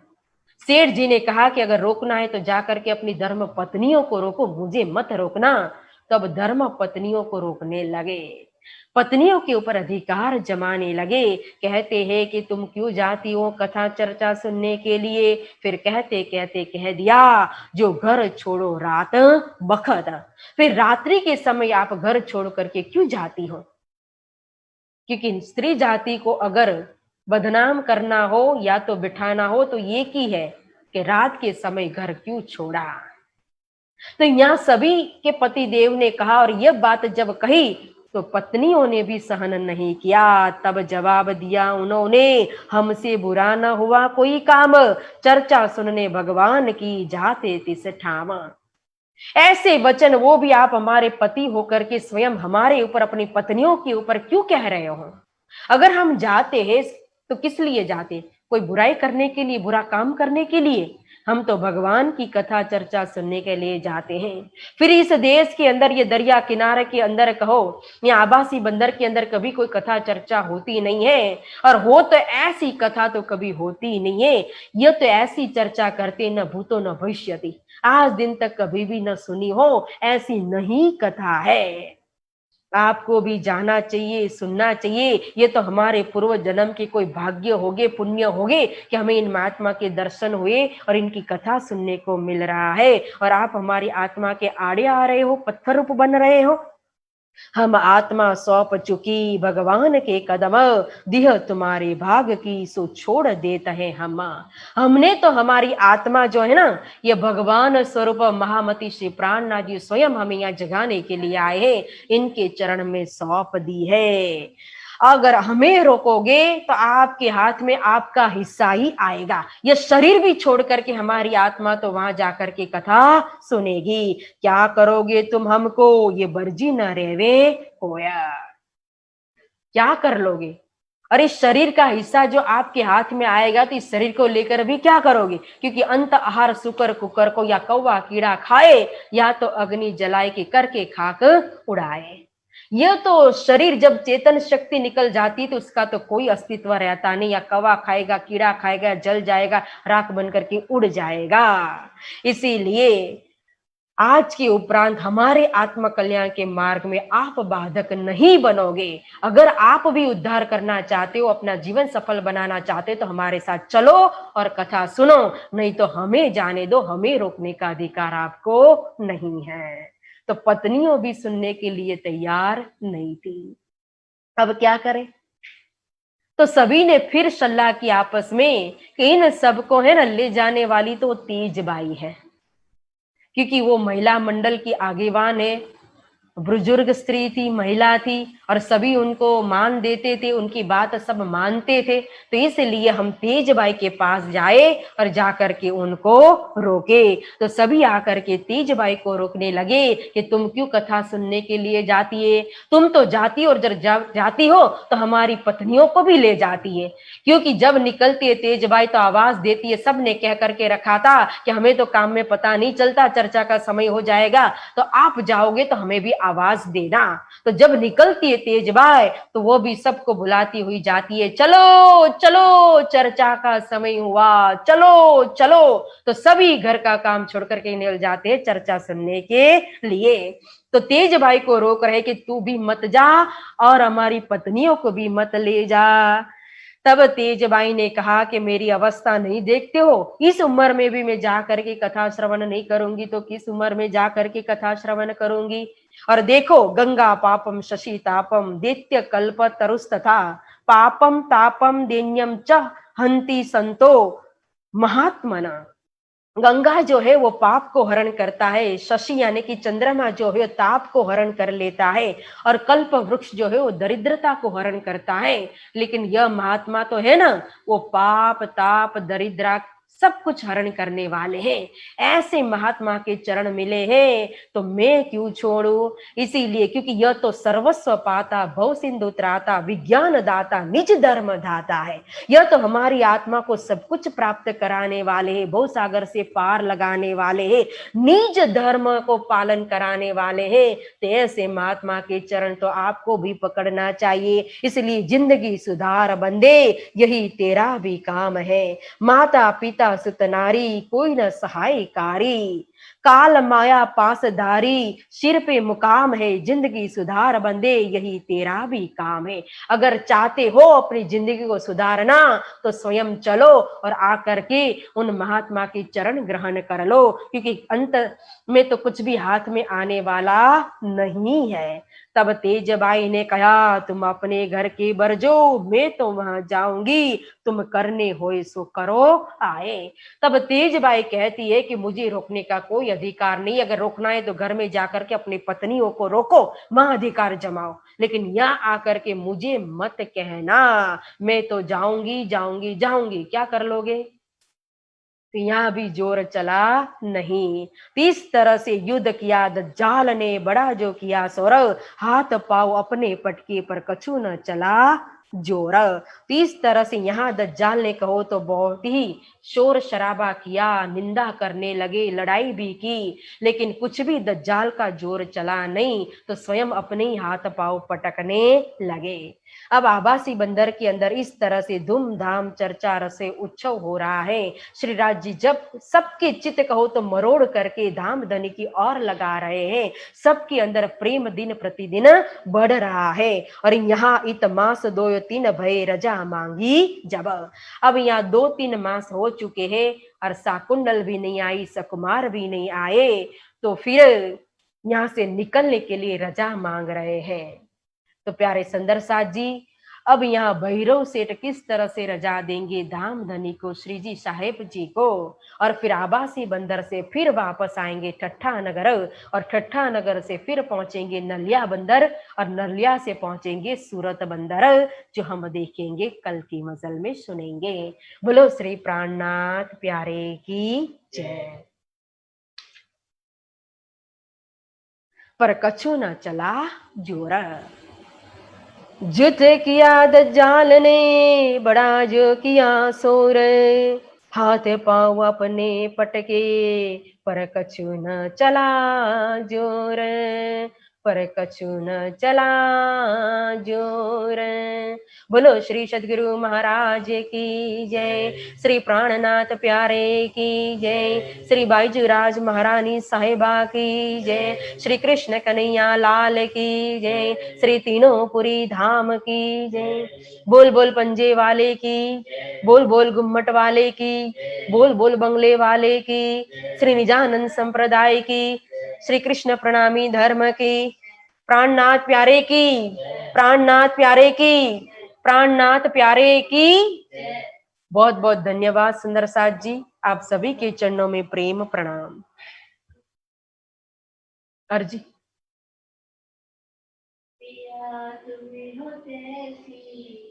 सेठ जी ने कहा कि अगर रोकना है तो जाकर के अपनी धर्म पत्नियों को रोको, मुझे मत रोकना। तब धर्म पत्नियों को रोकने लगे, पत्नियों के ऊपर अधिकार जमाने लगे। कहते हैं कि तुम क्यों जाती हो कथा चर्चा सुनने के लिए? फिर कहते कहते कह दिया, जो घर छोड़ो रात बखत। फिर रात्रि के समय आप घर छोड़ करके क्यों जाती हो? क्योंकि स्त्री जाति को अगर बदनाम करना हो या तो बिठाना हो तो ये की है कि रात के समय घर क्यों छोड़ा। तो यहाँ सभी के पति देव ने कहा, और यह बात जब कही तो पत्नियों ने भी सहन नहीं किया। तब जवाब दिया उन्होंने, हमसे बुरा न हुआ कोई काम, चर्चा सुनने भगवान की जाते तिस ठाम। ऐसे वचन वो भी आप हमारे पति होकर के स्वयं हमारे ऊपर, अपनी पत्नियों के ऊपर क्यों कह रहे हो? अगर हम जाते हैं तो किस लिए जाते? कोई बुराई करने के लिए, बुरा काम करने के लिए? हम तो भगवान की कथा चर्चा सुनने के लिए जाते हैं। फिर इस देश के अंदर, ये दरिया किनारे के अंदर कहो या आबासी बंदर के अंदर कभी कोई कथा चर्चा होती नहीं है, और हो तो ऐसी कथा तो कभी होती नहीं है। ये तो ऐसी चर्चा करते न भूतो न भविष्यति, आज दिन तक कभी भी न सुनी हो, ऐसी नहीं कथा है। आपको भी जाना चाहिए, सुनना चाहिए। ये तो हमारे पूर्व जन्म के कोई भाग्य होगे, पुण्य होगे कि हमें इन महात्मा के दर्शन हुए और इनकी कथा सुनने को मिल रहा है, और आप हमारी आत्मा के आड़े आ रहे हो, पत्थर रूप बन रहे हो। हम आत्मा सौंप चुकी भगवान के कदम, दिह तुम्हारे भाग की सो छोड़ देता है हम। हमने तो हमारी आत्मा जो है ना, ये भगवान स्वरूप महामती श्री प्राणनाथ जी स्वयं हमें यहाँ जगाने के लिए आए हैं, इनके चरण में सौंप दी है। अगर हमें रोकोगे तो आपके हाथ में आपका हिस्सा ही आएगा। ये शरीर भी छोड़ करके हमारी आत्मा तो वहां जाकर के कथा सुनेगी। क्या करोगे तुम हमको, ये बर्जी न रेवे होया, क्या कर लोगे? और इस शरीर का हिस्सा जो आपके हाथ में आएगा तो इस शरीर को लेकर भी क्या करोगे? क्योंकि अंत आहार सुकर कुकर को या कौवा कीड़ा खाए, या तो अग्नि जलाए के करके खाक उड़ाए। यह तो शरीर जब चेतन शक्ति निकल जाती तो उसका तो कोई अस्तित्व रहता नहीं, या कौवा खाएगा, कीड़ा खाएगा, जल जाएगा, राख बन करके उड़ जाएगा। इसीलिए आज के उपरांत हमारे आत्म कल्याण के मार्ग में आप बाधक नहीं बनोगे। अगर आप भी उद्धार करना चाहते हो, अपना जीवन सफल बनाना चाहते हो तो हमारे साथ चलो और कथा सुनो, नहीं तो हमें जाने दो, हमें रोकने का अधिकार आपको नहीं है। तो पत्नियों भी सुनने के लिए तैयार नहीं थी। अब क्या करें? तो सभी ने फिर सलाह की आपस में कि इन सबको है ना ले जाने वाली तो तेज बाई है, क्योंकि वो महिला मंडल की आगेवान है, बुजुर्ग स्त्री थी, महिला थी, और सभी उनको मान देते थे, उनकी बात सब मानते थे। तो इसलिए हम तेजबाई के पास जाए और जाकर के उनको रोके। तो सभी आकर के तेजबाई को रोकने लगे कि तुम क्यों कथा सुनने के लिए जाती है? तुम तो जाती और जब जाती हो तो हमारी पत्नियों को भी ले जाती है, क्योंकि जब निकलती है तेजबाई तो आवाज देती है, सबने कह करके रखा था कि हमें तो काम में पता नहीं चलता, चर्चा का समय हो जाएगा, तो आप जाओगे तो हमें भी आवाज देना। तो जब निकलती है तेजबाई तो वो भी सबको बुलाती हुई जाती है, चलो चलो चर्चा का समय हुआ, चलो चलो। तो सभी घर का काम छोड़ करके निकल जाते हैं चर्चा सुनने के लिए। तो तेजबाई को रोक रहे कि तू भी मत जा और हमारी पत्नियों को भी मत ले जा। तब तेजबाई ने कहा कि मेरी अवस्था नहीं देखते हो, इस उम्र में भी मैं जा करके कथा श्रवण नहीं करूंगी तो किस उम्र में जा करके कथा श्रवण करूंगी। और देखो, गंगा पापम शशि तापम दैत्य कल्प तरुस्तथा पापम तापम दैन्यम च हंति संतो महात्मना। गंगा जो है वो पाप को हरण करता है, शशि यानी कि चंद्रमा जो है ताप को हरण कर लेता है, और कल्प वृक्ष जो है वो दरिद्रता को हरण करता है। लेकिन यह महात्मा तो है ना, वो पाप ताप दरिद्रा सब कुछ हरण करने वाले हैं। ऐसे महात्मा के चरण मिले हैं तो मैं क्यों छोड़ू। इसीलिए क्योंकि यह तो सर्वस्व पाता भव सिंधु त्राता विज्ञान दाता निज धर्म दाता है। यह तो हमारी आत्मा को सब कुछ प्राप्त कराने वाले हैं, भव सागर से पार लगाने वाले हैं, निज धर्म को पालन कराने वाले हैं। तो ऐसे महात्मा के चरण तो आपको भी पकड़ना चाहिए। इसलिए जिंदगी सुधार बंदे, यही तेरा भी काम है। माता पिता सुत नारी कोई न सहायकारी, काल माया पासधारी सिर पे मुकाम है। जिंदगी सुधार बंदे, यही तेरा भी काम है। अगर चाहते हो अपनी जिंदगी को सुधारना तो स्वयं चलो और आकर के उन महात्मा के चरण ग्रहण कर लो, क्योंकि अंत में तो कुछ भी हाथ में आने वाला नहीं है। तब तेजबाई ने कहा, तुम अपने घर के बरजो, मैं तो वहां जाऊंगी, तुम करने होए सो करो आए। तब तेजबाई कहती है कि मुझे रोकने का कोई अधिकार नहीं। अगर रोकना है तो घर में जाकर के अपनी पत्नियों को रोको, वहां अधिकार जमाओ, लेकिन यहाँ आकर के मुझे मत कहना। मैं तो जाऊंगी जाऊंगी जाऊंगी, क्या कर लोगे। तो यहाँ भी जोर चला नहीं। इस तरह से युद्ध किया दज्जाल ने, बड़ा जो किया शोर, हाथ पांव अपने पटके पर कछु न चला जोर। तो इस तरह से यहाँ दज्जाल ने कहो तो बहुत ही शोर शराबा किया, निंदा करने लगे, लड़ाई भी की, लेकिन कुछ भी दज्जाल का जोर चला नहीं। तो स्वयं अपने ही हाथ पांव पटकने लगे। अब आभासी बंदर के अंदर इस तरह से धूमधाम चर्चा रसे उत्सव हो रहा है। श्री राज जी जब सबके चित्त कहो तो मरोड़ करके धाम धनी की ओर लगा रहे हैं। सबके अंदर प्रेम दिन प्रतिदिन बढ़ रहा है। और यहाँ इत मास 2-3 भय रजा मांगी जब। अब यहाँ 2-3 मास हो चुके हैं और साकुंडल भी नहीं आई, सकुमार भी नहीं आए, तो फिर यहाँ से निकलने के लिए रजा मांग रहे हैं। तो प्यारे सुंदर साथ जी, अब यहाँ भैरव सेठ किस तरह से रजा देंगे धाम धनी को, श्री जी साहेब जी को, और फिर आभासी बंदर से फिर वापस आएंगे ठट्ठा नगर, और ठट्ठा नगर से फिर पहुंचेंगे नलिया बंदर, और नलिया से पहुंचेंगे सूरत बंदर, जो हम देखेंगे कल की मजल में सुनेंगे। बोलो श्री प्राणनाथ प्यारे की जय। पर कछु न चला जोर। जुत किया दज्जाल ने, बड़ा जो किया शोर, हाथ पांव अपने पटके पर कछु न चला जोर, पर कछु न चला जोर। बोलो श्री सद्गुरु महाराज की जय, श्री प्राणनाथ प्यारे की जय, श्री बाईजूराज महारानी साहिबा की जय, श्री कृष्ण कन्हैया लाल की जय, श्री तीनों पुरी धाम की जय। बोल बोल पंजे वाले की, बोल बोल गुम्मट वाले की, बोल बोल बंगले वाले की, श्री निजानंद संप्रदाय की, श्री कृष्ण प्रणामी धर्म की, प्राणनाथ प्यारे की, प्राणनाथ प्यारे की, प्राणनाथ प्यारे की। बहुत बहुत धन्यवाद सुंदर साथ जी, आप सभी के चरणों में प्रेम प्रणाम। अर्जी तुम्हें हो जैसी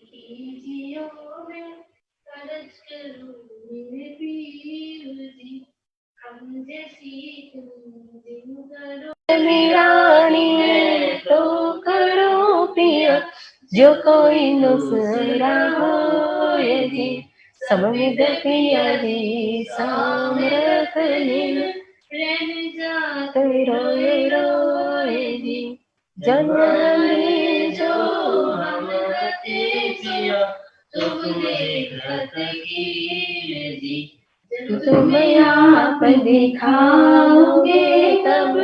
कीजियो मैं, करज करूं मेरे पीर जी, हम जैसी तुम जिन करो मेरानी है तो करो पिया, जो कोई नुसरा हो जी, समविद पिया जी सामरत लीन, रहने जा रोए रोए जी। जन्म हमें जो हम रते जिया तुमने घट कीर जी तुम आप दिखाओगे तब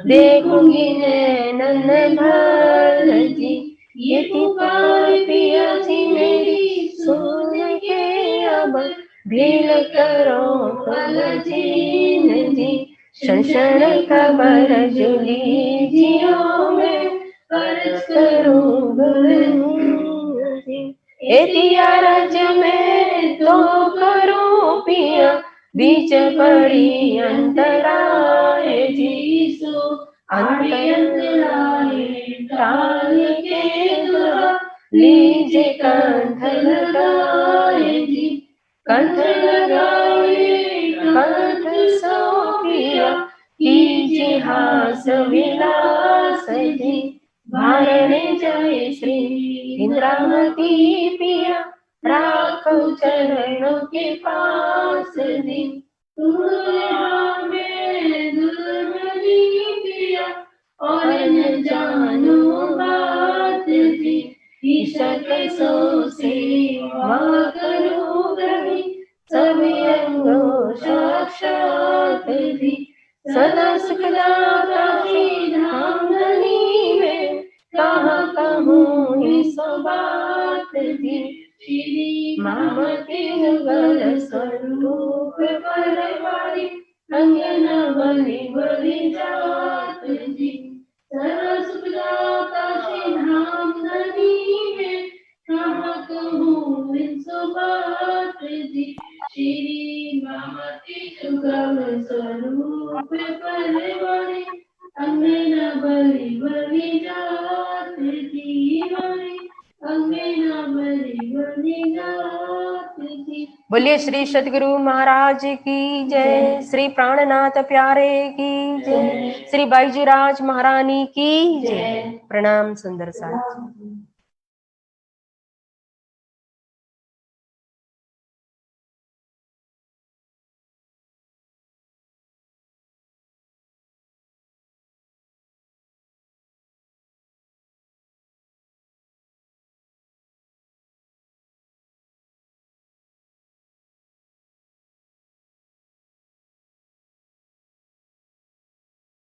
देखूंगी नैनन भर जी। ये पुकार पिया जी मेरी सुन के अब भील करो पल जीन जी। क्षण खबर जुली जियो में अर्ज करूं जी। एतिया रज में तो करूं पिया बीच पड़ी अंतराय जीसु अंतराय टाल के दुआ लीजे कंठ लगाए जी। कंठ लगाए कंठ सो पिया कीजिए हास विलास जी। भारणे जय श्री इंद्रावती पिया राखो चरणों के पास जी। में दुर्मनी पिया और न जानो बात जी। ईशक सो सेवा करो कभी सभी अंगो साक्षात जी। सदा सुखदाता श्री धाम धनी में कहाँ कहूँ इस बात जी। श्री मामती जुगल स्वरूप परवारी अंगन बलि बलि जात जी। सदा सुखदाता श्री धाम धनी में कहाँ कहूँ इस बात जी। श्री मामती जुगल स्वरूप परवारी अंगन बलि बलि जात जी। बोलिए श्री सद्गुरु महाराज की जय। श्री प्राणनाथ प्यारे की जय। श्री बाईजी राज महारानी की जय। प्रणाम सुंदर साथ।